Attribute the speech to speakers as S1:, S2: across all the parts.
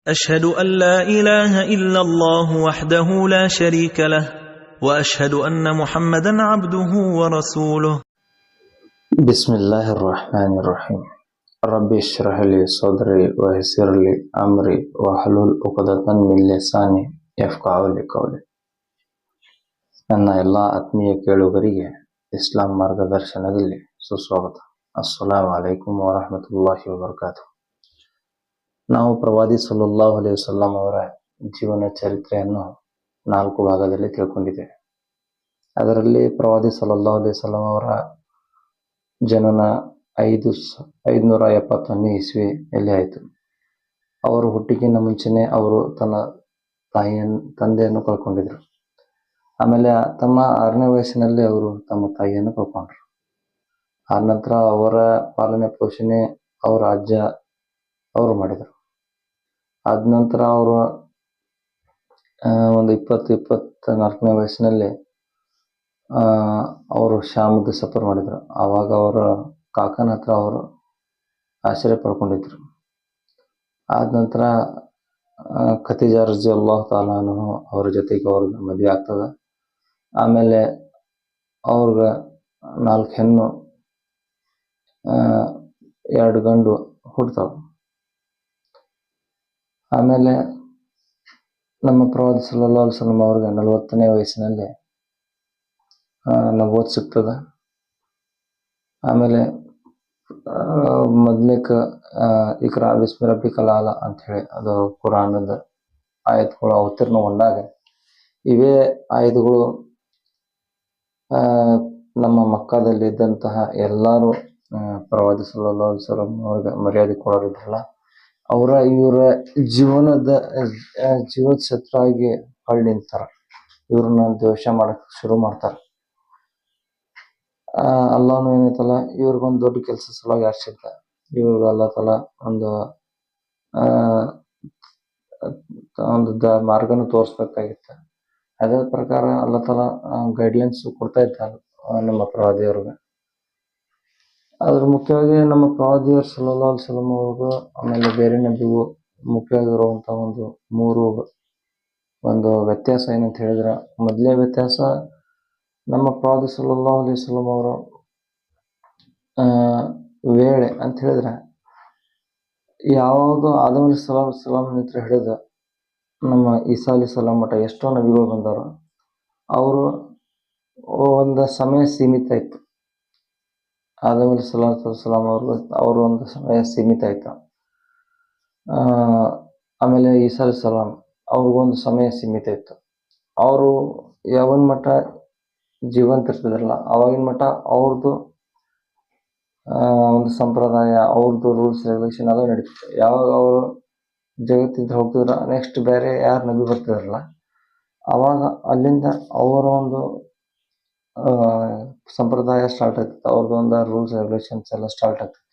S1: أشهد أن لا إله إلا الله وحده لا شريك له وأشهد أن محمدا عبده ورسوله.
S2: بسم الله الرحمن الرحيم. ربي اشرح لي صدري ويسر لي أمري واحلل عقدة من لساني يفقهوا قولي. ನನ್ನ ಎಲ್ಲ ಆತ್ಮೀಯ ಕೇಳುಗರಿಗೆ ಇಸ್ಲಾಂ ಮಾರ್ಗದರ್ಶನದಲ್ಲಿ ಸುಸ್ವಾಗತ. ಅಸ್ಸಲಾಮು ಅಲೈಕುಂ ವರಹಮತುಲ್ಲಾಹಿ ವಬರಕಾತು. ನಾವು ಪ್ರವಾದಿ ಸಲ್ಲಲ್ಲಾಹು ಅಲೈಹಿ ವಸಲ್ಲಂ ಅವರ ಜೀವನ ಚರಿತ್ರೆಯನ್ನು 4 ಭಾಗದಲ್ಲಿ ತಿಳ್ಕೊಂಡಿದ್ದೇವೆ. ಅದರಲ್ಲಿ ಪ್ರವಾದಿ ಸಲ್ಲಲ್ಲಾಹು ಅಲೈಹಿ ವಸಲ್ಲಂ ಅವರ ಜನನ 571 ಇಸ್ವಿಯಲ್ಲಿ ಆಯಿತು. ಅವರು ಹುಟ್ಟಿಗಿಂತ ಮುಂಚೆನೆ ಅವರು ತನ್ನ ತಂದೆಯನ್ನು ಕಳ್ಕೊಂಡಿದ್ರು. ಆಮೇಲೆ ತಮ್ಮ 6ನೇ ವಯಸ್ಸಿನಲ್ಲಿ ಅವರು ತಮ್ಮ ತಾಯಿಯನ್ನು ಕಳ್ಕೊಂಡ್ರು. ಆ ನಂತರ ಅವರ ಪಾಲನೆ ಪೋಷಣೆ ಅವರ ಅಜ್ಜ ಅವರು ಮಾಡಿದರು. ಆದ ನಂತರ ಅವರು ಒಂದು 24ನೇ ವಯಸ್ಸಿನಲ್ಲಿ ಅವರು ಶಾಮದ ಸಫರ್ ಮಾಡಿದರು. ಆವಾಗ ಅವರ ಕಾಕನ ಹತ್ರ ಅವರು ಆಶ್ರಯ ಪಡ್ಕೊಂಡಿದ್ರು. ಆದ ನಂತರ ಖದೀಜಾ ರಜಿಯಲ್ಲಾಹು ತಾಲಾ ಅನ್ಹಾ ಅವರ ಜೊತೆಗೆ ಅವ್ರಿಗೆ ಮದುವೆ ಆಗ್ತದೆ. ಆಮೇಲೆ ಅವ್ರಿಗೆ 4 ಹೆಣ್ಣು 2 ಗಂಡು ಹುಡ್ತಾವ. ಆಮೇಲೆ ನಮ್ಮ ಪ್ರವಾದಿ ಸಲ್ಲಲ್ಲಾಹು ಅಲೈಹಿ ವಸಲ್ಲಂ ಅವ್ರಿಗೆ 40ನೇ ವಯಸ್ಸಿನಲ್ಲಿ ನಬೂವತ್ ಸಿಗ್ತದೆ. ಆಮೇಲೆ ಮೊದಲೇಕ ಇಕ್ರಾ ಬಿಸ್ಮಿ ರಬ್ಬಿಕಲ್ ಆಲಾ ಅಂತ ಹೇಳಿ ಅದು ಕುರಾನದ ಆಯತ್ಗಳು ಅವತೀರ್ಣಗೊಂಡಾಗ ಇವೇ ಆಯತ್ಗಳು ನಮ್ಮ ಮಕ್ಕಾದಲ್ಲಿ ಇದ್ದಂತಹ ಎಲ್ಲರೂ ಪ್ರವಾದಿ ಸಲ್ಲಲ್ಲಾಹು ಅಲೈಹಿ ವಸಲ್ಲಂ ಅವ್ರಿಗೆ ಮರ್ಯಾದೆ ಕೊಡೋರಿದ್ರಲ್ಲ ಇವರ ಜೀವದ ಶತ್ರುವಾಗಿ ಹೊಳ್ಳಿ ನಿಂತಾರ. ಇವ್ರನ್ನ ದ್ವೇಷ ಮಾಡಕ್ ಶುರು ಮಾಡ್ತಾರ. ಅಲ್ಲಾಹನು ಏನೈತಲ್ಲ ಇವ್ರಿಗೊಂದು ದೊಡ್ಡ ಕೆಲಸ ಸಲುವಾಗಿ ಆರಿಸಿದ್ದ. ಇವ್ರಿಗೆ ಅಲ್ಲಾ ತಲಾ ಒಂದು ಮಾರ್ಗನ ತೋರಿಸ್ಬೇಕಾಗಿತ್ತ. ಅದೇ ಪ್ರಕಾರ ಅಲ್ಲಾ ತಲಾ ಗೈಡ್ಲೈನ್ಸ್ ಕೊಡ್ತಾ ಇದ್ದ ನಮ್ಮ ಪ್ರವಾದಿಯವ್ರಿಗೆ. ಅದ್ರ ಮುಖ್ಯವಾಗಿ ನಮ್ಮ ಪ್ರವಾದಿಯವರು ಸಲ್ಲಲ್ಲಾಹು ಅಲೈಹಿ ವಸಲ್ಲಂ ಅವ್ರಿಗೂ ಆಮೇಲೆ ಬೇರೆ ನಬಿಗೂ ಮುಖ್ಯವಾಗಿರುವಂಥ ಒಂದು ವ್ಯತ್ಯಾಸ ಏನಂತ ಹೇಳಿದ್ರೆ, ಮೊದಲೇ ವ್ಯತ್ಯಾಸ ನಮ್ಮ ಪ್ರವಾದಿ ಸಲ್ಲಲ್ಲಾಹು ಅಲೈಹಿ ವಸಲ್ಲಂ ಅವರು ವೇಳೆ ಅಂತ ಹೇಳಿದ್ರೆ ಯಾವುದು ಆದಮ್ ಅಲೈಹಿಸ್ಸಲಾಂ ನಿಂತ ಹಿಡಿದು ನಮ್ಮ ಈಸಾ ಅಲೈಹಿಸ್ಸಲಾಂ ಮಠ ಎಷ್ಟೋ ನಬಿಗಳು ಬಂದವರು, ಅವರು ಒಂದು ಸಮಯ ಸೀಮಿತ ಇತ್ತು. ಆದಮ್ ಅಲೈಹಿಸ್ಸಲಾಂ ಅವರು ಒಂದು ಸಮಯ ಸೀಮಿತ ಆಯ್ತು. ಆಮೇಲೆ ಈಸಾ ಅಲೈಹಿಸ್ಸಲಾಂ ಅವ್ರಿಗೊಂದು ಸಮಯ ಸೀಮಿತ ಇತ್ತು. ಅವರು ಯಾವನ್ ಮಠ ಜೀವಂತ ಇರ್ತಿದ್ರಲ್ಲ ಅವಾಗಿನ ಮಠ ಅವ್ರದ್ದು ಒಂದು ಸಂಪ್ರದಾಯ, ಅವ್ರದ್ದು ರೂಲ್ಸ್ ರೆಗ್ಯುಲೇಷನ್ ಅದು ನಡೀತಿತ್ತು. ಯಾವಾಗ ಅವರು ಜಗತ್ತಿಂದ ಹೋಗ್ತಿದ್ರ ನೆಕ್ಸ್ಟ್ ಬೇರೆ ಯಾರು ನಬಿ ಬರ್ತಿದ್ರಲ್ಲ ಅವಾಗ ಅಲ್ಲಿಂದ ಅವರ ಒಂದು ಸಂಪ್ರದಾಯ ಸ್ಟಾರ್ಟ್ ಆಗ್ತಿತ್ತು. ಅವ್ರದ್ದು ಒಂದು ರೂಲ್ಸ್ ರೆಗ್ಯುಲೇಷನ್ಸ್ ಎಲ್ಲ ಸ್ಟಾರ್ಟ್ ಆಗ್ತಿತ್ತು.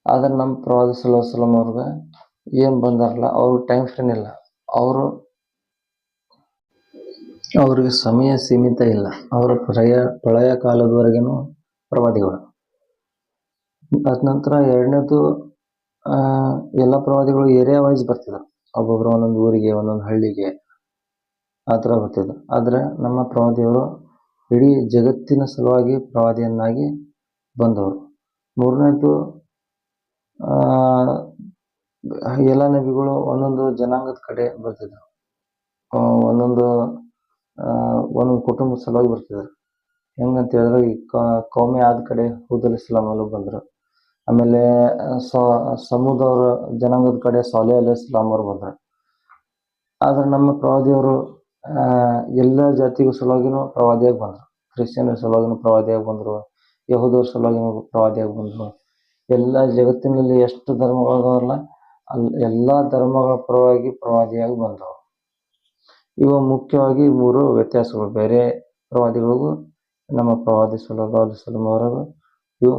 S2: ಆದ್ರೆ ನಮ್ಮ ಪ್ರವಾದಿ ಸಲ್ಲಲ್ಲಾಹು ಅಲೈಹಿ ವಸಲ್ಲಂ ಅವ್ರಿಗೆ ಏನು ಬಂದಾರಲ್ಲ ಅವ್ರಿಗೆ ಟೈಮ್ ಫ್ರೇಮ್ ಇಲ್ಲ. ಅವ್ರಿಗೆ ಸಮಯ ಸೀಮಿತ ಇಲ್ಲ. ಅವರ ಪ್ರಳಯ ಕಾಲದವರೆಗೇನು ಪ್ರವಾದಿಗಳು. ಅದ ನಂತರ ಎರಡನೇದು ಎಲ್ಲ ಪ್ರವಾದಿಗಳು ಏರಿಯಾ ವೈಸ್ ಬರ್ತಿದ್ರು. ಒಬ್ಬೊಬ್ರು ಒಂದೊಂದು ಊರಿಗೆ ಒಂದೊಂದು ಹಳ್ಳಿಗೆ ಆ ಥರ ಬರ್ತಿದ್ರು. ಆದರೆ ನಮ್ಮ ಪ್ರವಾದಿಯವರು ಇಡೀ ಜಗತ್ತಿನ ಸಲುವಾಗಿ ಪ್ರವಾದಿಯನ್ನಾಗಿ ಬಂದವರು. ಮೂರನೇದು ಎಲ್ಲ ನಬಿಗಳು ಒಂದೊಂದು ಜನಾಂಗದ ಕಡೆ ಬರ್ತಿದ್ರು. ಒಂದೊಂದು ಕುಟುಂಬದ ಸಲುವಾಗಿ ಬರ್ತಿದ್ರು. ಹೆಂಗಂತ ಹೇಳಿದ್ರೆ ಈ ಕೌಮೆ ಆದ ಕಡೆ ಹೂದ್ ಅಲೈಹಿಸ್ಸಲಾಂ ಅವರು ಬಂದರು. ಆಮೇಲೆ ಸಮೂದವ್ರ ಜನಾಂಗದ ಕಡೆ ಸಾಲಿಹ್ ಅಲೈಹಿಸ್ಸಲಾಂ ಅವರು ಬಂದರು. ಆದ್ರೆ ನಮ್ಮ ಪ್ರವಾದಿಯವರು ಎಲ್ಲ ಜಾತಿಗಳ ಸಲುವಾಗಿನೂ ಪ್ರವಾದಿಯಾಗಿ ಬಂದರು. ಕ್ರಿಶ್ಚಿಯನ್ರ ಸಲುವಾಗಿನೂ ಪ್ರವಾದಿಯಾಗಿ ಬಂದರು, ಯಹೂದವ್ರ ಸಲುವಾಗಿನೂ ಪ್ರವಾದಿಯಾಗಿ ಬಂದರು. ಎಲ್ಲ ಜಗತ್ತಿನಲ್ಲಿ ಎಷ್ಟು ಧರ್ಮಗಳದಾವಲ್ಲ ಎಲ್ಲ ಧರ್ಮಗಳ ಪರವಾಗಿ ಪ್ರವಾದಿಯಾಗಿ ಬಂದವರು. ಇವು ಮುಖ್ಯವಾಗಿ 3 ವ್ಯತ್ಯಾಸಗಳು ಬೇರೆ ಪ್ರವಾದಿಗಳಿಗೂ ನಮ್ಮ ಪ್ರವಾದಿ ಸಲ್ಲಲ್ಲಾಹು ಅಲೈಹಿ ವಸಲ್ಲಂ ಅವರಿಗೂ. ಇವು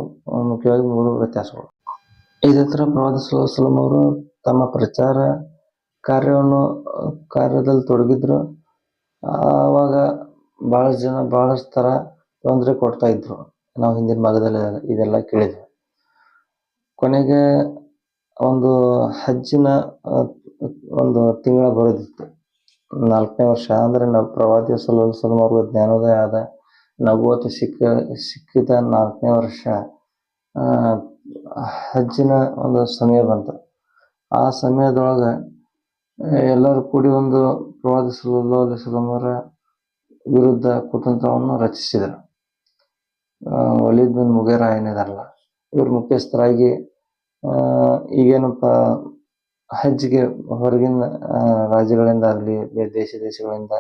S2: ಮುಖ್ಯವಾಗಿ 3 ವ್ಯತ್ಯಾಸಗಳು. ಇದೇ ಥರ ಪ್ರವಾದಿ ಸಲ್ಲಲ್ಲಾಹು ಅಲೈಹಿ ವಸಲ್ಲಂ ಅವರು ತಮ್ಮ ಪ್ರಚಾರ ಕಾರ್ಯದಲ್ಲಿ ತೊಡಗಿದ್ರು. ಆವಾಗ ಬಹಳಷ್ಟು ಥರ ತೊಂದರೆ ಕೊಡ್ತಾ ಇದ್ರು. ನಾವು ಹಿಂದಿನ ಭಾಗದಲ್ಲಿ ಇದೆಲ್ಲ ಕೇಳಿದ್ವಿ. ಕೊನೆಗೆ ಒಂದು ಹಜ್ಜಿನ ಒಂದು ತಿಂಗಳ ಬರೋದಿತ್ತು. 4ನೇ ವರ್ಷ ಅಂದರೆ ನಾವು ಪ್ರವಾದಿ ಸಲ್ಲಲ್ಲಾಹು ಜ್ಞಾನೋದಯ ಆದ ನಬುವತ್ತು ಸಿಕ್ಕಿದ 4ನೇ ವರ್ಷ ಹಜ್ಜಿನ ಒಂದು ಸಮಯ ಬಂತು. ಆ ಸಮಯದೊಳಗೆ ಎಲ್ಲರೂ ಕೂಡಿ ಒಂದು ಪ್ರವಾದಿ ಸಲ್ಲಲ್ಲಾಹು ಅಲೈಹಿ ವಸಲ್ಲಂ ಅವರ ವಿರುದ್ಧ ಕುತಂತ್ರವನ್ನು ರಚಿಸಿದರು. ವಲೀದ್ ಬಿನ್ ಮುಗೀರ ಏನಿದಾರಲ್ಲ, ಇವ್ರ ಮುಖ್ಯಸ್ಥರಾಗಿ ಈಗೇನಪ್ಪ ಹಜ್ಜಿಗೆ ಹೊರಗಿನ ರಾಜ್ಯಗಳಿಂದ ಆಗಲಿ ದೇಶಗಳಿಂದ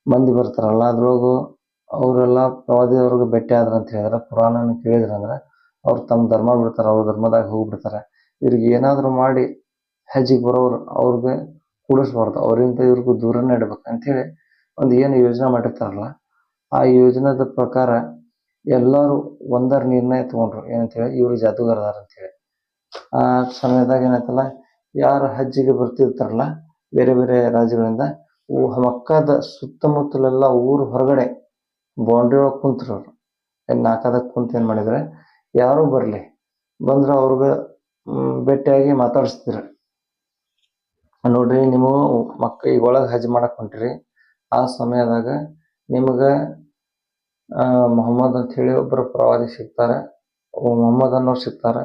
S2: ಮಂದಿ ಬರ್ತಾರಲ್ಲ, ಅದ್ರೊಳಗು ಅವರೆಲ್ಲ ಪ್ರವಾದಿಯವ್ರಿಗೆ ಭೇಟಿ ಆದ್ರ ಅಂತ ಹೇಳಿದ್ರೆ, ಕುರಾನನ್ನು ಕೇಳಿದ್ರಂದ್ರೆ ಅವ್ರು ತಮ್ಮ ಧರ್ಮ ಬಿಡ್ತಾರೆ, ಅವ್ರ ಧರ್ಮದಾಗ ಹೋಗ್ಬಿಡ್ತಾರೆ. ಇವ್ರಿಗೆ ಏನಾದರೂ ಮಾಡಿ ಹಜ್ಜಿಗೆ ಬರೋರು ಅವ್ರಿಗೆ ಕೂಡಿಸ್ಬಾರ್ದು, ಅವರಿಂದ ಇವ್ರಿಗೂ ದೂರನೇ ಇಡ್ಬೇಕು ಅಂಥೇಳಿ ಒಂದು ಏನು ಯೋಜನೆ ಮಾಡಿರ್ತಾರಲ್ಲ, ಆ ಯೋಜನೆದ ಪ್ರಕಾರ ಎಲ್ಲರೂ ಒಂದರ ನಿರ್ಣಯ ತಗೊಂಡ್ರು. ಏನಂತೇಳಿ, ಇವರು ಜಾದೂಗಾರದಾರ ಅಂತೇಳಿ. ಆ ಸಮಯದಾಗ ಏನಾಯ್ತಲ್ಲ, ಯಾರು ಹಜ್ಜಿಗೆ ಬರ್ತಿರ್ತಾರಲ್ಲ ಬೇರೆ ಬೇರೆ ರಾಜ್ಯಗಳಿಂದ, ಮಕ್ಕದ ಸುತ್ತಮುತ್ತಲೆಲ್ಲ ಊರು ಹೊರಗಡೆ ಬೌಂಡ್ರಿ ಒಳಗೆ ಕುಂತರು. ಅವರು ನಾಲ್ಕದಾಗ ಕುಂತ ಏನು ಮಾಡಿದ್ರೆ, ಯಾರೂ ಬರಲಿ ಬಂದ್ರೆ ಅವ್ರಿಗೆ ಭೇಟಿಯಾಗಿ ಮಾತಾಡಿಸ್ತಿದ್ರು. ನೋಡ್ರಿ, ನೀವು ಈಗ ಒಳಗೆ ಹಜ್ ಮಾಡಕ್ ಹೊಂಟ್ರಿ, ಆ ಸಮಯದಾಗ ನಿಮ್ಗೆ ಮೊಹಮ್ಮದ್ ಅಂತ ಹೇಳಿ ಒಬ್ಬರು ಪ್ರವಾದಿ ಸಿಗ್ತಾರೆ, ಮೊಹಮ್ಮದ್ ಅನ್ನೋರು ಸಿಗ್ತಾರೆ.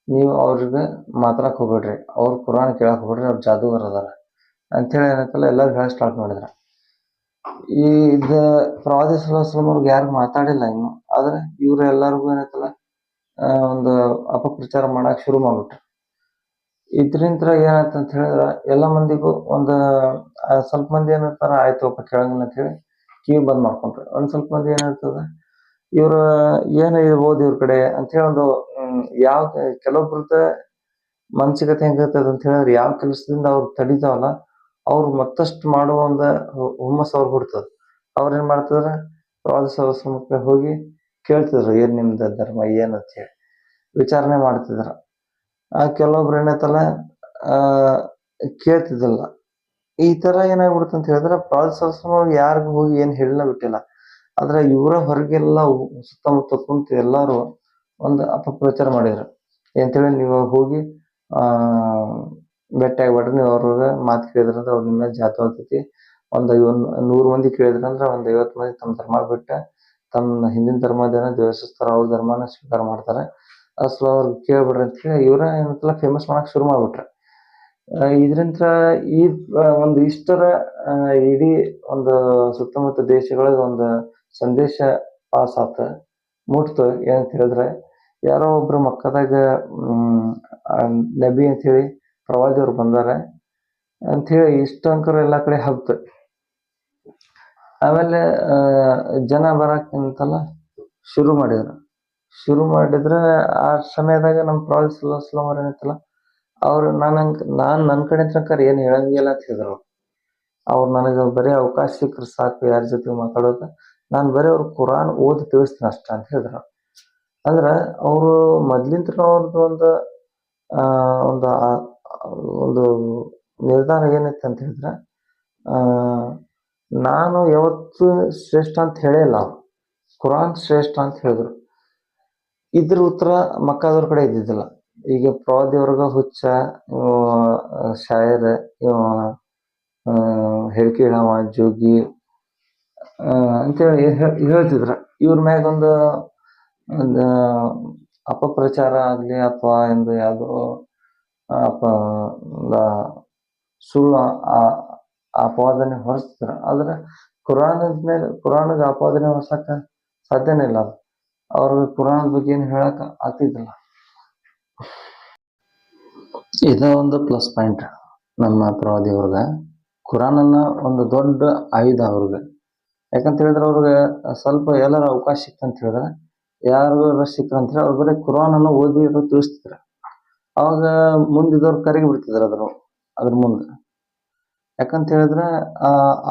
S2: ನೀವು ಅವ್ರಿಗೆ ಮಾತಾಡಕ್ ಹೋಗ್ಬೇಡ್ರಿ, ಅವ್ರು ಕುರಾನ್ ಕೇಳಕ್ ಹೋಗ್ಬೇಡ್ರಿ, ಅವ್ರು ಜಾದೂಗಾರ ಅದಾರ ಅಂಥೇಳಿ ಏನಂತಲ್ಲ ಎಲ್ಲರೂ ಹೇಳಿ ಸ್ಟಾರ್ಟ್ ಮಾಡಿದ್ರು. ಇದು ಪ್ರವಾದಿ ಸಲ್ಲಲ್ಲಾಹು ಅಲೈಹಿ ವಸಲ್ಲಂ ಅವ್ರಿಗೆ ಯಾರಿಗೂ ಮಾತಾಡಿಲ್ಲ ಇನ್ನು, ಆದ್ರೆ ಇವ್ರು ಎಲ್ಲರಿಗೂ ಏನಂತಲ್ಲ ಒಂದು ಅಪಪ್ರಚಾರ ಮಾಡಕ್ ಶುರು ಮಾಡ್ಬಿಟ್ರು. ಇದ್ರಿಂದ ಏನಾಯ್ತು ಅಂತ ಹೇಳಿದ್ರೆ, ಎಲ್ಲ ಮಂದಿಗೂ ಒಂದು ಸ್ವಲ್ಪ ಮಂದಿ ಏನಿರ್ತಾರ, ಆಯ್ತು ಒಬ್ಬ ಕೇಳಂಗಿಲ್ಲ ಅಂತ ಹೇಳಿ ಕಿವಿ ಬಂದ್ ಮಾಡ್ಕೊಂಡ್ರು. ಒಂದ್ ಸ್ವಲ್ಪ ಮಂದಿ ಏನಿರ್ತದ, ಇವ್ರ ಏನ್ ಇರ್ಬೋದು ಇವ್ರ ಕಡೆ ಅಂತೇಳಿ ಒಂದು ಯಾವ ಕೆಲವೊಬ್ರದ ಮಾನಸಿಕತೆ ಹೆಂಗಿರ್ತದ ಅಂತ ಹೇಳಿದ್ರೆ, ಯಾವ ಕೆಲಸದಿಂದ ಅವ್ರು ತಡಿತಾವಲ್ಲ ಅವ್ರು ಮತ್ತಷ್ಟು ಮಾಡುವ ಒಂದು ಹುಮ್ಮಸ್ ಅವ್ರು ಬಿಡ್ತದ. ಅವ್ರೇನ್ ಮಾಡ್ತಿದ್ರ, ಪ್ರವಾದಿ ಸಲ್ಲಲ್ಲಾಹು ಅಲೈಹಿ ವಸಲ್ಲಂ ಹೋಗಿ ಕೇಳ್ತಿದ್ರು, ಏನ್ ನಿಮ್ದ ಧರ್ಮ ಏನ್ ಅಂತ ಹೇಳಿ ವಿಚಾರಣೆ ಮಾಡ್ತಿದ್ರ. ಕೆಲವೊಬ್ರು ಏನೈತಲ್ಲ ಕೇಳ್ತಿದ್ದಿಲ್ಲ. ಈ ತರ ಏನಾಗ್ಬಿಡುತ್ತೆ ಅಂತ ಹೇಳಿದ್ರೆ, ಪ್ರವಾದಿ ಸಲ್ಲಲ್ಲಾಹು ಅಲೈಹಿ ವಸಲ್ಲಂ ಯಾರಿಗೂ ಹೋಗಿ ಏನ್ ಹೇಳಿಲ್ಲ ಬಿಟ್ಟಿಲ್ಲ, ಆದ್ರೆ ಇವರ ಹೊರಗೆಲ್ಲ ಸುತ್ತಮುತ್ತ ಕುಂತು ಎಲ್ಲಾರು ಒಂದು ಅಪಪ್ರಚಾರ ಮಾಡಿದ್ರು. ಅಂತೇಳಿ, ನೀವು ಹೋಗಿ ಭೇಟಿ ಆಗ್ಬೇಡ್ರಿ, ನೀವು ಅವ್ರಿಗೆ ಮಾತು ಕೇಳಿದ್ರಂದ್ರೆ ಅವ್ರ ನಿಮ್ಮ ಜಾತು ಆಗ್ತೈತಿ. ಒಂದು 100 ಮಂದಿ ಕೇಳಿದ್ರಂದ್ರೆ 50 ಮಂದಿ ತಮ್ಮ ಧರ್ಮ ಬಿಟ್ಟ ತಮ್ಮ ಹಿಂದಿನ ಧರ್ಮದೇನ ದ್ವೇಷಿಸ್ತಾರ, ಅವ್ರ ಧರ್ಮನ ಸ್ವೀಕಾರ ಮಾಡ್ತಾರೆ. ಅಸಲು ಅವ್ರಿಗೆ ಕೇಳ್ಬಿಡ್ರಿ ಅಂತ ಹೇಳಿ ಇವರ ಏನಂತಲ್ಲ ಫೇಮಸ್ ಮಾಡಕ್ ಶುರು ಮಾಡ್ಬಿಟ್ರೆ. ಇದರಿಂದ ಈ ಒಂದು ಇಷ್ಟರ ಇಡೀ ಒಂದು ಸುತ್ತಮುತ್ತ ದೇಶಗಳಿಗೆ ಒಂದು ಸಂದೇಶ ಪಾಸ್ ಆತ, ಮುಟ್ತು. ಏನಂತ ಹೇಳಿದ್ರೆ, ಯಾರೋ ಒಬ್ರು ಮಕ್ಕದಾಗ ನಬಿ ಅಂತ ಹೇಳಿ ಪ್ರವಾದಿಯವ್ರು ಬಂದಾರೆ ಅಂಥೇಳಿ ಇಷ್ಟಂಕರು ಎಲ್ಲ ಕಡೆ ಹಬ್ತು. ಆಮೇಲೆ ಜನ ಬರಕ್ಕಂತಲ್ಲ ಶುರು ಮಾಡಿದ್ರೆ ಆ ಸಮಯದಾಗ ನಮ್ಮ ಪ್ರವಾದಿ ಸಲ್ಲಲ್ಲಾಹು ಅಲೈಹಿ ವಸಲ್ಲಂ ಅವ್ರು ಏನೈತಲ್ಲ, ಅವ್ರು ನಾನು ನನ್ನ ಕಡೆ ತನಕ ಏನು ಹೇಳಂಗಿಲ್ಲ ಅಂತ ಹೇಳಿದ್ರು. ಅವ್ರು ನನಗೆ ಬರೀ ಅವಕಾಶ ಸಿಕ್ಕರೆ ಸಾಕು ಯಾರ ಜೊತೆ ಮಾತಾಡೋದು, ನಾನು ಬರೀ ಅವ್ರು ಕುರಾನ್ ಓದಿ ತಿಳಿಸ್ತೀನಿ ಅಷ್ಟ ಅಂತ ಹೇಳಿದ್ರು. ಅಂದ್ರೆ ಅವರು ಮೊದ್ಲಿಂತ್ರ ಅವ್ರದ್ದು ಒಂದು ಒಂದು ಒಂದು ನಿರ್ಧಾರ ಏನಿತ್ತು ಅಂತ ಹೇಳಿದ್ರೆ, ನಾನು ಯಾವತ್ತು ಶ್ರೇಷ್ಠ ಅಂತ ಹೇಳಿಲ್ಲ, ಅವ್ರು ಕುರಾನ್ ಶ್ರೇಷ್ಠ ಅಂತ ಹೇಳಿದ್ರು. ಇದ್ರ ಉತ್ತರ ಮಕ್ಕದವ್ರ ಕಡೆ ಇದ್ದಿದ್ದಿಲ್ಲ. ಈಗ ಪ್ರವಾದಿಯವ್ರಿಗೆ ಹುಚ್ಚ, ಶಾಯರ್, ಹೇಳಿಕೆ ಹೇಳವ, ಜೋಗಿ ಅಂತೇಳಿ ಹೇಳ್ತಿದ್ರ. ಇವ್ರ ಮ್ಯಾಗ ಒಂದು ಅಪಪ್ರಚಾರ ಆಗ್ಲಿ ಅಥವಾ ಒಂದು ಯಾವುದೋ ಸುಳ್ಳು ಆಪಾದನೆ ಹೊರಿಸ್ತಿದ್ರ. ಆದ್ರೆ ಕುರಾನ್ಗೆ ಆಪಾದನೆ ಹೊರ್ಸಕ್ಕ ಸಾಧ್ಯನೇ ಇಲ್ಲ. ಅದು ಅವ್ರಿಗೆ ಕುರಾನ್ ಬಗ್ಗೆ ಏನು ಹೇಳಕ್ ಆಗ್ತಿದ್ದಿಲ್ಲ. ಇದ ಒಂದು ಪ್ಲಸ್ ಪಾಯಿಂಟ್ ನಮ್ಮ ಪ್ರವಾದಿಯವ್ರಗ. ಕುರಾನನ್ನ ಒಂದು ದೊಡ್ಡ ಆಯುಧ ಅವ್ರಿಗೆ. ಯಾಕಂತ ಹೇಳಿದ್ರೆ ಅವ್ರಿಗೆ ಸ್ವಲ್ಪ ಎಲ್ಲರ ಅವಕಾಶ ಸಿಕ್ತಂತ ಹೇಳಿದ್ರೆ, ಯಾರು ಸಿಕ್ಕಂತ ಹೇಳಿ ಅವ್ರು ಬರೀ ಕುರಾನನ್ನು ಓದಿ ತಿಳಿಸ್ತಿದ್ರು. ಅವಾಗ ಮುಂದಿದವ್ರು ಕರಗಿ ಬಿಡ್ತಿದ್ರು ಅದ್ರ ಮುಂದೆ. ಯಾಕಂತ ಹೇಳಿದ್ರೆ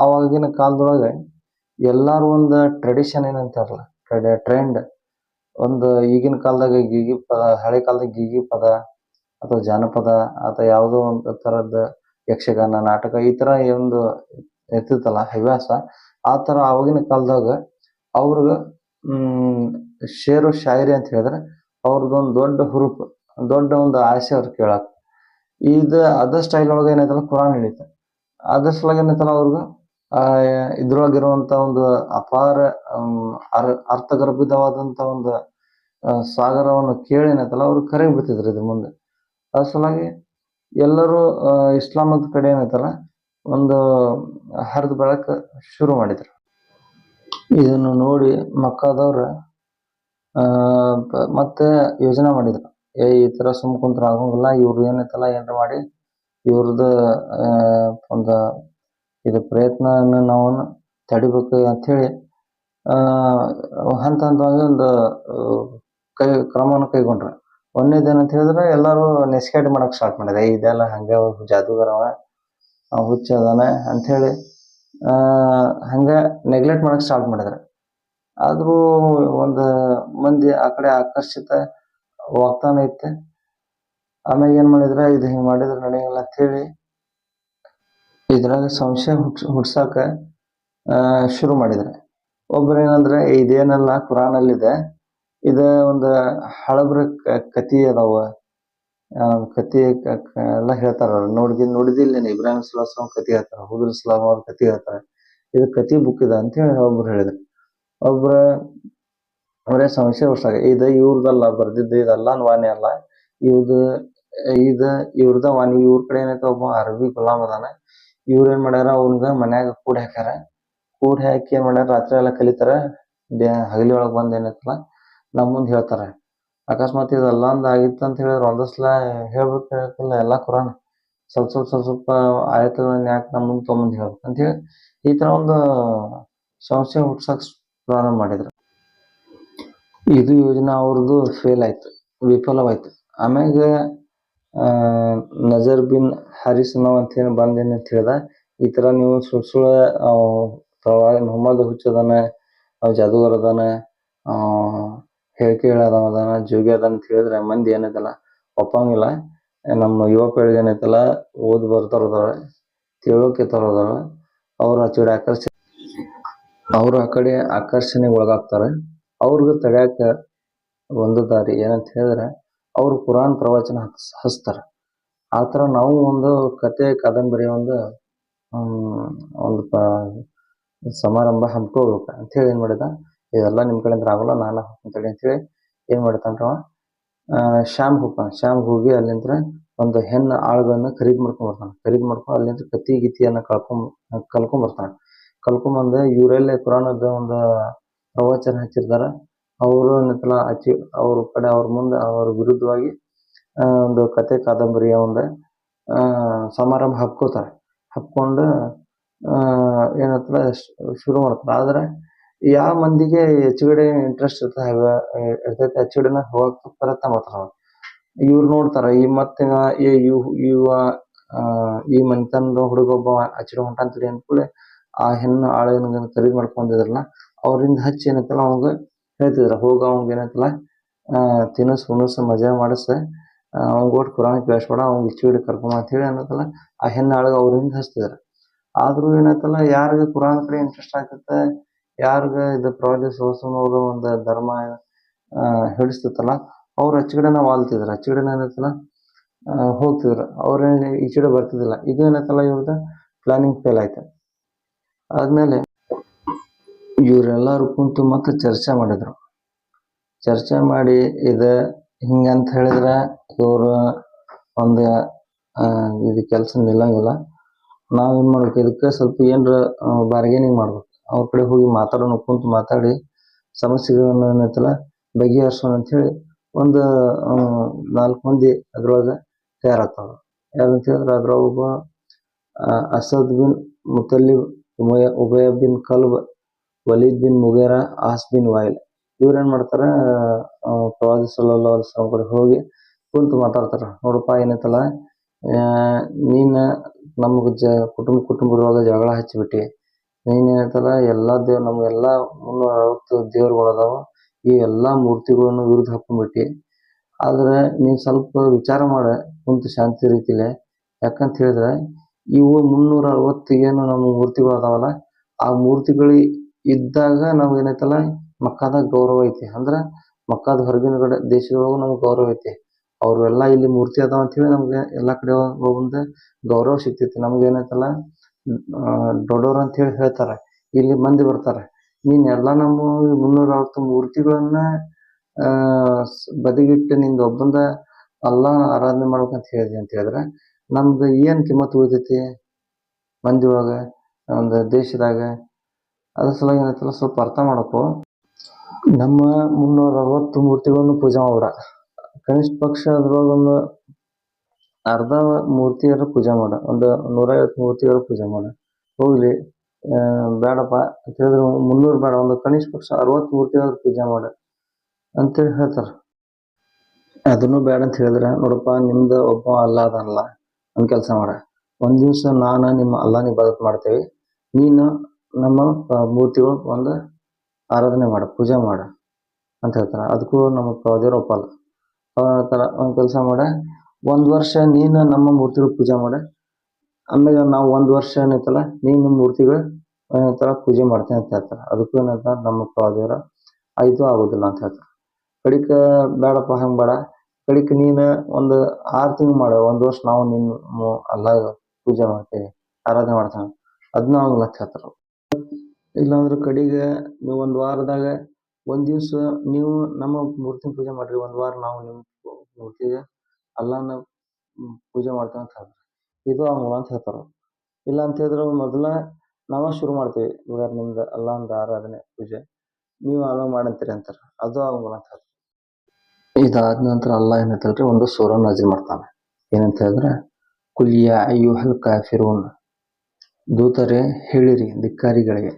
S2: ಆವಾಗಿನ ಕಾಲದೊಳಗೆ ಎಲ್ಲಾರು ಒಂದು ಟ್ರೆಡಿಷನ್ ಏನಂತಾರಲ್ಲ, ಟ್ರೆಂಡ್, ಒಂದು ಈಗಿನ ಕಾಲದಾಗ ಗೀಗಿ ಪದ, ಹಳೆ ಕಾಲದಾಗ ಗೀಗಿ ಪದ ಅಥವಾ ಜಾನಪದ ಅಥವಾ ಯಾವುದೋ ಒಂದು ಥರದ ಯಕ್ಷಗಾನ, ನಾಟಕ, ಈ ಥರ ಒಂದು ಇರ್ತಿತ್ತಲ್ಲ ಹವ್ಯಾಸ, ಆ ಥರ ಆವಾಗಿನ ಕಾಲದಾಗ ಅವ್ರಿಗೆ ಶೇರು ಶಾಯರಿ ಅಂತ ಹೇಳಿದ್ರೆ ಅವ್ರದ್ದೊಂದು ದೊಡ್ಡ ಹುರುಪು, ದೊಡ್ಡ ಒಂದು ಆಸೆ ಅವ್ರು ಕೇಳಕ್ಕೆ. ಇದು ಅದ ಸ್ಟೈಲ್ ಒಳಗೆ ಏನೈತಲ್ಲ ಕುರಾನ್ ಹಿಡಿತ. ಅದ್ರ ಸಲುವಾಗಿ ಏನೈತಲ್ಲ ಅವ್ರಿಗೆ ಇದ್ರೊಳಗಿರುವಂತ ಒಂದು ಅಪಾರ ಅರ್ಥಗರ್ಭಿತವಾದಂತ ಒಂದು ಸಾಗರವನ್ನು ಕೇಳಿ ಏನೈತಲ್ಲ ಅವ್ರು ಕರಗಿ ಬಿಡ್ತಿದ್ರು ಇದ್ರ ಮುಂದೆ. ಅದ್ರ ಸಲುವಾಗಿ ಎಲ್ಲರೂ ಇಸ್ಲಾಮದ ಕಡೆ ಏನೈತಲ್ಲ ಒಂದು ಹರಿದು ಬೆಳಕ ಶುರು ಮಾಡಿದ್ರು. ಇದನ್ನು ನೋಡಿ ಮಕ್ಕಾದವ್ರ ಮತ್ತೆ ಯೋಜನೆ ಮಾಡಿದ್ರು, ಈ ತರ ಸುಮ್ ಕುಂತ್ರ ಆಗೋಂಗಿಲ್ಲ, ಇವ್ರು ಏನೈತಲ್ಲ ಏನ್ರ ಮಾಡಿ ಇವ್ರದ್ದು ಒಂದು ಇದು ಪ್ರಯತ್ನ ನಾವು ತಡಿಬೇಕು ಅಂಥೇಳಿ ಹಂತ ಹಂತವಾಗಿ ಒಂದು ಕ್ರಮವನ್ನು ಕೈಗೊಂಡ್ರು. ಒಂದೇದೇನಂತ ಹೇಳಿದ್ರೆ ಎಲ್ಲರೂ ನೆಸ್ಕೆಟ್ ಮಾಡಕ್ ಸ್ಟಾರ್ಟ್ ಮಾಡಿದೆ, ಇದೆಲ್ಲ ಹಂಗೆ ಜಾದೂಗಾರವ ಹುಚ್ಚ ಅದಾನೆ ಅಂಥೇಳಿ ಹಂಗೆ ನೆಗ್ಲೆಕ್ಟ್ ಮಾಡಕ್ ಸ್ಟಾರ್ಟ್ ಮಾಡಿದ್ರೆ. ಆದ್ರೂ ಒಂದು ಮಂದಿ ಆ ಕಡೆ ಆಕರ್ಷಿತ ವಾಗ್ತಾನ ಇತ್ತೆ. ಆಮೇಲೆ ಏನ್ ಮಾಡಿದ್ರೆ ಇದು ಹಿಂಗ್ ಮಾಡಿದ್ರೆ ನಡೆಯಲ್ಲ ಅಂತ ಹೇಳಿ ಇದ್ರಾಗ ಸಂಶಯ ಹುಡ್ಸಾಕ ಶುರು ಮಾಡಿದ್ರೆ. ಒಬ್ರೇನಂದ್ರೆ ಇದೇನೆಲ್ಲ ಕುರಾನಲ್ಲಿದೆ, ಇದ ಒಂದು ಹಳಬ್ರ ಕತಿ ಅದಾವ, ಕತಿ ಎಲ್ಲ ಹೇಳ್ತಾರ. ನೋಡಿದಿಲ್ಲ ಇಬ್ರಾಹಿಂ ಸಲಾಂ ಕತಿ ಹೇಳ್ತಾರ, ಹುದ್ರ ಸಲಾಂ ಅವ್ರ ಕತಿ ಹೇಳ್ತಾರೆ, ಇದು ಕತಿ ಬುಕ್ ಇದೆ ಅಂತ ಹೇಳಿ ಒಬ್ರು ಹೇಳಿದ್ರು. ಅವರೇ ಸಂಶಯ ಹುಡ್ಸಾಕ ಇದು ಇವ್ರದಲ್ಲ ಬರ್ದಿದ್ದು, ಇದಲ್ಲ ವಾಣಿ ಅಲ್ಲ ಇವ್ರದ ವಾಣಿ. ಇವ್ರ ಕಡೆ ಏನೈತೆ ಒಬ್ಬ ಅರಬಿ ಗುಲಾಮ್ ಅದಾನ, ಇವ್ರೇನ್ ಮಾಡ್ಯಾರ ಅವ್ನ್ಗ ಮನ್ಯಾಗ ಕೂಡಿ ಹಾಕ್ಯಾರ. ಕೂಡಿ ಹಾಕಿ ಏನ್ ಮಾಡ್ಯಾರ ರಾತ್ರಿ ಎಲ್ಲ ಕಲಿತಾರ, ಹಗಲಿ ಒಳಗ್ ಬಂದ್ ಏನೈತಲ್ಲ ನಮ್ ಮುಂದ್ ಹೇಳ್ತಾರ. ಅಕಸ್ಮಾತ್ ಇದೆಲ್ಲ ಒಂದ್ ಆಗಿತ್ತು ಅಂತ ಹೇಳಿದ್ರೆ ಒಂದಸ್ಲ ಹೇಳ್ಬೇಕಿಲ್ಲ ಎಲ್ಲಾ ಕುರಾನ್ ಸ್ವಲ್ಪ ಆಯತಗಳನ್ನ ಯಾಕೆ ನಮ್ ಮುಂದ್ ತೊಗೊಂಬಂದ್ ಹೇಳ್ಬೇಕು ಅಂತ ಹೇಳಿ ಈ ತರ ಒಂದು ಸಂಶಯ ಹುಡ್ಸಕ್ ಪ್ರಾರಂಭ ಮಾಡಿದ್ರು. ಇದು ಯೋಜನೆ ಅವ್ರದ್ದು ಫೇಲ್ ಆಯ್ತು, ವಿಫಲವಾಯ್ತು. ಆಮ್ಯಾಗ ನಜರ್ ಬಿನ್ ಹಾರಿಸ್ ಅಂತ ಏನು ಬಂದೇನಂತ ಹೇಳ್ದ, ಈ ತರ ನೀವು ಸುಳ್ಳು ಮೊಹಮ್ಮದ್ ಹುಚ್ಚದಾನ, ಜಾದೂಗರ್ ಅದಾನ, ಹೇಳಿಕೆ ಹೇಳದವದಾನ, ಜೋಗಿ ಅದಾನ ಅಂತ ಹೇಳಿದ್ರೆ ಮಂದಿ ಏನೈತಲ್ಲ ಒಪ್ಪಂಗಿಲ್ಲ. ನಮ್ಮ ಯುವ ಪೀಳಿಗೆ ಏನೈತಲ್ಲ ಓದ್ ಬರ್ತಾರದಾರ, ತಿಳುವಳಿಕೆ ತರೋದಾರ, ಅವ್ರು ಆ ಕಡೆ ಆಕರ್ಷಣೆಗೆ ಒಳಗಾಗ್ತಾರೆ. ಅವ್ರಿಗೆ ತಡ್ಯಾಕ ಒಂದು ದಾರಿ ಏನಂತ ಹೇಳಿದ್ರೆ ಅವ್ರು ಕುರಾನ್ ಪ್ರವಚನ ಹಚ್ತಾರ. ಆತರ ನಾವು ಒಂದು ಕತೆ ಕಾದಂಬರಿ ಒಂದು ಸಮಾರಂಭ ಹಮ್ಕೋಬೇಕು ಅಂತ ಹೇಳಿ ಏನ್ ಮಾಡಿದ, ಇದೆಲ್ಲ ನಿಮ್ ಕಡೆಯಿಂದ ಆಗೋಲ್ಲ, ನಾನು ಹೋಗ್ತೇನೆ ಅಂತೇಳಿ ಏನ್ ಮಾಡ್ತಾನ್ರವ ಶ್ಯಾಮ್ ಹೋಗಿ ಅಲ್ಲಿಂದ ಒಂದು ಹೆಣ್ಣು ಆಳುಗಳನ್ನ ಖರೀದಿ ಮಾಡ್ಕೊಂಡು ಅಲ್ಲಿಂದ ಕತ್ತಿ ಗಿತ್ತಿಯನ್ನ ಕಲ್ಕೊಂಡ್ ಬರ್ತಾನೆ. ಇವರೆಲ್ಲೇ ಕುರಾನದ ಒಂದು ಪ್ರವಚನ ಹಚ್ಚಿರ್ತಾರ, ಅವರು ಅವ್ರ ಕಡೆ ಅವ್ರ ಮುಂದೆ ಅವ್ರ ವಿರುದ್ಧವಾಗಿ ಒಂದು ಕತೆ ಕಾದಂಬರಿಯ ಒಂದು ಸಮಾರಂಭ ಹಬ್ಕೊಂಡು ಏನಂತಲ್ಲ ಶುರು ಮಾಡ್ತಾರೆ. ಆದ್ರೆ ಯಾವ ಮಂದಿಗೆ ಹೆಚ್ಚುಗಡೆ ಇಂಟ್ರೆಸ್ಟ್ ಇರ್ತೈತೆ ಹೆಚ್ಚುಗಡೆನ ಹೋಗಕ್ಕೆ ಪ್ರಯತ್ನ ಮಾಡ್ತಾರ. ಇವ್ರು ನೋಡ್ತಾರ ಈ ಮನೆತನದ ಹುಡುಗೊಬ್ಬ ಹಚ್ಚಿಡ ಹೊಂಟಂತಡಿ ಅಂದ್ಕೂಳೆ ಆ ಹೆಣ್ಣು ಆಳುಗಳನ್ನ ಖರೀದಿ ಮಾಡ್ಕೊಂಡಿದ್ರಲ್ಲ ಅವ್ರಿಂದ ಹಚ್ಚಿ ಏನೈತಲ್ಲ ಅವಂಗ ಹೇಳ್ತಿದ್ರ, ಹೋಗ ಅವಂಗ ಏನೈತಲ್ಲ ತಿನಸು ಮಜಾ ಮಾಡಿಸ ಅವಂಗ ಒಟ್ಟು ಕುರಾನ್ ಕೇಳಿಸ್ಬೇಡ, ಅವಂಗ ಇಚ್ಚಿಡಿ ಕರ್ಕೊಂಬ ಅಂತ ಹೇಳಿ ಅನ್ನತ್ತಲ್ಲ ಆ ಹೆಣ್ಣು ಆಳುಗ ಅವ್ರಿಂದ ಹಚ್ತಿದಾರೆ. ಆದ್ರೂ ಏನೈತಲ್ಲ ಯಾರಿಗೆ ಕುರಾನ್ ಕಡೆ ಇಂಟ್ರೆಸ್ಟ್ ಆಗ್ತೈತೆ, ಯಾರಿಗ ಇದು ಪ್ರವಾದಿ ಸೋಸನೋದು ಒಂದು ಧರ್ಮ ಹಿಡಿಸ್ತೈತಲ್ಲ ಅವ್ರು ಹಚ್ಚಿಗಡೆನ ವಾಲ್ತಿದ್ರು, ಹಚ್ಚಿಗಡೆನ ಏನೈತಲ್ಲ ಹೋಗ್ತಿದ್ರು, ಅವ್ರೇನು ಈಚೆಡೆ ಬರ್ತಿದ್ದಿಲ್ಲ. ಇದು ಏನೈತಲ್ಲ ಇವ್ರದ ಪ್ಲಾನಿಂಗ್ ಫೇಲ್ ಆಯ್ತು. ಆದ್ಮೇಲೆ ಇವರೆಲ್ಲರೂ ಕುಂತು ಮತ್ತೆ ಚರ್ಚೆ ಮಾಡಿ ಇದು ಹಿಂಗಂತ ಹೇಳಿದ್ರೆ ಇವರು ಒಂದು ಇದು ಕೆಲಸ ನಿಲ್ಲಂಗಿಲ್ಲ, ನಾವೇನ್ ಮಾಡ್ಬೇಕು, ಇದಕ್ಕೆ ಸ್ವಲ್ಪ ಏನ್ರ ಬಾರ್ಗೇನಿಂಗ್ ಮಾಡ್ಬೇಕು, ಅವ್ರ ಕಡೆ ಹೋಗಿ ಕುಂತು ಮಾತಾಡಿ ಸಮಸ್ಯೆಗಳನ್ನ ಏನೈತಲ್ಲ ಬಗೆಹರಿಸೋಣ ಅಂತ ಹೇಳಿ ಒಂದು 4 ಮಂದಿ ಅದ್ರೊಳಗೆ ತಯಾರಾಗ್ತಾವ. ಯಾರಂತ ಹೇಳಿದ್ರೆ ಅದ್ರೊಳಗ Asad bin Muttalib, Ubayy bin Kalb, Walid bin Mughira, As bin Wail ಇವ್ರೇನ್ ಮಾಡ್ತಾರ, ಪ್ರವಾದಿ ಸಲ್ಲಲ್ಲಾಹು ಅಲೈಹಿ ವಸಲ್ಲಂ ಕಡೆ ಹೋಗಿ ಕುಂತು ಮಾತಾಡ್ತಾರ. ನೋಡಪ್ಪ ಏನೈತಲ್ಲ ನೀನ್ ನಮ್ಗ ಕುಟುಂಬದೊಳಗ ಜಗಳ ಹಚ್ಚಿಬಿಟ್ಟಿ, ನೀನ್ ಏನೈತಲ್ಲ ಎಲ್ಲಾ ನಮ್ಗೆಲ್ಲಾ 360 ದೇವ್ರುಗಳದಾವ, ಈ ಎಲ್ಲಾ ಮೂರ್ತಿಗಳನ್ನು ವಿರುದ್ಧ ಹಾಕೊಂಡ್ಬಿಟ್ಟಿ. ಆದ್ರೆ ನೀನ್ ಸ್ವಲ್ಪ ವಿಚಾರ ಮಾಡ ಕುಂತು ಶಾಂತಿ ರೀತಿಲೆ, ಯಾಕಂತ ಹೇಳಿದ್ರೆ ಇವು 360 ಏನು ನಮ್ಮ ಮೂರ್ತಿಗಳು ಅದಾವಲ್ಲ ಆ ಮೂರ್ತಿಗಳು ಇದ್ದಾಗ ನಾವ್ ಏನೈತಲ್ಲ ಮಕ್ಕಾದಾಗ ಗೌರವ ಐತಿ, ಅಂದ್ರ ಮಕ್ಕಾದ ಹೊರಗಿನ ದೇಶದೊಳಗೂ ನಮ್ಗೆ ಗೌರವ ಐತಿ. ಅವ್ರೆಲ್ಲಾ ಇಲ್ಲಿ ಮೂರ್ತಿ ಅದಾವ ಅಂತ ಹೇಳಿ ನಮ್ಗೆ ಎಲ್ಲಾ ಕಡೆ ಹೋಗುಂದ ಗೌರವ ಸಿಗ್ತೈತಿ. ನಮ್ಗೆ ಏನೈತಲ್ಲ ದೊಡ್ಡೋರ್ ಅಂತ ಹೇಳಿ ಹೇಳ್ತಾರ. ಇಲ್ಲಿ ಮಂದಿ ಬರ್ತಾರೆ, ನೀನ್ ಎಲ್ಲಾ ನಮ್ಮ 360 ಮೂರ್ತಿಗಳನ್ನ ಬದಿಗಿಟ್ಟು ನಿಂದ ಒಬ್ಬಂದ ಅಲ್ಲಾ ಆರಾಧನೆ ಮಾಡ್ಬೇಕಂತ ಹೇಳಿದೆ ಅಂತ ಹೇಳಿದ್ರೆ ನಮ್ದು ಏನ್ ಕಿಮ್ಮತ್ ಉಳಿತೈತಿ ಮಂದಿ ಒಳಗ, ಒಂದು ದೇಶದಾಗ? ಅದ್ರ ಸಲುವಾಗಿ ಏನೈತಲ್ಲ ಸ್ವಲ್ಪ ಅರ್ಥ ಮಾಡಕು. ನಮ್ಮ 360 ಮೂರ್ತಿಗಳನ್ನು ಪೂಜೆ ಮಾಡ್ಬೇಡ. ಕನಿಷ್ಠ ಪಕ್ಷ ಅದ್ರೊಳಗೊಂದು ಅರ್ಧ ಮೂರ್ತಿಯರ ಪೂಜೆ ಮಾಡ, ಒಂದು 150 ಮೂರ್ತಿಯರ ಪೂಜೆ ಮಾಡ. ಹೋಗ್ಲಿ ಬೇಡಪ್ಪ ಅಂತ ಹೇಳಿದ್ರೆ 300 ಬೇಡ, ಒಂದು ಕನಿಷ್ಠ ಪಕ್ಷ 60 ಮೂರ್ತಿಯಾದ್ರು ಪೂಜೆ ಮಾಡ ಅಂತೇಳಿ ಹೇಳ್ತಾರ. ಅದನ್ನು ಬೇಡ ಅಂತ ಹೇಳಿದ್ರೆ ನೋಡಪ್ಪ, ನಿಮ್ದು ಒಬ್ಬ ಅಲ್ಲ ಅದಲ್ಲ, ಒಂದ್ ಕೆಲಸ ಮಾಡ, ಒಂದ್ ದಿವ್ಸ ನಿಮ್ಮ ಅಲ್ಲಾನ ಇಬಾದತ್ ಮಾಡ್ತೇವೆ, ನೀನು ನಮ್ಮ ಮೂರ್ತಿಗಳು ಒಂದು ಆರಾಧನೆ ಮಾಡ, ಪೂಜೆ ಮಾಡ ಅಂತ ಹೇಳ್ತಾರ. ಅದಕ್ಕೂ ನಮ್ಮ ಪ್ರವಾದಿಯರು ಒಪ್ಪಲ್ಲ. ಅವ್ರು ಹೇಳ್ತಾರ, ಒಂದ್ ಕೆಲಸ ಮಾಡ, 1 ವರ್ಷ ನೀನು ನಮ್ಮ ಮೂರ್ತಿಗಳು ಪೂಜೆ ಮಾಡ, ಆಮೇಲೆ ನಾವು 1 ವರ್ಷ ಏನೈತಲ್ಲ ನೀನು ಮೂರ್ತಿಗಳು ಏನಂತಾರ ಪೂಜೆ ಮಾಡ್ತೇನೆ ಅಂತ ಹೇಳ್ತಾರ. ಅದಕ್ಕೂ ಏನಂತ ನಮ್ಮ ಪ್ರವಾದಿಯರ ಇದು ಆಗೋದಿಲ್ಲ ಅಂತ ಹೇಳ್ತಾರ. ಕಡಿಕ ಬೇಡಪ್ಪ, ಹಂಗ್ ಬೇಡ, ಕಡಿಕ ನೀನು ಒಂದು 6 ತಿಂಗಳು ಮಾಡ, 1 ವರ್ಷ ನಾವು ನಿನ್ನ ಅಲ್ಲ ಪೂಜೆ ಮಾಡ್ತೇವೆ, ಆರಾಧನೆ ಮಾಡ್ತೇವೆ, ಅದನ್ನ ಆಗಲ್ಲ ಅಂತ ಹೇಳ್ತಾರ. ಇಲ್ಲಾಂದ್ರೆ ಕಡೆಗೆ ನೀವು 1 ವಾರದಾಗ 1 ದಿವ್ಸ ನೀವು ನಮ್ಮ ಮೂರ್ತಿ ಪೂಜೆ ಮಾಡ್ರಿ, 1 ವಾರ ನಾವು ನಿಮ್ಮ ಮೂರ್ತಿಗೆ ಅಲ್ಲಾನ ಪೂಜೆ ಮಾಡ್ತೇವೆ ಅಂತ ಹೇಳ್ತಾರೆ. ಇದು ಆಗಲ್ಲ ಅಂತ ಹೇಳ್ತಾರ. ಇಲ್ಲ ಅಂತ ಹೇಳಿದ್ರೆ ಮೊದಲ ನಾವ ಶುರು ಮಾಡ್ತೇವೆ, ಇವಾಗ ನಿಮ್ದು ಅಲ್ಲಾಂದ ಆರಾಧನೆ ಪೂಜೆ ನೀವು ಆಮೇಲೆ ಮಾಡಂತೀರಿ ಅಂತಾರ. ಅದು ಆಗಲ್ಲ ಅಂತ ಹೇಳ್ತಾರೆ. ಇದಾದ ನಂತರ ಅಲ್ಲಾ ಏನಂತಲ್ರಿ ಒಂದು ಸೂರ ನಾಜಿಲ್ ಮಾಡ್ತಾನೆ. ಏನಂತ ಹೇಳಿದ್ರೆ, ಕುಲ್ ಯಾ ಅಯ್ಯುಹಲ್ ಕಾಫಿರೂನ್, ದೂತರೆ ಹೇಳಿರಿ ಧಿಕ್ಕಾರಿಗಳಿಗೆ,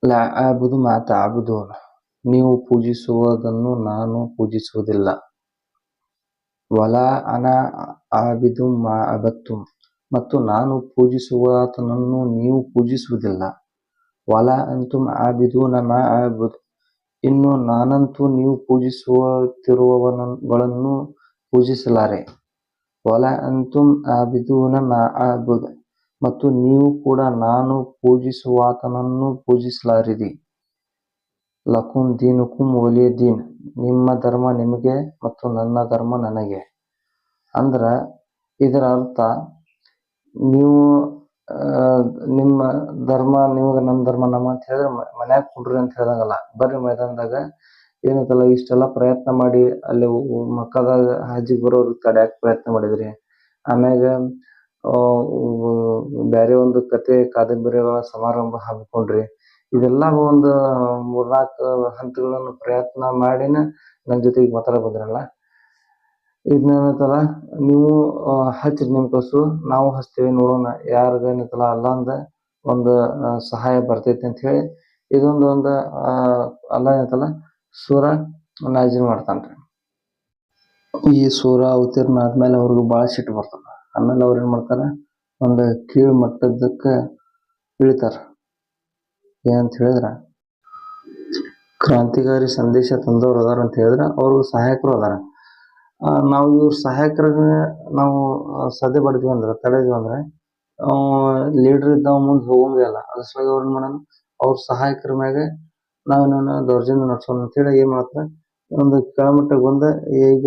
S2: ಲಾ ಅಬುದು ಮಾ ತಅಬುದೂನ್, ನೀವು ಪೂಜಿಸುವುದನ್ನು ನಾನು ಪೂಜಿಸುವುದಿಲ್ಲ, ವಲಾ ಅನಾ ಆಬಿದು ಮಾ ಅಬದ್ತುಮ್, ಮತ್ತು ನಾನು ಪೂಜಿಸುವಾತನನ್ನು ನೀವು ಪೂಜಿಸುವುದಿಲ್ಲ, ವಲಾ ಅಂತುಮ್ ಆಬಿದೂನ ಮಾ ಅಬುದ್, ಇನ್ನು ನಾನಂತೂ ನೀವು ಪೂಜಿಸುತ್ತಿರುವವುಗಳನ್ನು ಪೂಜಿಸಲಾರೆ, ವಲಾ ಅಂತುಮ್ ಆಬಿದೂನ ಮಾ ಅಬುದ್, ಮತ್ತು ನೀವು ಕೂಡ ನಾನು ಪೂಜಿಸುವಾತನನ್ನು ಪೂಜಿಸಲಾರಿರಿ. ಲಕುಂ ದೀನುಕುಂ ವಲಿಯ ದೀನ್, ನಿಮ್ಮ ಧರ್ಮ ನಿಮಗೆ ಮತ್ತು ನನ್ನ ಧರ್ಮ ನನಗೆ. ಅಂದ್ರ ಇದರ ಅರ್ಥ, ನೀವು ನಿಮ್ಮ ಧರ್ಮ ನಿಮಗೆ, ನಮ್ಮ ಧರ್ಮ ನಮ್ಮ ಅಂತ ಹೇಳಿದ್ರೆ ಮನ್ಯಾಗ ಕುಡ್ರಿ ಅಂತ ಹೇಳ್ದಂಗಲ್ಲ. ಬರ್ರಿ ಮೈದಾನದಾಗ ಏನೈತಲ್ಲ ಇಷ್ಟೆಲ್ಲ ಪ್ರಯತ್ನ ಮಾಡಿ ಅಲ್ಲಿ ಮಕ್ಕದಾಗ ಹಜ್ಜಿಗೆ ಬರೋರು ತಡ್ಯಾಕ ಪ್ರಯತ್ನ ಮಾಡಿದ್ರಿ, ಆಮ್ಯಾಗ ಬೇರೆ ಒಂದು ಕತೆ ಕಾದಂಬರಿಗಳ ಸಮಾರಂಭ ಹಮ್ಮಿಕೊಂಡ್ರಿ, ಇದೆಲ್ಲ ಒಂದು 3-4 ಹಂತಗಳನ್ನು ಪ್ರಯತ್ನ ಮಾಡಿನ ನನ್ನ ಜೊತೆಗೆ ಮಾತಾಡ ಬಂದ್ರಲ್ಲ. ಇದನ್ನೇನೈತಲ್ಲ ನೀವು ಹಚ್ಚ್ರಿ ನಿಮ್ಮ ಕಸು, ನಾವು ಹಚ್ತೇವೆ, ನೋಡೋಣ ಯಾರಿಗೇನೈತಲ್ಲ ಅಲ್ಲಾಂದ ಒಂದು ಸಹಾಯ ಬರ್ತೈತಿ ಅಂತ ಹೇಳಿ ಇದೊಂದು ಅಲ್ಲ ಏನೈತಲ್ಲ ಸೂರ ನಾಜಿಲ್ ಮಾಡ್ತಾನ್ರಿ. ಈ ಸೂರ ಅವತೀರ್ಣ ಆದ್ಮೇಲೆ ಅವ್ರಿಗೆ ಭಾಳ ಸಿಟ್ಟು ಬರ್ತದ. ಆಮೇಲೆ ಅವ್ರು ಏನ್ ಮಾಡ್ತಾರ, ಒಂದು ಕೀಳು ಮಟ್ಟದಕ್ಕೆ ಇಳಿತಾರ. ಏನಂತ ಹೇಳಿದ್ರ, ಕ್ರಾಂತಿಕಾರಿ ಸಂದೇಶ ತಂದವ್ರು ಅದಾರ ಅಂತ ಹೇಳಿದ್ರೆ ಅವರು ಸಹಾಯಕರು ಅದಾರ. ನಾವು ಇವ್ರ ಸಹಾಯಕರಿಗೆ ನಾವು ಸದ್ದೆ ಬಡಿದ್ವಿ ಅಂದ್ರೆ, ತಡೆದ್ವಿ ಅಂದ್ರೆ ಲೀಡರ್ ಇದ್ದಾವ ಮುಂದೆ ಹೋಗಂಗೇ ಇಲ್ಲ. ಅದ್ರ ಸಲುವಾಗಿ ಅವ್ರು ಏನ್ ಮಾಡೋಣ, ಅವ್ರ ಸಹಾಯಕರ ಮ್ಯಾಗೆ ನಾವೇನ ದೌರ್ಜನ್ಯ ನಡೆಸೋಣ ಅಂತೇಳಿ ಏನ್ ಮಾಡ್ತಾರೆ, ಒಂದು ಕೆಳಮಟ್ಟಕ್ಕೆ ಬಂದ. ಈಗ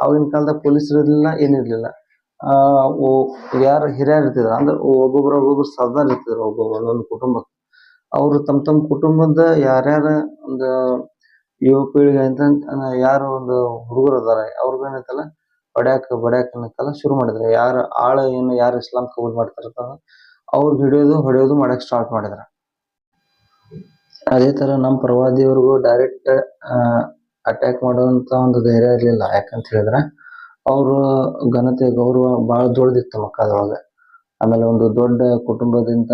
S2: ಆವಾಗಿನ ಕಾಲದಾಗ ಪೊಲೀಸರು ಇರ್ಲಿಲ್ಲ, ಏನಿರ್ಲಿಲ್ಲ. ಯಾರು ಹಿರಿಯರು ಇರ್ತಿದ್ರು ಅಂದ್ರೆ ಒಬ್ಬೊಬ್ರು ಸರ್ದಾರ್ ಇರ್ತಿದ್ರು, ಒಂದೊಂದು ಕುಟುಂಬಕ್ಕೆ. ಅವರು ತಮ್ಮ ಕುಟುಂಬದ ಯಾರ್ಯಾರ ಒಂದು ಯುವ ಪೀಳಿಗೆ ಅಂತ ಯಾರು ಒಂದು ಹುಡುಗರು ಅದಾರ ಅವ್ರಿಗೇನೈತಲ್ಲ ಬಡ್ಯಾಕ ಅನ್ನಕ್ಕಲ್ಲ ಶುರು ಮಾಡಿದ್ರೆ. ಯಾರು ಯಾರು ಇಸ್ಲಾಂ ಕಬೂಲ್ ಮಾಡ್ತಿರ್ತಾರ ಅವ್ರಿಗೆ ಹೊಡೆಯೋದು ಮಾಡಕ್ ಸ್ಟಾರ್ಟ್ ಮಾಡಿದ್ರ. ಅದೇ ತರ ನಮ್ಮ ಪ್ರವಾದಿಯವ್ರಿಗೂ ಡೈರೆಕ್ಟ್ ಅಟ್ಯಾಕ್ ಮಾಡುವಂತ ಒಂದು ಧೈರ್ಯ ಇರ್ಲಿಲ್ಲ. ಯಾಕಂತ ಹೇಳಿದ್ರೆ ಅವರು ಘನತೆ ಗೌರವ ಬಹಳ ದೊಡ್ಡದಿತ್ತು ಮಕ್ಕಳೊಳಗೆ. ಆಮೇಲೆ ಒಂದು ದೊಡ್ಡ ಕುಟುಂಬದಿಂದ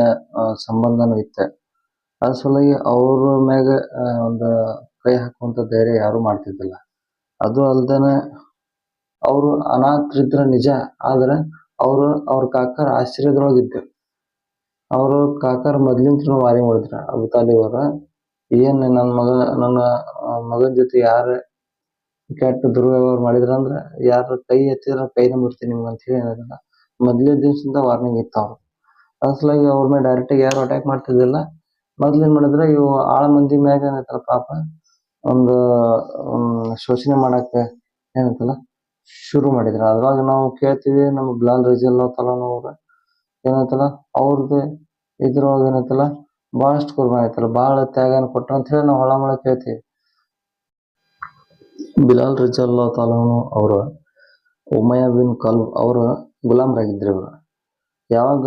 S2: ಸಂಬಂಧನೂ ಇತ್ತು. ಅದ್ರ ಸಲುವಾಗಿ ಅವ್ರ ಮ್ಯಾಗ ಒಂದು ಕೈ ಹಾಕುವಂತ ಧೈರ್ಯ ಯಾರು ಮಾಡ್ತಿದ್ದಿಲ್ಲ. ಅದು ಅಲ್ದೇನೆ ಅವರು ಅನಾಥರಿದ್ರ ನಿಜ, ಆದ್ರೆ ಅವ್ರ ಕಾಕರ ಆಶ್ಚರ್ಯದೊಳಗಿದ್ರು. ಅವರು ಕಾಕರ ಮೊದ್ಲಿಂತ್ರ ವಾರಿ ಮಾಡಿದ್ರ. ಅಬು ತಾಲಿಬ್ ಅವರ ಏನ್ ನನ್ನ ಮಗನ ಜೊತೆ ಯಾರು ಕೆಟ್ಟ ದುರ್ವ್ಯವಹಾರ ಮಾಡಿದ್ರ ಅಂದ್ರ, ಯಾರ ಕೈ ಎತ್ತಿದ್ರ ಕೈನ ಮುರ್ತೀನಿ ನಿಮ್ಗೆ ಅಂತ ಹೇಳಿ ಏನಿಲ್ಲ ಮೊದ್ಲೇ ದಿವ್ಸದಿಂದ ವಾರ್ನಿಂಗ್ ಇತ್ತು ಅವ್ರು. ಅದ್ರ ಸಲುವಾಗಿ ಅವ್ರ ಮೇಲೆ ಡೈರೆಕ್ಟ್ ಆಗಿ ಯಾರು ಅಟ್ಯಾಕ್ ಮಾಡ್ತಿದ್ದಿಲ್ಲ. ಮೊದ್ಲೇನ್ ಮಾಡಿದ್ರೆ ಇವು ಆಳ ಮಂದಿ ಮ್ಯಾಗ ಏನೈತಲ್ಲ ಪಾಪ ಒಂದು ಶೋಷಣೆ ಮಾಡಕ್ಕೆ ಏನಂತಲ್ಲ ಶುರು ಮಾಡಿದ್ರು. ಅದ್ರಾಗ ನಾವು ಕೇಳ್ತೀವಿ ನಮ್ಮ ಬಿಲಾಲ್ ರಜಿಯಲ್ಲಾಹು ತಾಲಾನು ಅವ್ರ ಏನಂತಲ್ಲ ಅವ್ರದ್ದು ಇದ್ರೊಳಗೆ ಏನಂತಲ್ಲ ಭಾಳಷ್ಟು ಕುರ್ಬಾನಿ ಐತಲ್ಲ, ಭಾಳ ತ್ಯಾಗನ ಕೊಟ್ರು ಅಂತ ಹೇಳಿ ನಾವು ಹೊಳಮಳ ಕೇಳ್ತೀವಿ. ಬಿಲಾಲ್ ರಜಿಯಲ್ಲಾಹು ತಾಲಾನು ಅವರು ಉಮಯ್ಯ ಬಿನ್ ಕಲ್ಬ್ ಅವರ ಗುಲಾಮರಾಗಿದ್ರು ಇವರು. ಯಾವಾಗ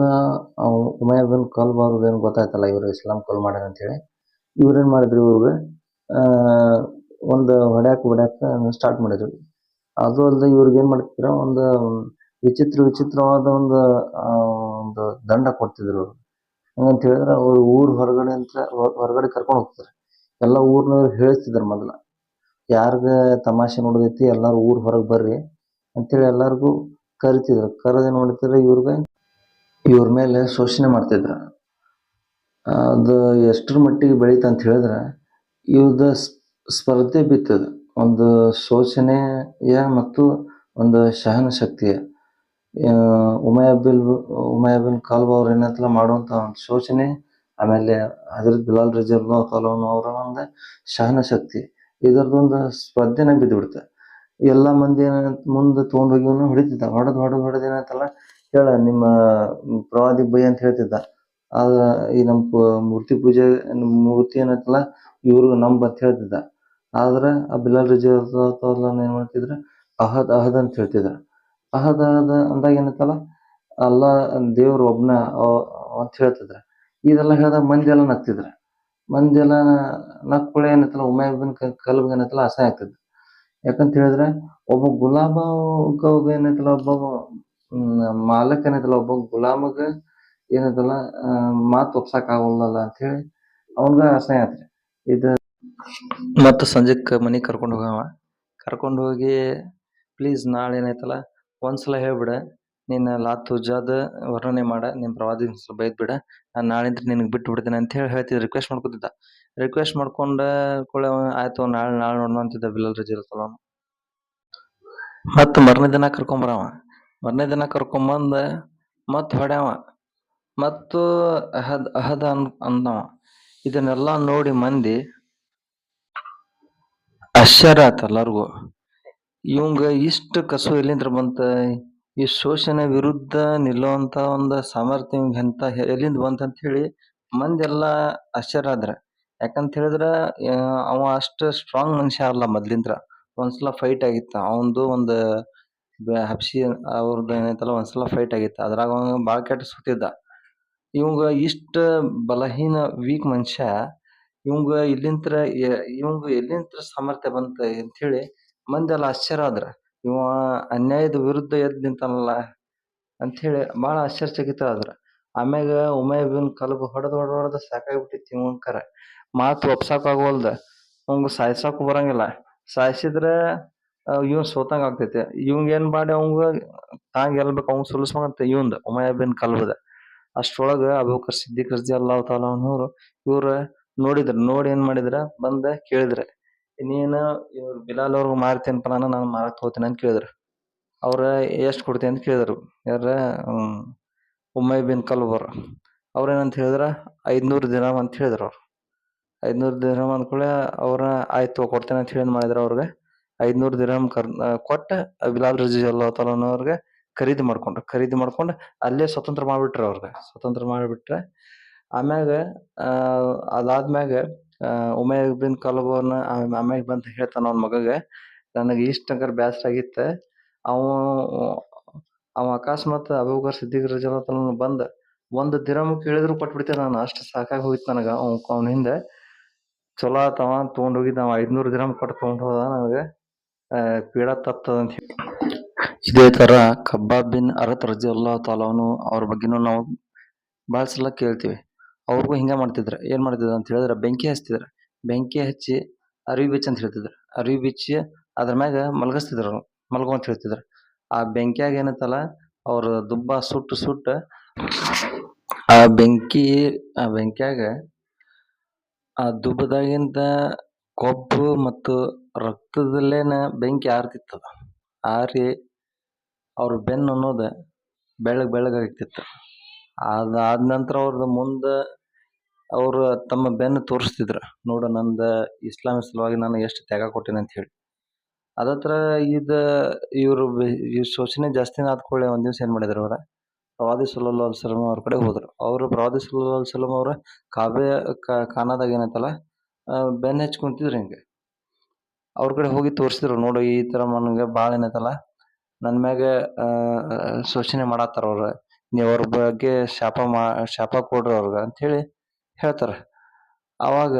S2: ಉಮಯ್ಯ ಬಿನ್ ಕಲ್ಬ್ ಅವ್ರಿಗೆ ಏನು ಗೊತ್ತಾಯ್ತಲ್ಲ ಇವರು ಇಸ್ಲಾಂ ಕಲ್ ಮಾಡ್ಯಾರ ಅಂತೇಳಿ, ಇವ್ರೇನ್ ಮಾಡಿದ್ರು ಇವ್ರಿಗೆ ಒಂದು ಹೊಡ್ಯಾಕ ಸ್ಟಾರ್ಟ್ ಮಾಡಿದ್ರು. ಅದು ಅಲ್ಲದೆ ಇವ್ರಿಗೆ ಏನ್ ಮಾಡ್ತಿದ್ರ, ಒಂದು ವಿಚಿತ್ರವಾದ ಒಂದು ದಂಡ ಕೊಡ್ತಿದ್ರು ಅವ್ರು. ಹಂಗಂತ ಹೇಳಿದ್ರೆ ಅವ್ರು ಹೊರಗಡೆ ಕರ್ಕೊಂಡು ಹೋಗ್ತಾರೆ. ಎಲ್ಲ ಊರ್ನವ್ರು ಹೇಳಿಸ್ತಿದ್ರು ಮೊದಲ, ಯಾರ್ಗ ತಮಾಷೆ ನೋಡಿದೈತಿ ಎಲ್ಲಾರು ಊರ್ ಹೊರಗೆ ಬರ್ರಿ ಅಂತೇಳಿ ಎಲ್ಲಾರ್ಗು ಕರಿತಿದ್ರು. ಕರೆದೇನ್ ಮಾಡ್ತಿದ್ರು, ಇವ್ರ ಮೇಲೆ ಶೋಷಣೆ ಮಾಡ್ತಿದ್ರು. ಅದು ಎಷ್ಟರ ಮಟ್ಟಿಗೆ ಬೆಳೀತ ಅಂತ ಹೇಳಿದ್ರೆ ಇವ್ರದ ಸ್ಪರ್ಧೆ ಬಿತ್ತದ, ಒಂದು ಶೋಷಣೆಯ ಮತ್ತು ಒಂದು ಸಹನ ಶಕ್ತಿಯ. ಉಮಯ್ಯ ಬಿನ್ ಕಲ್ಬ್ ಅವ್ರು ಏನಂತಲ್ಲ ಮಾಡುವಂತ ಒಂದು ಶೋಷಣೆ, ಆಮೇಲೆ ಹಜರತ್ ಬಿಲಾಲ್ ರಜಿಯಲ್ಲಾಹು ತಾಲಾನು ಅವರ ಒಂದು ಸಹನ ಶಕ್ತಿ, ಇದರದೊಂದು ಸ್ಪರ್ಧೆನ ಬಿದ್ದುಬಿಡ್ತ. ಎಲ್ಲ ಮಂದಿ ಮುಂದೆ ತೊಗೊಂಡೋಗಿ ಹೊಡಿತಿದ್ದ, ಹೊಡೆದ್ ಏನಂತಲ್ಲ ಹೇಳ ನಿಮ್ಮ ಪ್ರವಾದಿ ಬೈ ಅಂತ ಹೇಳ್ತಿದ್ದ. ಆದ್ರ ಈ ನಮ್ಮ ಮೂರ್ತಿ ಏನಂತಲ್ಲ ಇವ್ರು ಅಂತ ಹೇಳ್ತಿದ್ದ. ಆದ್ರ ಆ ಬಿಲಾಲ್ ರಜಿಯಲ್ಲಾಹು ತಾಲಾನು ಏನ್ ಮಾಡ್ತಿದ್ರ, ಅಹದ್ ಅಂತ ಹೇಳ್ತಿದ್ರ. ಅಹದ್ ಅಂದಾಗ ಏನಂತಲ್ಲ ಅಲ್ಲ ದೇವ್ರ ಒಬ್ನ ಅಂತ ಹೇಳ್ತಿದ್ರ. ಇದೆಲ್ಲ ಹೇಳಿದಾಗ ಮಂದಿ ಎಲ್ಲ ನಗ್ತಿದ್ರ. ಮಂದಿ ಎಲ್ಲ ನಕ್ಕುಳೆ ಏನಂತಲ್ಲ ಉಮಯ್ಯ ಬಿನ್ ಕಲ್ಬ್ ಏನಂತಲ್ಲ ಅಸಹ್ಯ ಆಗ್ತದ. ಯಾಕಂತ ಹೇಳಿದ್ರೆ ಒಬ್ಬ ಗುಲಾಮಗ ಏನೈತಲ್ಲ, ಒಬ್ಬ ಮಾಲಕ್ ಏನೈತಲ್ಲ, ಒಬ್ಬ ಗುಲಾಮಗ ಏನೈತಲ್ಲ ಮಾತು ಒಪ್ಸಕ್ ಆಗಲ್ಲ ಅಂತ ಹೇಳಿ ಅವನ್ಗ ಅಸಹ್ಯ ಆತ್ರಿ. ಮತ್ತ ಸಂಜೆಕ್ ಮನಿಗ್ ಕರ್ಕೊಂಡು ಹೋಗಿ ಪ್ಲೀಸ್ ನಾಳೆ ಏನೈತಲ್ಲ ಒಂದ್ಸಲ ಹೇಳ್ಬಿಡ, ನೀನ್ ಲಾತ್ ಹುಜ್ಜಾದ ವರ್ಣನೆ ಮಾಡ, ನಿನ್ ಪ್ರವಾದಿ ಬೈದ್ ಬಿಡ, ನಾನು ನಾಳಿಂದ ನಿನಗೆ ಬಿಟ್ಟು ಬಿಡ್ತೇನೆ ಅಂತ ಹೇಳಿ ರಿಕ್ವೆಸ್ಟ್ ಮಾಡ್ಕೊತಿದ್ದ. ರಿಕ್ವೆಸ್ಟ್ ಮಾಡ್ಕೊಂಡ ಕೂಡ ಆಯ್ತು ನಾಳೆ ನೋಡೋಣ ಅಂತಿದ್ದ ಬಿಲಾಲ್ ರಜಿಯಲ್ಲಾಹು ತಾಲಾನು. ಮತ್ತ ಮರನೇ ದಿನ ಕರ್ಕೊಂಬಂದ ಮತ್ ಹೊಡ್ಯಾವ, ಮತ್ತು ಅಹದ್ ಅಂದವ. ಇದನ್ನೆಲ್ಲಾ ನೋಡಿ ಮಂದಿ ಆಶ್ಚರ್ಯ ಆತ ಎಲ್ಲಾರ್ಗು. ಇವಂಗ ಇಷ್ಟ ಕಸು ಎಲ್ಲಿಂದ್ರ ಬಂತ, ಈ ಶೋಷಣೆ ವಿರುದ್ಧ ನಿಲ್ಲುವಂತ ಒಂದು ಸಾಮರ್ಥ್ಯ ಎಲ್ಲಿಂದ ಬಂತ ಅಂತ ಹೇಳಿ ಮಂದಿ ಎಲ್ಲಾ ಆಶ್ಚರ್ಯ ಆದ್ರ. ಯಾಕಂತ ಹೇಳಿದ್ರ ಅವ ಅಷ್ಟ ಸ್ಟ್ರಾಂಗ್ ಮನುಷ್ಯ ಅಲ್ಲ ಮೊದ್ಲಿಂತ್ರ. ಒಂದ್ಸಲ ಫೈಟ್ ಆಗಿತ್ತ ಅವಂದು ಒಂದು ಹಬ್ಷಿ ಅವ್ರದ್ದು ಏನೈತಲ್ಲ, ಒಂದ್ಸಲ ಫೈಟ್ ಆಗಿತ್ತ. ಅದ್ರಾಗ ಅವ ಬಾಳ ಕೆಟ್ಟ ಸುತ್ತಿದ್ದ. ಇವಂಗ ಇಷ್ಟ ಬಲಹೀನ ವೀಕ್ ಮನುಷ್ಯ, ಇವಂಗ ಎಲ್ಲಿಂತ್ರ ಸಾಮರ್ಥ್ಯ ಬಂತ ಅಂತ ಹೇಳಿ ಮಂದಿ ಎಲ್ಲ ಆಶ್ಚರ್ಯ ಆದ್ರ. ಇವ ಅನ್ಯಾಯದ ವಿರುದ್ಧ ಎದ್ದು ನಿಂತಾನಲ್ಲ ಅಂತ ಹೇಳಿ ಬಹಳ ಆಶ್ಚರ್ಯಚಕಿತ ಆದ್ರ. ಆಮ್ಯಾಗ ಉಮಯ್ಯ ಬಿನ್ ಕಲ್ಬ್ ಹೊಡೆದ ಸಾಕಾಗ್ಬಿಟ್ಟಿತ್ತು ಇವಂಕರ. ಮಾತು ಒಪ್ಸಾಕ ಆಗೋಲ್ದ, ಅವಂಗ ಸಾಯ್ಸಾಕು ಬರಂಗಿಲ್ಲ. ಸಾಯ್ಸಿದ್ರ ಇವ್ ಸೋತಂಗ ಆಗ್ತೈತಿ. ಇವಂಗ ಏನ್ ಮಾಡಿ ಅವಂಗ ಗೆಲ್ಬೇಕು, ಅವಂಗ ಸುಲಿಸ್ಬೇಕಂತ ಇವಂದ ಉಮಯ್ಯ ಬಿನ್ ಕಲ್ಬದ. ಅಷ್ಟ್ರೊಳಗ ಅಬೂಬಕರ್ ಸಿದ್ದಿಕ್ ರಜಿಯಲ್ಲಾಹು ತಾಲಾನು ಇವ್ರ ನೋಡಿ ಏನ್ ಮಾಡಿದ್ರ, ಬಂದ ಕೇಳಿದ್ರ, ನೀನು ಇವ್ರ ಬಿಲಾಲ್ ಅವ್ರಿಗೆ ಮಾರ್ತೀನಪ್ಪ, ನಾನು ಮಾರಕ್ ಹೋಗ್ತೀನಿ ಅಂತ ಕೇಳಿದ್ರ. ಅವ್ರ ಎಷ್ಟ್ ಕೊಡ್ತೀನಿ ಅಂತ ಕೇಳಿದ್ರು. ಯಾರ ಉಮಯ್ಯ ಬಿನ್ ಕಲ್ಬ್ ಅವ್ರೇನಂತ ಹೇಳಿದ್ರ 500 ದಿರ್ಹಮ್ ಅಂತ ಹೇಳಿದ್ರ. ಅವ್ರು 500 ದಿರ್ಹಮ್ ಅಂದ್ಕೂಳೆ ಅವ್ರ ಆಯ್ತು ಕೊಡ್ತೇನೆ ಅಂತ ಹೇಳಿ ಮಾಡಿದ್ರ. ಅವ್ರಿಗೆ 500 ದಿರ್ಹಮ್ ಕೊಟ್ಟ ಬಿಲಾಲ್ ರಜಿಯಲ್ಲಾಹು ತಾಲಾನು ಅವ್ರಿಗೆ ಖರೀದಿ ಮಾಡ್ಕೊಂಡು ಅಲ್ಲೇ ಸ್ವತಂತ್ರ ಮಾಡ್ಬಿಟ್ರೆ. ಆಮ್ಯಾಗ ಅದಾದ್ಮ್ಯಾಗ ಉಮಯ್ಯ ಬಿನ್ ಕಲ್ಬ್ ಅವ್ರನ್ನ ಆಮ್ಯಾಗ ಬಂತ ಹೇಳ್ತಾನ ಅವ್ನ ಮಗಗ, ನನಗೆ ಇಷ್ಟಂಕರ್ ಬ್ಯಾಸರ ಆಗಿತ್ತ, ಅವ ಅಕಸ್ಮಾತ್ ಅಬೂಬಕರ್ ಸಿದ್ದಿಕ್ ರಜಿಯಲ್ಲಾಹು ತಾಲಾನು ಬಂದ 1 ದಿರ್ಹಮ್ ಕೇಳಿದ್ರು ಕೊಟ್ಬಿಡ್ತೇನೆ ನಾನು, ಅಷ್ಟು ಸಾಕಾಗಿ ಹೋಯ್ತು ನನಗ. ಅವ್ನ ಹಿಂದೆ ಚಲೋ ಆತವ ತಗೊಂಡೋಗಿದ್ದ 500 ದಿರ್ಹಮ್ ಕೊಟ್ಟು ತಗೊಂಡ್ ಹೋದ, ನನಗೆ ಪೀಡಾ ತಪ್ತದ ಅಂತ ಹೇಳಿ. ಇದೇ ತರ ಖಬ್ಬಾಬ್ ಬಿನ್ ಅರತ್ ರಜಿಯಲ್ಲಾಹು ತಾಲಾನು ಅವ್ರ ಬಗ್ಗೆನೂ ನಾವು ಬಹಳ ಸಲ ಕೇಳ್ತೀವಿ. ಅವ್ರಿಗೂ ಹಿಂಗ ಮಾಡ್ತಿದ್ರ. ಏನ್ ಮಾಡ್ತಿದ್ರ ಅಂತ ಹೇಳಿದ್ರ, ಬೆಂಕಿ ಹಚ್ಚಿ ಅರಿವಿ ಬಿಚ್ಚ ಅಂತ ಹೇಳ್ತಿದ್ರ. ಅರಿವಿ ಬಿಚ್ಚಿ ಅದ್ರ ಮ್ಯಾಗ ಮಲ್ಗೋ ಅಂತ ಹೇಳ್ತಿದ್ರ. ಆ ಬೆಂಕಿಯಾಗ ಏನತ್ತಲ್ಲ ಅವ್ರ ದುಬ್ಬ ಸುಟ್ಟ ಆ ಬೆಂಕಿಯಾಗ ಆ ದುಬ್ಬದಾಗಿಂದ ಕೊಬ್ಬು ಮತ್ತು ರಕ್ತದಲ್ಲೇನ ಬೆಂಕಿ ಆರ್ತಿತ್ತದ. ಆರಿ ಅವ್ರ ಬೆನ್ನು ಅನ್ನೋದ ಬೆಳ್ಳಗಾಗ್ತಿತ್ತು. ಅದಾದ ನಂತರ ಅವ್ರದ್ದು ಮುಂದ ಅವ್ರು ತಮ್ಮ ಬೆನ್ನು ತೋರಿಸ್ತಿದ್ರ, ನೋಡು ನಂದ ಇಸ್ಲಾಂ ಸಲುವಾಗಿ ನಾನು ಎಷ್ಟು ತ್ಯಾಗ ಕೊಟ್ಟೇನೆ ಅಂತ ಹೇಳಿ. ಅದತ್ರ ಇದ ಇವ್ರು ಈ ಶೋಷಣೆ ಜಾಸ್ತಿನ ಆದ್ಕೊಳ್ಳಿ ಒಂದ್ ದಿವ್ಸ ಏನ್ ಮಾಡಿದ್ರು ಅವ್ರ ಪ್ರವಾದಿ ಸಲ್ಲಲ್ಲಾಹು ಅಲೈಹಿ ವಸಲ್ಲಂ ಅವ್ರ ಕಡೆ ಹೋದ್ರು. ಅವರು ಪ್ರವಾದಿ ಸಲ್ಲಲ್ಲಾಹು ಅಲೈಹಿ ವಸಲ್ಲಂ ಅವ್ರ ಕಾಬೆ ಖಾನಾದಾಗ ಏನೈತಲ್ಲ ಬೆನ್ನ ಹಚ್ಚಿ ಕುಂತಿದ್ರು ಹಿಂಗೆ. ಅವ್ರ ಕಡೆ ಹೋಗಿ ತೋರಿಸಿದ್ರು, ನೋಡು ಈ ತರ ನನಗೆ ಭಾಳ ಏನೈತಲ್ಲ ನನ್ನ ಮ್ಯಾಗ ಶೋಷಣೆ ಮಾಡತ್ತಾರ ಅವ್ರ, ನೀವು ಅವ್ರ ಬಗ್ಗೆ ಶಾಪ ಕೊಡ್ರಿ ಅವ್ರಿಗೆ ಅಂತ ಹೇಳಿ ಹೇಳ್ತಾರ. ಅವಾಗ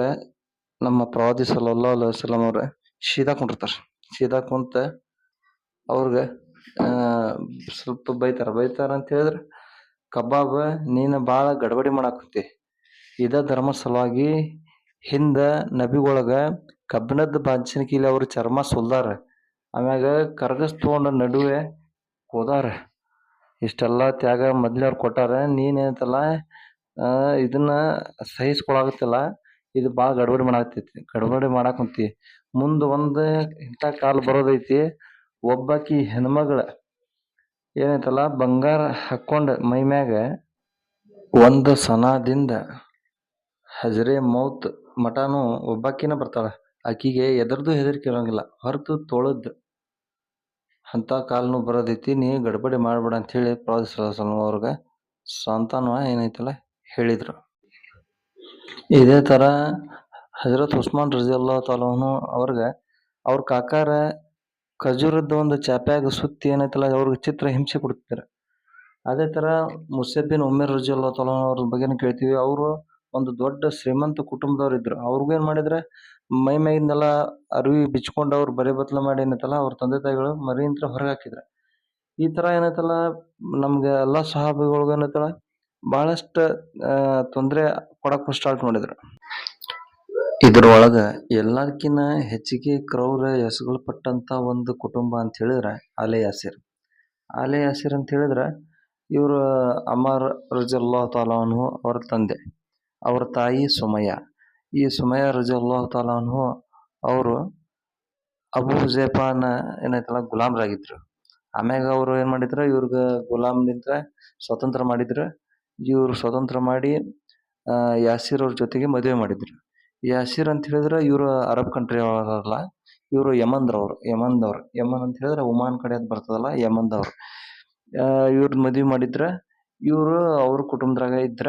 S2: ನಮ್ಮ ಪ್ರವಾದಿ ಸಲ್ಲಲ್ಲಾಹು ಅಲೈಹಿ ವಸಲ್ಲಂ ಅವ್ರ ಸೀದಾ ಕುಂಡಿರ್ತಾರ. ಸೀದಾ ಕುಂತ ಅವ್ರಿಗೆ ಸ್ವಲ್ಪ ಬೈತಾರ ಅಂತ ಹೇಳಿದ್ರೆ, ಕಬ್ಬಾಬ್ ನೀನು ಭಾಳ ಗಡಬಡಿ ಮಾಡಾಕತ್ತಿ. ಇದ ಧರ್ಮ ಸಲುವಾಗಿ ಹಿಂದ ನಬಿಗೊಳಗ ಕಬ್ಬಿಣದ ಬಾಚಣಿಕಿಲಿ ಅವ್ರ ಚರ್ಮ ಸುಲ್ದಾರ, ಆಮ್ಯಾಗ ಕರ್ಗಸ್ ತಗೊಂಡ ನಡುವೆ ಹೋದಾರ. ಇಷ್ಟೆಲ್ಲಾ ತ್ಯಾಗ ಮೊದ್ಲೇ ಅವ್ರು ಕೊಟ್ಟಾರ. ನೀನೇನೈತಲ್ಲ ಇದನ್ನ ಸಹಿಸ್ಕೊಳಾಗತ್ತಿಲ್ಲ, ಇದು ಭಾಳ ಗಡಬಡಿ ಮಾಡಾಕುಂತಿ. ಮುಂದ್ ಒಂದ್ ಇಂಥ ಕಾಲ ಬರೋದೈತಿ, ಒಬ್ಬಾಕಿ ಹೆಣ್ಮಗಳ ಏನೈತಲ್ಲ ಬಂಗಾರ ಹಾಕೊಂಡ್ ಮೈ ಮ್ಯಾಗ ಒಂದು ಸನದಿಂದ ಹಜರೇ ಮೌತ್ ಮಟಾನು ಒಬ್ಬಾಕಿನ ಬರ್ತಾಳ. ಆಕಿಗೆ ಎದರ್ದು ಹೆದರಿಕೆ ಇರಂಗಿಲ್ಲ, ಹೊರತು ತೊಳದ್ ಅಂತ ಕಾಲನು ಬರೋದೈತಿ. ನೀ ಗಡಬಡಿ ಮಾಡ್ಬೇಡ ಅಂತ ಹೇಳಿ ಪ್ರವಾದಿ ಸಲ್ಲಲ್ಲಾಹು ಅಲೈಹಿ ವಸಲ್ಲಂ ಅವ್ರಿಗೆ ಸಾಂತ್ವನ ಏನೈತಲ್ಲ ಹೇಳಿದ್ರು. ಇದೇ ತರ ಹಜರತ್ ಉಸ್ಮಾನ್ ರಜಿಯಲ್ಲಾಹು ತಾಲಾ ಅನ್ಹು ಅವ್ರಿಗೆ ಅವ್ರ ಕಾಕಾರ ಖಜೂರದ ಒಂದು ಚಾಪ್ಯಾಗ ಸುತ್ತಿ ಏನೈತಲ್ಲ ಅವ್ರಿಗೆ ಚಿತ್ರ ಹಿಂಸೆ ಕೊಡ್ತಿದ್ರು. ಅದೇ ತರ ಮುಸ್ಯಬ್ ಬಿನ್ ಉಮೇರ್ ರಜಿಯಲ್ಲಾಹು ತಾಲಾ ಅವ್ರ ಬಗ್ಗೆನೂ ಕೇಳ್ತೀವಿ. ಅವರು ಒಂದು ದೊಡ್ಡ ಶ್ರೀಮಂತ ಕುಟುಂಬದವ್ರು ಇದ್ರು. ಅವ್ರಿಗೂ ಏನ್ ಮಾಡಿದ್ರೆ ಮೈ ಮ್ಯಾಗಿಂದೆಲ್ಲ ಅರಿವಿ ಬಿಚ್ಕೊಂಡು ಅವ್ರು ಬರೆ ಬತ್ಲ ಮಾಡಿ ಏನೈತಲ್ಲ ಅವ್ರ ತಂದೆ ತಾಯಿಗಳು ಮರಿಯಿಂದ ಹೊರಗೆ ಹಾಕಿದ್ರು. ಈ ತರ ಏನೈತಲ್ಲ ನಮ್ಗೆ ಎಲ್ಲಾ ಸಹಾಬಿಗಳ್ಗೂ ಏನೈತಲ್ಲ ಬಹಳಷ್ಟ ತೊಂದ್ರೆ ಕೊಡಕ್ ಸ್ಟಾರ್ಟ್ ಮಾಡಿದ್ರು. ಇದ್ರೊಳಗ ಎಲ್ಲದಕ್ಕಿನ್ನ ಹೆಚ್ಚಿಗೆ ಕ್ರೌರ್ಯ ಎಸಗಲ್ಪಟ್ಟಂತ ಒಂದು ಕುಟುಂಬ ಅಂತ ಹೇಳಿದ್ರೆ ಆಲೆ ಯಾಸಿರ್. ಆಲೆ ಯಾಸಿರ್ ಅಂತ ಹೇಳಿದ್ರೆ ಇವರು ಅಮರ್ ರಜಿಯಲ್ಲಾಹು ತಾಲಾ ಅನ್ಹು ಅವ್ರ ತಂದೆ, ಅವ್ರ ತಾಯಿ ಸುಮಯ್ಯ. ಈ ಸುಮಯ್ಯ ರಜಿಯಲ್ಲಾಹು ತಾಲಾ ಅನ್ಹು ಅವರು ಅಬು ಹುಜೈಫಾನ ಏನೈತಲ್ಲ ಗುಲಾಮರಾಗಿದ್ರು. ಆಮ್ಯಾಗ ಅವ್ರು ಏನ್ ಮಾಡಿದ್ರ ಇವ್ರಿಗೆ ಗುಲಾಮ್ನಿಂದ ಸ್ವತಂತ್ರ ಮಾಡಿದ್ರು. ಇವ್ರು ಸ್ವತಂತ್ರ ಮಾಡಿ ಯಾಸಿರ್ ಅವ್ರ ಜೊತೆಗೆ ಮದುವೆ ಮಾಡಿದ್ರು. ಯಾಸಿರ್ ಅಂತ ಹೇಳಿದ್ರೆ ಇವ್ರು ಅರಬ್ ಕಂಟ್ರಿ ಅವರಲ್ಲ, ಇವರು ಯಮನ್ದವ್ರು. ಯಮನ್ ಅಂತ ಹೇಳಿದ್ರೆ ಒಮಾನ್ ಕಡೆ ಅಂತ ಬರ್ತದಲ್ಲ, ಯಮನ್ದವ್ರು. ಇವ್ರ ಮದ್ವಿ ಮಾಡಿದ್ರ. ಇವ್ರು ಅವ್ರ ಕುಟುಂಬದಾಗ ಇದ್ರ.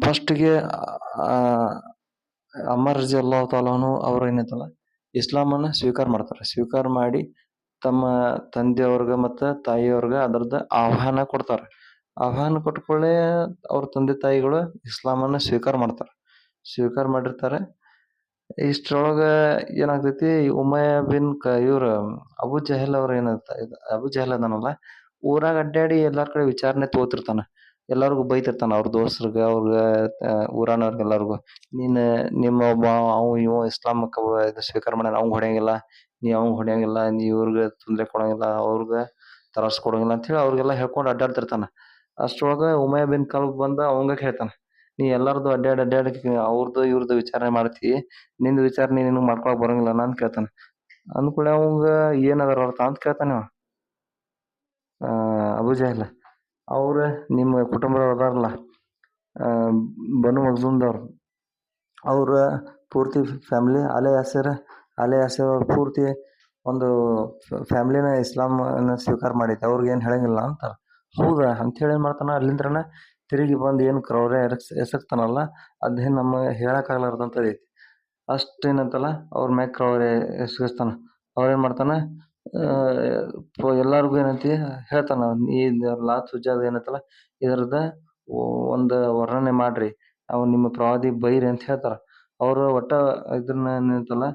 S2: ಫಸ್ಟ್ಗೆ ಅಮರ್ ರಜಿಯಲ್ಲಾಹು ತಾಲಾ ಅನ್ಹು ಅವ್ರು ಏನೈತಲ್ಲ ಇಸ್ಲಾಮನ್ನ ಸ್ವೀಕಾರ ಮಾಡ್ತಾರೆ. ಸ್ವೀಕಾರ ಮಾಡಿ ತಮ್ಮ ತಂದೆಯವ್ರಿಗೆ ಮತ್ತು ತಾಯಿಯವ್ರಿಗೆ ಅದರದ್ದು ಆಹ್ವಾನ ಕೊಡ್ತಾರೆ. ಆಹ್ವಾನ ಕೊಟ್ಕೊಳ್ಳೆ ಅವ್ರ ತಂದೆ ತಾಯಿಗಳು ಇಸ್ಲಾಮನ್ನ ಸ್ವೀಕಾರ ಮಾಡ್ತಾರೆ. ಸ್ವೀಕಾರ ಮಾಡಿರ್ತಾರೆ. ಇಷ್ಟ್ರೊಳಗ ಏನಾಗ್ತೈತಿ, ಉಮಯ್ಯ ಬಿನ್ ಇವ್ರ ಅಬು ಜಹಲ್ ಅವ್ರ ಅಬು ಜಹಲ್ ಅದಾನಲ್ಲ, ಊರಾಗ ಅಡ್ಡಾಡಿ ಎಲ್ಲಾರ ಕಡೆ ವಿಚಾರಣೆ ತಗೋತಿರ್ತಾನ. ಎಲ್ಲಾರ್ಗು ಬೈತಿರ್ತಾನ ಅವ್ರ ದೋಸ್ತ್ರಿಗೆ, ಅವ್ರ ಊರಾನವ್ರಿಗೆ ಎಲ್ಲಾರ್ಗು. ನಿಮ್ಮ ಒಬ್ಬ ಇವ ಇಸ್ಲಾಂ ಇದು ಸ್ವೀಕಾರ ಮಾಡ್ಯಾನ, ಅವ್ನ್ ಹೊಡೆಯಂಗಿಲ್ಲ, ನೀ ಅವ್ನ್ ಹೊಡೆಯಂಗಿಲ್ಲ, ನೀ ಇವ್ರಿಗೆ ತೊಂದ್ರೆ ಕೊಡಂಗಿಲ್ಲ, ಅವ್ರಿಗೆ ತ್ರಾಸ ಕೊಡಂಗಿಲ್ಲ ಅಂತ ಹೇಳಿ ಅವ್ರಿಗೆಲ್ಲ ಹೇಳ್ಕೊಂಡು ಅಡ್ಡಾಡ್ತಿರ್ತಾನ. ಅಷ್ಟ್ರೊಳಗ ಉಮಯ್ಯ ಬಿನ್ ಕಲ್ಬ್ ಬಂದ ಅವಂಗ ಹೇಳ್ತಾನ, ನೀ ಎಲ್ಲಾರ್ದು ಅಡ್ಡಾಡಿ ಅವ್ರದ್ದು ಇವ್ರದ್ದು ವಿಚಾರಣೆ ಮಾಡ್ತಿ, ನಿಂದ ವಿಚಾರಣೆ ನಿನಗ್ ಮಾಡ್ಕೊಳಕ್ ಬರಂಗಿಲ್ಲ ಅಂತ ಕೇಳ್ತಾನ. ಅಂದ್ಕೂಡ್ಲೆ ಅವಂಗ ಏನದರ ಅರ್ಥ ಅಂತ ಕೇಳ್ತಾನ ಅಬು ಜಹಲ್. ಅವ್ರ ನಿಮ್ಮ ಕುಟುಂಬದವ್ರು ಅದಾರಲ್ಲ ಬನು ಮಗ್ಜೂಮ್ದವ್ರು, ಅವ್ರ ಪೂರ್ತಿ ಫ್ಯಾಮಿಲಿ ಆಲೆ ಯಾಸಿರ್ ಅವ್ರ ಪೂರ್ತಿ ಒಂದು ಫ್ಯಾಮಿಲಿನ ಇಸ್ಲಾಂ ಸ್ವೀಕಾರ ಮಾಡೈತೆ, ಅವ್ರಿಗೆ ಏನು ಹೇಳಂಗಿಲ್ಲ ಅಂತಾರ. ಹೌದಾ ಅಂತೇಳಿ ಏನ್ ಮಾಡ್ತಾನ, ಅಲ್ಲಿಂದ್ರನ ತಿರುಗಿ ಬಂದು ಏನು ಕ್ರೌರ್ಯ ಎಸಗ್ತಾನಲ್ಲ, ಅದೇನು ನಮಗೆ ಹೇಳಕ್ಕಾಗಲಾರ್ದಂಥದ್ದು ಐತಿ. ಅಷ್ಟೇನಂತಲ್ಲ ಅವ್ರ ಮ್ಯಾಗ ಕ್ರೌರ್ಯ ಎಸಗಿಸ್ತಾನ. ಅವ್ರೇನ್ ಮಾಡ್ತಾನ, ಎಲ್ಲಾರ್ಗು ಏನೈತಿ ಹೇಳ್ತಾನ, ಈ ಲಾತ್ ಹುಜ್ಜಾದ ಏನೈತಲ್ಲ ಇದರದ ಒಂದು ವರ್ಣನೆ ಮಾಡ್ರಿ, ಅವ್ ನಿಮ್ಮ ಪ್ರವಾದಿ ಬೈರಿ ಅಂತ ಹೇಳ್ತಾರ. ಅವ್ರು ಒಟ್ಟ ಇದನ್ನ ಏನೈತಲ್ಲ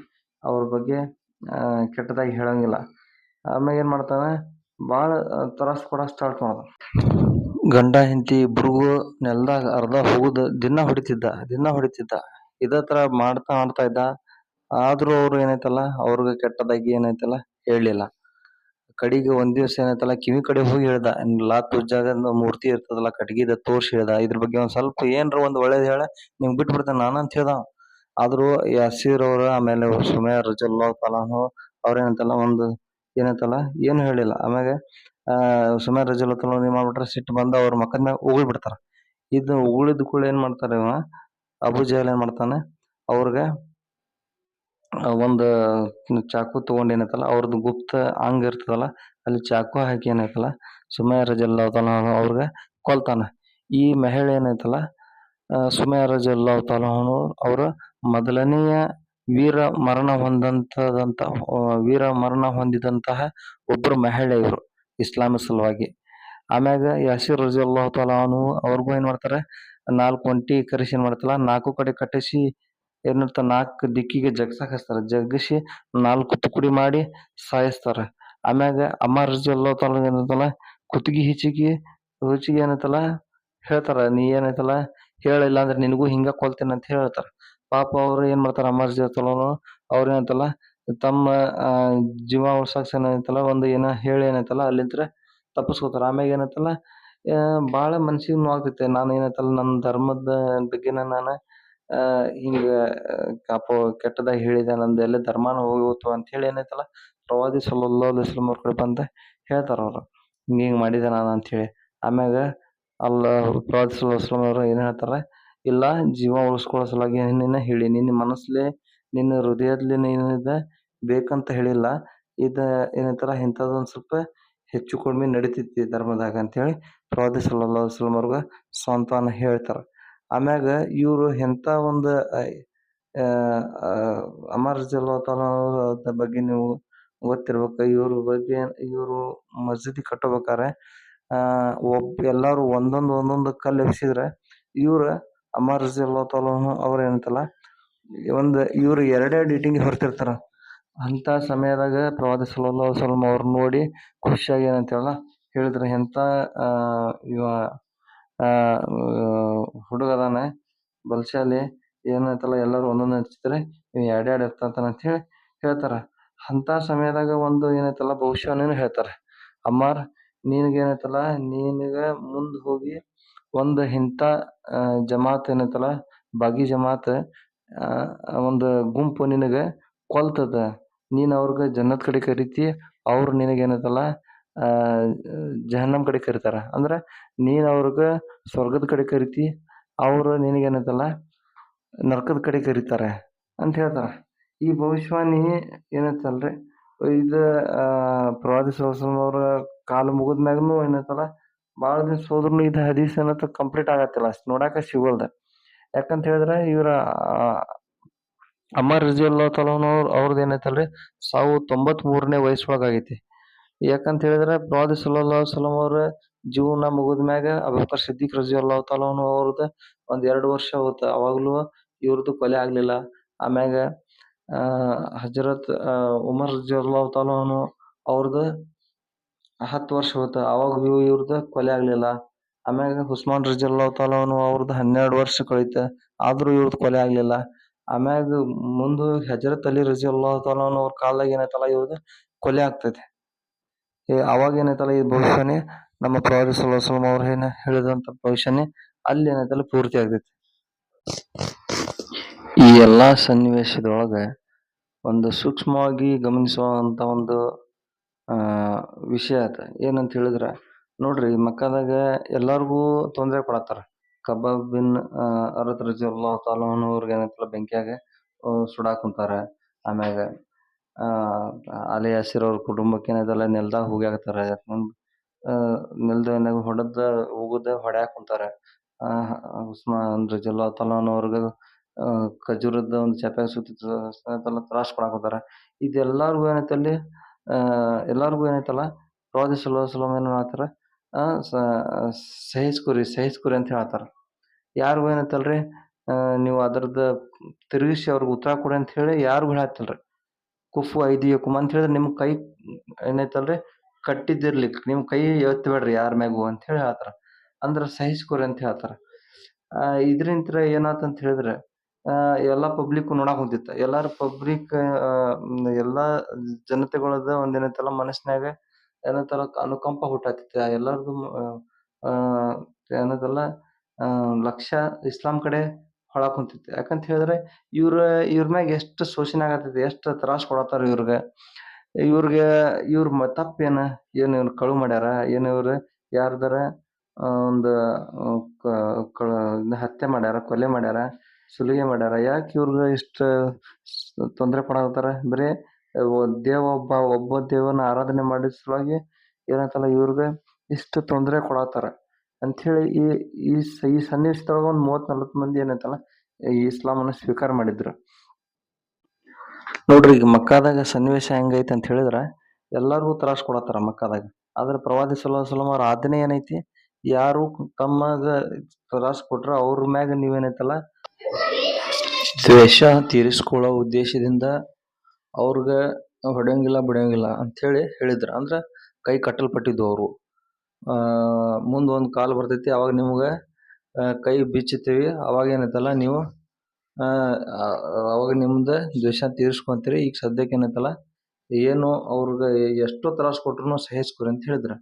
S2: ಅವ್ರ ಬಗ್ಗೆ ಕೆಟ್ಟದಾಗಿ ಹೇಳಂಗಿಲ್ಲ. ಆಮ್ಯಾಗ ಏನ್ ಮಾಡ್ತಾನ, ಭಾಳ ತ್ರಾಸ ಕೊಡಕ್ ಸ್ಟಾರ್ಟ್ ಮಾಡ್ದ. ಗಂಡ ಹೆಂಡತಿ ಇಬ್ರಿಗೂ ನೆಲದಾಗ ಅರ್ಧ ಹೋಗುದ ದಿನ ಹೊಡಿತಿದ್ದ. ಇದೇ ತರ ಮಾಡ್ತಾ ಇದ್ದ. ಆದ್ರೂ ಅವ್ರು ಏನೈತಲ್ಲ ಅವ್ರಿಗೆ ಕೆಟ್ಟದಾಗಿ ಏನೈತಲ್ಲ ಹೇಳಲಿಲ್ಲ. ಕಡಿಗೆ ಒಂದ್ ದಿವ್ಸ ಏನೈತಲ್ಲ ಕಿವಿ ಕಡೆ ಹೋಗಿ ಹೇಳ್ದ, ಲಾತ್ ಉಜ್ಜಾಗ ಮೂರ್ತಿ ಇರ್ತದಲ್ಲ ಕಟ್ಗಿದ ತೋರ್ಸಿ ಹೇಳ್ದ, ಇದ್ರ ಬಗ್ಗೆ ಒಂದ್ ಸ್ವಲ್ಪ ಏನ್ರ ಒಂದ್ ಒಳ್ಳೇದ್ ಹೇಳ ನಿಮ್ಗ್ ಬಿಟ್ಟು ಬಿಡ್ತೇನೆ ನಾನು ಅಂತ ಹೇಳ್ದ. ಆದ್ರೂ ಯಾಸೀರ್ ಅವ್ರ ಆಮೇಲೆ ಸುಮಯ್ಯ ರಜಿಯಲ್ಲಾಹು ತಾಲಾ ಅನ್ಹು ಅವ್ರೇನಂತಲ್ಲ ಏನಂತಲ್ಲ ಏನು ಹೇಳಿಲ್ಲ. ಆಮ್ಯಾಗ ಸುಮಯ್ಯ ರಜಿಯಲ್ಲಾಹು ತಾಲಾ ಏನ್ ಮಾಡ್ಬಿಟ್ರ, ಸಿಟ್ಟು ಬಂದ ಅವ್ರ ಮಕ್ಕದ ಮ್ಯಾಗ ಉಗುಳ್ ಬಿಡ್ತಾರ. ಇದು ಉಗುಳಿದ ಕೂಡ ಏನ್ ಮಾಡ್ತಾರ, ಅಬು ಜಹಲ್ ಏನ್ ಮಾಡ್ತಾನೆ, ಅವ್ರಿಗೆ ಒಂದು ಚಾಕು ತಗೊಂಡ್ ಏನೈತಲ್ಲ ಅವ್ರದ್ದು ಗುಪ್ತ ಅಂಗ ಇರ್ತದಲ್ಲ ಅಲ್ಲಿ ಚಾಕು ಹಾಕಿ ಏನೈತಲ್ಲ ಸುಮಯ್ಯ ರಜಲ್ಲಾಹು ಅವ್ರಿಗೆ ಕೊಲ್ತಾನ. ಈ ಮಹಿಳೆ ಏನೈತಲ್ಲ ಸುಮಯ್ಯ ರಜಲ್ಲಾಹು ಅವರ ಮೊದಲನೆಯ ವೀರ ಮರಣ ವೀರ ಮರಣ ಹೊಂದಿದಂತಹ ಒಬ್ಬರು ಮಹಿಳೆ ಇವರು ಇಸ್ಲಾಂ ಸಲುವಾಗಿ. ಆಮ್ಯಾಗ ಯಾಸಿರ್ ರಜಲ್ಲಾಹು ಅವ್ರಿಗೂ ಏನ್ ಮಾಡ್ತಾರೆ 4 ಒಂಟಿ ಕರೆಸಿ ಏನ್ ಮಾಡ್ತಲ್ಲ 4 ಕಡೆ ಕಟ್ಟಿಸಿ ಏನಿರ್ತ 4 ದಿಕ್ಕಿಗೆ ಜಗ್ಸಾಕ್ ಹಚ್ತಾರ. ಜಗ್ಗಿಸಿ 4 ತುಕಡಿ ಮಾಡಿ ಸಾಯಿಸ್ತಾರ. ಆಮ್ಯಾಗ ಅಮ್ಮಾರ್ ರಜಲ್ಲಾಹು ಏನೈತಲ್ಲ ಕುತ್ತಿಗೆ ಹುಚ್ಚಿಗೆ ಏನೈತಲ್ಲ ಹೇಳ್ತಾರ, ನೀ ಏನೈತಲ್ಲ ಹೇಳಿಲ್ಲ ಅಂದ್ರೆ ನಿನಗೂ ಹಿಂಗ ಕೊಲ್ತೇನೆ ಅಂತ ಹೇಳ್ತಾರ. ಪಾಪ ಅವ್ರು ಏನ್ ಮಾಡ್ತಾರ ಅಮ್ಮಾರ್ ರಜಲ್ಲಾಹು ಅವ್ರ ಏನೈತಲ್ಲ ತಮ್ಮ ಜೀವ ಉಳ್ಸಾಕ್ ಏನೈತಲ್ಲ ಒಂದು ಏನ ಹೇಳಿ ಏನೈತಲ್ಲ ಅಲ್ಲಿಂತ್ರ ತಪ್ಪಿಸ್ಕೋತಾರ. ಆಮ್ಯಾಗ ಏನೈತಲ್ಲ ಬಾಳ ಮನ್ಸಿಗೆ ನೋವಾಗ್ತೈತೆ. ನಾನು ಏನೈತಲ್ಲ ನನ್ನ ಧರ್ಮದ ಬಗ್ಗೆನ ನಾನು ಹಿಂಗ ಕೆಟ್ಟದಾಗಿ ಹೇಳಿದೆ, ನಂದು ಎಲ್ಲ ಧರ್ಮನ ಹೋಗ್ತು ಅಂತ ಹೇಳಿ ಏನೈತಲ್ಲ ಪ್ರವಾದಿ ಸಲ್ಲಲ್ಲಾಹು ಅಲೈಹಿ ವಸಲ್ಲಂ ಅವ್ರ ಕಡೆ ಬಂದ ಹೇಳ್ತಾರ ಅವ್ರು, ಹಿಂಗ್ ಮಾಡಿದೆ ನಾನು ಅಂತ ಹೇಳಿ. ಆಮ್ಯಾಗ ಪ್ರವಾದಿ ಸಲ್ಲಲ್ಲಾಹು ಅಲೈಹಿ ವಸಲ್ಲಂ ಅವ್ರು ಏನ್ ಹೇಳ್ತಾರ, ಇಲ್ಲ ಜೀವ ಉಳಿಸ್ಕೊಳ್ಳೋ ಸಲುವಾಗಿ ನಿನ್ನ ಹೇಳಿ, ನಿನ್ನ ಮನಸ್ಸಲ್ಲೇ ನಿನ್ನ ಹೃದಯದಲ್ಲಿ ಏನಿದೆ ಬೇಕಂತ ಹೇಳಿಲ್ಲ. ಇದ ಏನೈತಲ್ಲ ಇಂಥದ್ದೊಂದ್ ಸ್ವಲ್ಪ ಹೆಚ್ಚು ಕಡಿಮೆ ನಡಿತೈತಿ ಧರ್ಮದಾಗ ಅಂತ ಹೇಳಿ ಪ್ರವಾದಿ ಸಲ್ಲಲ್ಲಾಹು ಅಲೈಹಿ ವಸಲ್ಲಂ ಅವ್ರಿಗೆ ಸಾಂತ್ವನ ಹೇಳ್ತಾರ. ಆಮ್ಯಾಗ ಇವ್ರು ಎಂತ ಒಂದು ಅಮರ್ ರಜಲ್ಲಾಹು ಬಗ್ಗೆ ನೀವು ಗೊತ್ತಿರ್ಬೇಕು. ಇವ್ರ ಬಗ್ಗೆ ಇವರು ಮಸೀದಿ ಕಟ್ಟಬೇಕಾರೆ ಎಲ್ಲಾರು ಒಂದೊಂದು ಕಲ್ಲು ಎಬ್ಸಿದ್ರೆ ಇವ್ರ ಅಮರ್ ರಜಲ್ಲಾಹು ಅವ್ರ ಏನಂತಲ್ಲ ಇವ್ರು ಎರಡೆರಡು ಇಟಿಂಗ್ ಹೊರ್ತಿರ್ತಾರ. ಅಂತ ಸಮಯದಾಗ ಪ್ರವಾದಿ ಸಲ್ಲಲ್ಲಾಹು ಅಲೈಹಿ ವಸಲ್ಲಂ ಅವ್ರ ನೋಡಿ ಖುಷಿಯಾಗಿ ಏನಂತೇಳಲ್ಲ ಹೇಳಿದ್ರ, ಎಂತ ಇವ ಹುಡುಗ ಅದಾನೆ ಬಲಶಾಲಿ, ಏನೈತಲ್ಲ ಎಲ್ಲರೂ ಒಂದೊಂದು ಹಚ್ಚಿದ್ರೆ ಇವ್ ಎರಡೆರಡು ಇರ್ತಾನ ಅಂತ ಹೇಳಿ ಹೇಳ್ತಾರ. ಅಂತ ಸಮಯದಾಗ ಒಂದು ಏನೈತಲ್ಲ ಭವಿಷ್ಯವಾಣಿನೂ ಹೇಳ್ತಾರೆ. ಅಮ್ಮಾರ್ ನಿನಗೇನೈತಲ್ಲ ನಿನಗ ಮುಂದ್ ಹೋಗಿ ಒಂದು ಇಂಥ ಜಮಾತ್ ಏನೈತಲ್ಲ ಬಾಗಿ ಜಮಾತ್ ಒಂದು ಗುಂಪು ನಿನಗ ಕೊಲ್ತದ, ನೀನ್ ಅವ್ರಿಗೆ ಜನ್ನತ್ ಕಡೆ ಕರಿತಿ, ಅವ್ರು ನಿನಗೇನೈತಲ್ಲ ಜಹನ್ನಮ್ ಕಡೆ ಕರಿತಾರ. ಅಂದ್ರ ನೀನ್ ಅವ್ರಿಗೆ ಸ್ವರ್ಗದ ಕಡೆ ಕರಿತಿ, ಅವ್ರು ನಿನಗೇನೈತಲ್ಲ ನರಕದ ಕಡೆ ಕರೀತಾರೆ ಅಂತ ಹೇಳ್ತಾರ. ಈ ಭವಿಷ್ಯವಾಣಿ ಏನೈತಲ್ರಿ ಇದು ಪ್ರವಾದಿ ಸಲ್ಲಲ್ಲಾಹು ಅಲೈಹಿ ವಸಲ್ಲಂ ಅವ್ರ ಕಾಲ ಮುಗಿದ್ಮ್ಯಾಗನು ಏನೈತಲ್ಲ ಭಾಳ ದಿವ್ಸ ಹೋದ್ರೂ ಇದು ಹದೀಸ್ ಏನತ್ತ ಕಂಪ್ಲೀಟ್ ಆಗತ್ತಿಲ್ಲ, ಅಷ್ಟು ನೋಡಾಕ ಸಿಗೋಲ್ದ. ಯಾಕಂತ ಹೇಳಿದ್ರೆ ಇವರ ಅಮರ್ ರಜಲ್ಲಾಹು ಅವ್ರದ್ದು ಏನೈತಲ್ರಿ ಸಾವು 93ನೇ ವಯಸ್ಸೊಳಗ ಆಗೈತಿ. ಯಾಕಂತ ಹೇಳಿದ್ರೆ ಪ್ರವಾದಿ ಸಲ್ಲಲ್ಲಾಹು ಅಲೈಹಿ ವಸಲ್ಲಂ ಅವ್ರ ಜೀವನ ಮುಗಿದ್ಮ್ಯಾಗ ಅಬೂಬಕರ್ ಸಿದ್ದಿಕ್ ರಲಿಯಲ್ಲಾಹು ಅವ್ರದ್ದು 1-2 ವರ್ಷ ಹೋತ, ಅವಾಗ್ಲೂ ಇವ್ರದ್ದು ಕೊಲೆ ಆಗ್ಲಿಲ್ಲ. ಆಮ್ಯಾಗ ಹಜರತ್ ಉಮರ್ ರಲಿಯಲ್ಲಾಹು ಅವ್ರದ್ದು 10 ವರ್ಷ ಹೋತ, ಅವಾಗ ಇವ್ರದ್ದು ಕೊಲೆ ಆಗ್ಲಿಲ್ಲ. ಆಮ್ಯಾಗ ಉಸ್ಮಾನ್ ರಲಿಯಲ್ಲಾಹು ಅವ್ರದ್ದು 12 ವರ್ಷ ಕಳೀತ, ಆದ್ರೂ ಇವ್ರದ್ದು ಕೊಲೆ ಆಗ್ಲಿಲ್ಲ. ಆಮ್ಯಾಗ ಮುಂದ ಹಜರತ್ ಅಲಿ ರಲಿಯಲ್ಲಾಹು ಅವ್ರ ಕಾಲದಾಗ ಏನೈತಲ್ಲ ಇವ್ರದ್ದು ಕೊಲೆ ಆಗ್ತೈತಿ. ಅವಾಗ ಏನೈತಲ್ಲ ಈ ಭವಿಷ್ಯನೇ ನಮ್ಮ ಪ್ರವಾದಿ ಸಲ್ಲಲ್ಲಾಹು ಅಲೈಹಿ ವಸಲ್ಲಂ ಅವ್ರು ಏನ ಹೇಳಿದಂತ ಭವಿಷ್ಯನೇ ಅಲ್ಲಿ ಏನೈತಲ್ಲ ಪೂರ್ತಿ ಆಗ್ತೈತಿ. ಈ ಎಲ್ಲಾ ಸನ್ನಿವೇಶದೊಳಗ ಒಂದು ಸೂಕ್ಷ್ಮವಾಗಿ ಗಮನಿಸುವಂತ ಒಂದು ವಿಷಯ ಅದ. ಏನಂತ ಹೇಳಿದ್ರ ನೋಡ್ರಿ, ಮಕ್ಕದಾಗ ಎಲ್ಲಾರ್ಗೂ ತೊಂದರೆ ಕೊಡತ್ತಾರ. ಕಬ್ಬಾಬ್ ಬಿನ್ ಅರತ್ ರಲಿಯಲ್ಲಾಹು ಅವ್ರಿಗೆ ಏನೈತಲ್ಲ ಬೆಂಕಿಯಾಗ ಸುಡಾಕ್ ಕುಂತಾರ. ಆಮ್ಯಾಗ ಅಲಿ ಯಾಸಿರ್ ಅವ್ರ ಕುಟುಂಬಕ್ಕೆ ಏನೈತಲ್ಲ ನೆಲ್ದಾಗ ಹೋಗ್ಯಾಕತ್ತಾರ. ನೆಲ್ದಾಗ ಹೊಡ್ಯಾಕ್ ಕುಂತಾರ. ಉಸ್ಮಾನ್ ರಲಿಯಲ್ಲಾಹು ಅವ್ರಿಗೆ ಖಜೂರದ ಒಂದು ಚಪ್ಯಾಗ ಸುತ್ತಿಲ್ಲ ತ್ರಾಸ್ ಕೊಡಾಕತ್ತಾರ. ಇದೆಲ್ಲರಿಗೂ ಏನೈತಲ್ಲಿ ಎಲ್ಲಾರ್ಗು ಏನೈತಲ್ಲ ಪ್ರವಾದಿ ಸಲ್ಲಲ್ಲಾಹು ಅಲೈಹಿ ವಸಲ್ಲಂ ಏನ್ ಮಾಡ್ತಾರ, ಸಹಿಸ್ಕೊರಿ ಅಂತ ಹೇಳ್ತಾರ. ಯಾರಿಗೂ ಏನೈತಲ್ರಿ ನೀವು ಅದರದ ತಿರುಗಿಸಿ ಅವ್ರಿಗೆ ಉತ್ತರ ಕೊಡಿ ಅಂತ ಹೇಳಿ ಯಾರಿಗೂ ಹೇಳತ್ತಿಲ್ರಿ. ಕುಫು ಐದಿಯಕುಮ್ ಅಂತ ಹೇಳಿದ್ರೆ ನಿಮ್ ಕೈ ಏನೈತಲ್ರಿ ಕಟ್ಟಿದಿರ್ಲಿ, ನಿಮ್ ಕೈ ಎತ್ತಬೇಡ್ರಿ ಯಾರ ಮ್ಯಾಗು ಅಂತ ಹೇಳಿ ಹೇಳ್ತಾರ. ಅಂದ್ರ ಸಹಿಸ್ಕೊರಿ ಅಂತ ಹೇಳ್ತಾರ. ಇದ್ರಿಂತ್ರ ಏನಾತಂತ ಹೇಳಿದ್ರೆ ಎಲ್ಲಾ ಪಬ್ಲಿಕ್ ನೋಡಾಕ್ ಕುಂತಿತ್ತ. ಎಲ್ಲಾರು ಪಬ್ಲಿಕ್ ಎಲ್ಲಾ ಜನತೆಗಳದ ಒಂದೇನೈತಲ್ಲ ಮನಸ್ನ್ಯಾಗ ಏನೈತಲ್ಲ ಅನುಕಂಪ ಹುಟ್ಟಾತಿತ್ತ. ಎಲ್ಲಾರ್ದು ಏನೈತಲ್ಲ ಲಕ್ಷ್ಯ ಇಸ್ಲಾಂ ಕಡೆ ಹೊಳಾಕ್ ಕುಂತಿತ್ತು. ಯಾಕಂತ ಹೇಳಿದ್ರೆ ಇವ್ರ ಮ್ಯಾಗ ಎಷ್ಟು ಶೋಷಣೆ ಆಗತೈತಿ, ಎಷ್ಟು ತ್ರಾಸ ಕೊಡತ್ತಾರ ಇವ್ರಿಗೆ ತಪ್ಪೇನ ಏನು ಇವ್ರು ಕಳು ಮಾಡ್ಯಾರ, ಏನು ಇವ್ರು ಯಾರ್ದಾರ ಒಂದು ಹತ್ಯೆ ಮಾಡ್ಯಾರ, ಕೊಲೆ ಮಾಡ್ಯಾರ, ಸುಲಿಗೆ ಮಾಡ್ಯಾರ. ಯಾಕೆ ಇವ್ರಿಗೆ ಇಷ್ಟ ತೊಂದರೆ ಕೊಡತ್ತಾರ? ಬರೀ ಒಬ್ಬ ದೇವನ ಆರಾಧನೆ ಮಾಡಿದ ಸಲುವಾಗಿ ಏನಂತಲ್ಲ ಇವ್ರಿಗೆ ಇಷ್ಟು ತೊಂದರೆ ಕೊಡತ್ತಾರ ಅಂಥೇಳಿ ಈ ಈ ಈ ಸನ್ನಿವೇಶದೊಳಗ ಒಂದ್ 30-40 ಮಂದಿ ಏನಂತಲ್ಲ ಈ ಇಸ್ಲಾಮನ್ನ ಸ್ವೀಕಾರ ಮಾಡಿದ್ರು. ನೋಡ್ರಿ ಈಗ ಮಕ್ಕಾದಾಗ ಸನ್ನಿವೇಶ ಹೆಂಗೈತಿ ಅಂತ ಹೇಳಿದ್ರ ಎಲ್ಲಾರ್ಗೂ ತ್ರಾಸ ಕೊಡತ್ತಾರ ಮಕ್ಕಾದಾಗ. ಆದ್ರ ಪ್ರವಾದಿ ಸಲ್ಲಲ್ಲಾಹು ಅಲೈಹಿ ವಸಲ್ಲಂ ಅವ್ರ ಆಜ್ಞೆ ಏನೈತಿ? ಯಾರು ತಮ್ಮಗ ತ್ರಾಸ ಕೊಟ್ರ ಅವ್ರ ಮ್ಯಾಗ ನೀವೇನೈತಲ್ಲ ದ್ವೇಷ ತೀರಿಸ್ಕೊಳ್ಳೋ ಉದ್ದೇಶದಿಂದ ಅವ್ರಗ ಹೊಡೆಯಂಗಿಲ್ಲ ಬಿಡಂಗಿಲ್ಲ ಅಂತ ಹೇಳಿ ಹೇಳಿದ್ರ. ಅಂದ್ರ ಕೈ ಕಟ್ಟಲ್ಪಟ್ಟಿದ್ದು ಅವರು. ಮುಂದ್ ಒಂದ್ ಕಾಲ ಬರ್ತೈತಿ, ಅವಾಗ ನಿಮ್ಗ ಕೈ ಬಿಚ್ಚುತ್ತೀವಿ, ಅವಾಗ ಏನೈತಲ್ಲ ನೀವು ಅವಾಗ ನಿಮ್ದ ದ್ವೇಷ ತೀರಿಸ್ಕೊಂತೀರಿ. ಈಗ ಸದ್ಯಕ್ಕೆ ಏನೈತಲ್ಲ ಏನು ಅವ್ರಗ ಎಷ್ಟೋ ತ್ರಾಸ ಕೊಟ್ರು ಸಹಿಸ್ಕೊರಿ ಅಂತ ಹೇಳಿದ್ರ.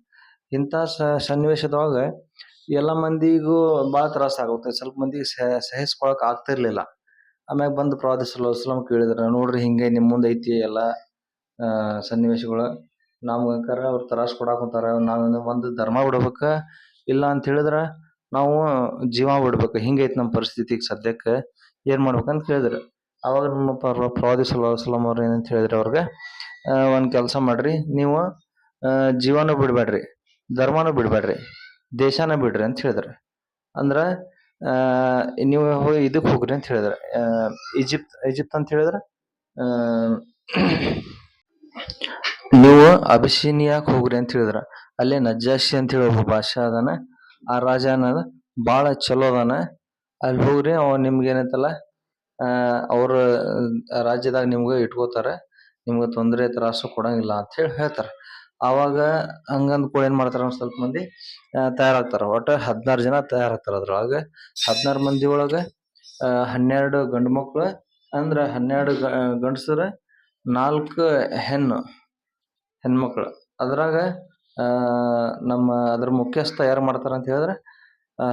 S2: ಇಂಥ ಸನ್ನಿವೇಶದೊಳಗ ಎಲ್ಲ ಮಂದಿಗೂ ಭಾಳ ತ್ರಾಸ ಆಗುತ್ತೆ, ಸ್ವಲ್ಪ ಮಂದಿಗೆ ಸಹಿಸ್ಕೊಳಕ್ ಆಗ್ತಿರ್ಲಿಲ್ಲ. ಆಮ್ಯಾಗ ಬಂದು ಪ್ರವಾದಿ ಸಲ್ಲಲ್ಲಾಹು ಅಲೈಹಿ ವಸಲ್ಲಂ ಕೇಳಿದ್ರ, ನೋಡ್ರಿ ಹಿಂಗೆ ನಿಮ್ ಮುಂದೆ ಐತಿ ಎಲ್ಲ ಸನ್ನಿವೇಶಗಳು, ನಮ್ಗಂಕಾರ ಅವ್ರು ತ್ರಾಸ ಕೊಡಾಕುಂತಾರ, ನಾವು ಒಂದು ಧರ್ಮ ಬಿಡ್ಬೇಕ, ಇಲ್ಲ ಅಂತ ಹೇಳಿದ್ರ ನಾವು ಜೀವ ಬಿಡ್ಬೇಕು, ಹಿಂಗೈತಿ ನಮ್ಮ ಪರಿಸ್ಥಿತಿ ಈಗ ಸದ್ಯಕ್ಕೆ, ಏನ್ ಮಾಡ್ಬೇಕಂತ ಕೇಳಿದ್ರು. ಅವಾಗ ನಮ್ಮ ಪ್ರವಾದಿ ಸಲ್ಲಲ್ಲಾಹು ಅಲೈಹಿ ವಸಲ್ಲಂ ಅವ್ರು ಏನಂತ ಹೇಳಿದ್ರು ಅವ್ರಿಗೆ, ಒಂದ್ ಕೆಲಸ ಮಾಡ್ರಿ, ನೀವು ಜೀವನೂ ಬಿಡ್ಬೇಡ್ರಿ, ಧರ್ಮನೂ ಬಿಡ್ಬೇಡ್ರಿ, ದೇಶನ ಬಿಡ್ರಿ ಅಂತ ಹೇಳಿದ್ರು. ಅಂದ್ರ ನೀವು ಹೋಗಿ ಇದಕ್ ಹೋಗ್ರಿ ಅಂತ ಹೇಳಿದ್ರ, ಈಜಿಪ್ಟ್ ಅಂತ ಹೇಳಿದ್ರ ನೀವು ಅಬಿಸಿನಿಯಾಕ್ ಹೋಗ್ರಿ ಅಂತ ಹೇಳಿದ್ರ. ಅಲ್ಲೇ ನಜ್ಜಾಶಿ ಅಂತ ಹೇಳಿ ಒಬ್ಬ ಭಾಷಾ ಅದಾನ, ಆ ರಾಜ ಅನ್ನೋದ ಬಾಳ ಚಲೋ ಅದಾನ, ಅಲ್ಲಿ ಹೋಗ್ರಿ, ಅವ ನಿಮ್ಗೆ ಏನೈತಲ್ಲ ಅವ್ರ ರಾಜ್ಯದಾಗ ನಿಮ್ಗೆ ಇಟ್ಕೋತಾರ, ನಿಮ್ಗೆ ತೊಂದರೆ ತ್ರಾಸು ಕೊಡಂಗಿಲ್ಲ ಅಂತ ಹೇಳಿ ಹೇಳ್ತಾರ. ಅವಾಗ ಹಂಗಂದ್ ಕೂಡ ಏನ್ ಮಾಡ್ತಾರ, ಒಂದ್ ಸ್ವಲ್ಪ ಮಂದಿ ತಯಾರಾಗ್ತಾರ. ಒಟ್ಟ 16 ಜನ ತಯಾರಾಗ್ತಾರ. ಅದ್ರೊಳಗ 16 ಮಂದಿ ಒಳಗ 12 ಗಂಡು ಮಕ್ಳು, ಅಂದ್ರ 12 ಗಂಡಸರ, 4 ಹೆಣ್ಮಕ್ಳು. ಅದ್ರಾಗ ನಮ್ಮ ಅದ್ರ ಮುಖ್ಯಸ್ಥ ಯಾರು ಮಾಡ್ತಾರ ಅಂತ ಹೇಳಿದ್ರೆ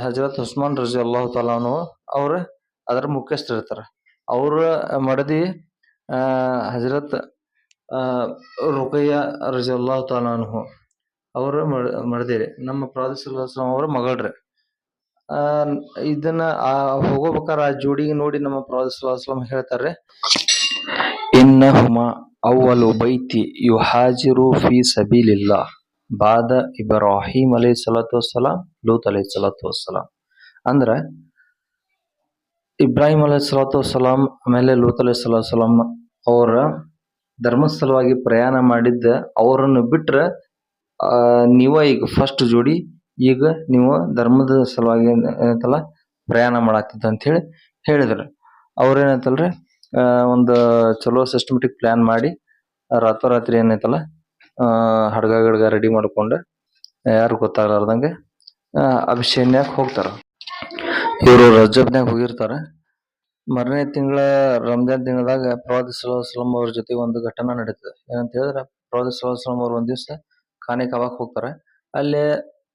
S2: ಹಜರತ್ ಉಸ್ಮಾನ್ ರಜಿ ತಾಲಾ ಅನ್ಹು ಅವ್ರ ಅದ್ರ ಮುಖ್ಯಸ್ಥರು ಇರ್ತಾರ. ಅವ್ರ ಮಡದಿ ಹಜರತ್ ರುಕಯ್ಯ ರಜಿ ತಾಲಾ ಅನ್ಹು ಅವ್ರ ಮಡದಿರಿ, ನಮ್ಮ ಪ್ರವಾದಿ ಸಲ್ಲಲ್ಲಾಹು ಅಲೈಹಿ ವಸಲ್ಲಂ ಅವ್ರ ಮಗಳ್ರಿ. ಇದನ್ನ ಹೋಗೋಬೇಕಾರ ಆ ಜೋಡಿಗೆ ನೋಡಿ ನಮ್ಮ ಪ್ರವಾದಿ ಸಲ್ಲಲ್ಲಾಹು ಅಲೈಹಿ ವಸಲ್ಲಂ ಹೇಳ್ತಾರೆ, ಇನ್ನಹುಮಾ ಅವ್ವಲು ಬೈತಿ ಯುಹಾಜಿರು ಫೀ ಸಬೀಲಿಲ್ಲಾಹ್ ಬಾದ ಇಬ್ರಾಹಿಂ ಅಲೈಹಿಸ್ಸಲಾತು ವಸ್ಸಲಾಂ ಲೂತ್ ಅಲೈಹಿಸ್ಸಲಾತು ವಸ್ಸಲಾಂ. ಅಂದ್ರ ಇಬ್ರಾಹಿಂ ಅಲೈಹಿಸ್ಸಲಾತು ವಸ್ಸಲಾಂ ಆಮೇಲೆ ಲೂತ್ ಅಲೈಹಿಸ್ಸಲಾತು ವಸ್ಸಲಾಂ ಅವರ ಧರ್ಮದ ಸಲುವಾಗಿ ಪ್ರಯಾಣ ಮಾಡಿದ್ದ ಅವರನ್ನು ಬಿಟ್ರ ನೀವ ಈಗ ಫಸ್ಟ್ ಜೋಡಿ, ಈಗ ನೀವು ಧರ್ಮದ ಸಲುವಾಗಿ ಏನಂತಲ್ಲ ಪ್ರಯಾಣ ಮಾಡಾತಿದ್ದ ಅಂತ ಹೇಳಿ ಹೇಳಿದ್ರು. ಅವ್ರೇನಂತಲ್ರಿ ಒಂದು ಚಲೋ ಸಿಸ್ಟಮೆಟಿಕ್ ಪ್ಲಾನ್ ಮಾಡಿ ರಾತ್ರೋರಾತ್ರಿ ಏನೈತಲ್ಲ ಹಡ್ಗ ಗಿಡ್ಗ ರೆಡಿ ಮಾಡ್ಕೊಂಡು ಯಾರು ಗೊತ್ತಾಗಲಾರ್ದಂಗೆ ಅಭಿಷೇನ್ಯಾಗ ಹೋಗ್ತಾರ. ಇವರು ರಜಬ್ನ್ಯಾಗ ಹೋಗಿರ್ತಾರ. ಮರನೇ ತಿಂಗಳ ರಂಜಾನ್ ತಿಂಗಳದಾಗ ಪ್ರವಾದಿ ಸಲ್ಲಲ್ಲಾಹು ಅಲೈಹಿ ವಸಲ್ಲಂ ಅವ್ರ ಜೊತೆಗೆ ಒಂದು ಘಟನಾ ನಡೀತದೆ. ಏನಂತ ಹೇಳಿದ್ರೆ ಪ್ರವಾದಿ ಸಲ್ಲಲ್ಲಾಹು ಅಲೈಹಿ ವಸಲ್ಲಂ ಅವ್ರು ಒಂದ್ ದಿವ್ಸ ಖಾನೆ ಕಬಾಕ್ ಹೋಗ್ತಾರೆ. ಅಲ್ಲೇ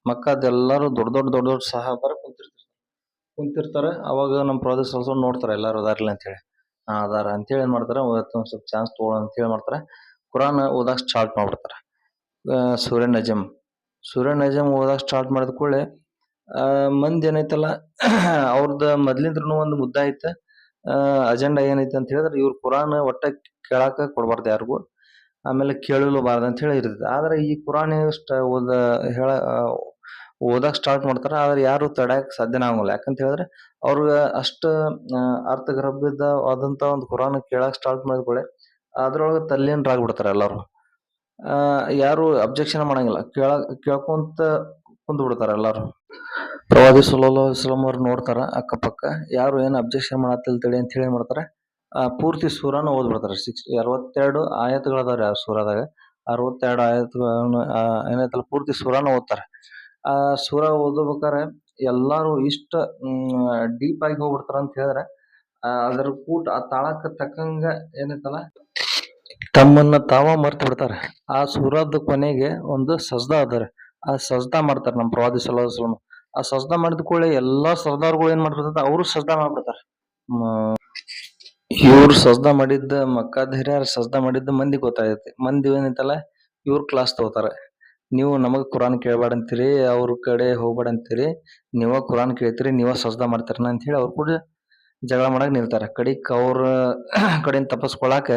S2: ಮಕ್ಕದ ಎಲ್ಲಾರು ದೊಡ್ಡ ದೊಡ್ಡ ಸಹಾಬಾರ ಕುಂತಿರ್ತಾರೆ. ಅವಾಗ ನಮ್ಮ ಪ್ರವಾದಿ ಸಲ್ಲಲ್ಲಾಹು ಅಲೈಹಿ ವಸಲ್ಲಂ ನೋಡ್ತಾರೆ ಎಲ್ಲಾರು ಅದಾರ್ಲಿ ಅಂತ ಹೇಳಿ. ಅದಾರ ಅಂತೇಳಿ ಏನ್ ಮಾಡ್ತಾರ, ಒಂದ್ ಸ್ವಲ್ಪ ಚಾನ್ಸ್ ತಗೊಳ್ಳೋಣ ಅಂತ ಹೇಳಿ ಮಾಡ್ತಾರ, ಕುರಾನ್ ಓದಾಕ್ ಸ್ಟಾರ್ಟ್ ಮಾಡ್ಬಿಡ್ತಾರ. ಸೂರ್ಯ ನಜಮ್ ಓದಾಕ್ ಸ್ಟಾರ್ಟ್ ಮಾಡಿದ ಕೂಡಲೇ ಮಂದಿ ಏನೈತಲ್ಲ ಅವ್ರದ್ದು ಮೊದ್ಲಿಂದ್ರೂ ಒಂದು ಮುದ್ದ ಐತೆ ಅಜೆಂಡಾ ಏನೈತೆ ಅಂತ ಹೇಳಿದ್ರೆ ಇವ್ರ ಕುರಾನ್ ಒಟ್ಟ ಕೇಳಾಕ ಕೊಡ್ಬಾರ್ದು ಯಾರಿಗೂ, ಆಮೇಲೆ ಕೇಳಲು ಬಾರ್ದು ಅಂತ ಹೇಳಿ ಇರ್ತದೆ. ಆದ್ರೆ ಈ ಕುರಾನ್ ಓದಾಕ್ ಸ್ಟಾರ್ಟ್ ಮಾಡ್ತಾರ, ಆದ್ರೆ ಯಾರು ತಡ್ಯಾಕ್ ಸಾಧ್ಯನ ಆಗಲ್ಲ. ಯಾಕಂತ ಹೇಳಿದ್ರೆ ಅವ್ರಿಗೆ ಅಷ್ಟ ಅರ್ಥಗರ್ಭಿತವಾದಂತ ಒಂದು ಕುರಾನ್ ಕೇಳಾಕ್ ಸ್ಟಾರ್ಟ್ ಮಾಡಿದ್ಕೊಳ್ಳೆ ಅದ್ರೊಳಗೆ ತಲ್ಲೀನರಾಗ್ಬಿಡ್ತಾರ ಎಲ್ಲಾರು. ಯಾರು ಅಬ್ಜೆಕ್ಷನ್ ಮಾಡಂಗಿಲ್ಲ, ಕೇಳ್ಕೊಂತ ಕುಂತ್ ಬಿಡ್ತಾರ ಎಲ್ಲಾರು. ಪ್ರವಾದಿ ಸಲ್ಲಲ್ಲಾಹು ಅಲೈಹಿ ವಸಲ್ಲಂ ಅವ್ರು ನೋಡ್ತಾರ ಅಕ್ಕಪಕ್ಕ ಯಾರು ಏನ್ ಅಬ್ಜೆಕ್ಷನ್ ಮಾಡತ್ತಿಲ್ತೇಳಿ ಅಂತ ಹೇಳಿ ಮಾಡ್ತಾರ, ಪೂರ್ತಿ ಸೂರಾನ ಓದ್ಬಿಡ್ತಾರ. 62 ಆಯತ್ಗಳದಾವ್ರಿ ಆ ಸೂರಾದಾಗ. 62 ಆಯತ್ಗಳನ್ನ ಏನೈತಲ್ಲ ಪೂರ್ತಿ ಸೂರಾನ ಓದ್ತಾರ. ಆ ಸೂರ ಓದಬೇಕಾರೆ ಎಲ್ಲಾರು ಇಷ್ಟ ಡೀಪ್ ಆಗಿ ಹೋಗ್ಬಿಡ್ತಾರ ಅಂತ ಹೇಳಿದ್ರೆ ಅದ್ರ ಆ ತಾಳಕ್ಕ ತಕ್ಕಂಗ ಏನೈತಲ್ಲ ತಮ್ಮನ್ನ ತಾವ ಮರ್ತ್ ಬಿಡ್ತಾರ. ಆ ಸೂರದ ಕೊನೆಗೆ ಒಂದು ಸಜ್ದಾ ಅದಾರ, ಆ ಸಜ್ದಾ ಮಾಡ್ತಾರ ನಮ್ಮ ಪ್ರವಾದಿ ಸಲ್ಲಲ್ಲಾಹು ಅಲೈಹಿ ವಸಲ್ಲಂ. ಆ ಸಜ್ದಾ ಮಾಡಿದ ಕೂಡಲೇ ಎಲ್ಲಾ ಸರ್ದಾರ್ಗಳು ಏನ್ ಮಾಡ್ಬಿಡ್ತಾರ, ಅವರು ಸಜ್ದಾ ಮಾಡ್ಬಿಡ್ತಾರ. ಇವ್ರು ಸಜ್ದಾ ಮಾಡಿದ್ದ ಮಕ್ಕಾದ ಸಜ್ದಾ ಮಾಡಿದ್ದ ಮಂದಿ ಗೊತ್ತಾಗೈತಿ. ಮಂದಿ ಏನೈತಲ್ಲ ಇವ್ರ ಕ್ಲಾಸ್ ತಗೋತಾರ. ನೀವು ನಮಗ್ ಕುರಾನ್ ಕೇಳ್ಬೇಡ ಅಂತೀರಿ, ಅವ್ರ ಕಡೆ ಹೋಗ್ಬೇಡ ಅಂತೀರಿ, ನೀವ ಕುರಾನ್ ಕೇಳ್ತೀರಿ, ನೀವ ಸಜ್ದಾ ಮಾಡ್ತಾರನ ಅಂತ ಹೇಳಿ ಅವ್ರು ಕೂಡ ಜಗಳ ಮಾಡಕ್ ನಿಲ್ತಾರ. ಕಡಿಕ್ ಅವ್ರ ಕಡೆಯಿಂದ ತಪ್ಪಿಸ್ಕೊಳಾಕ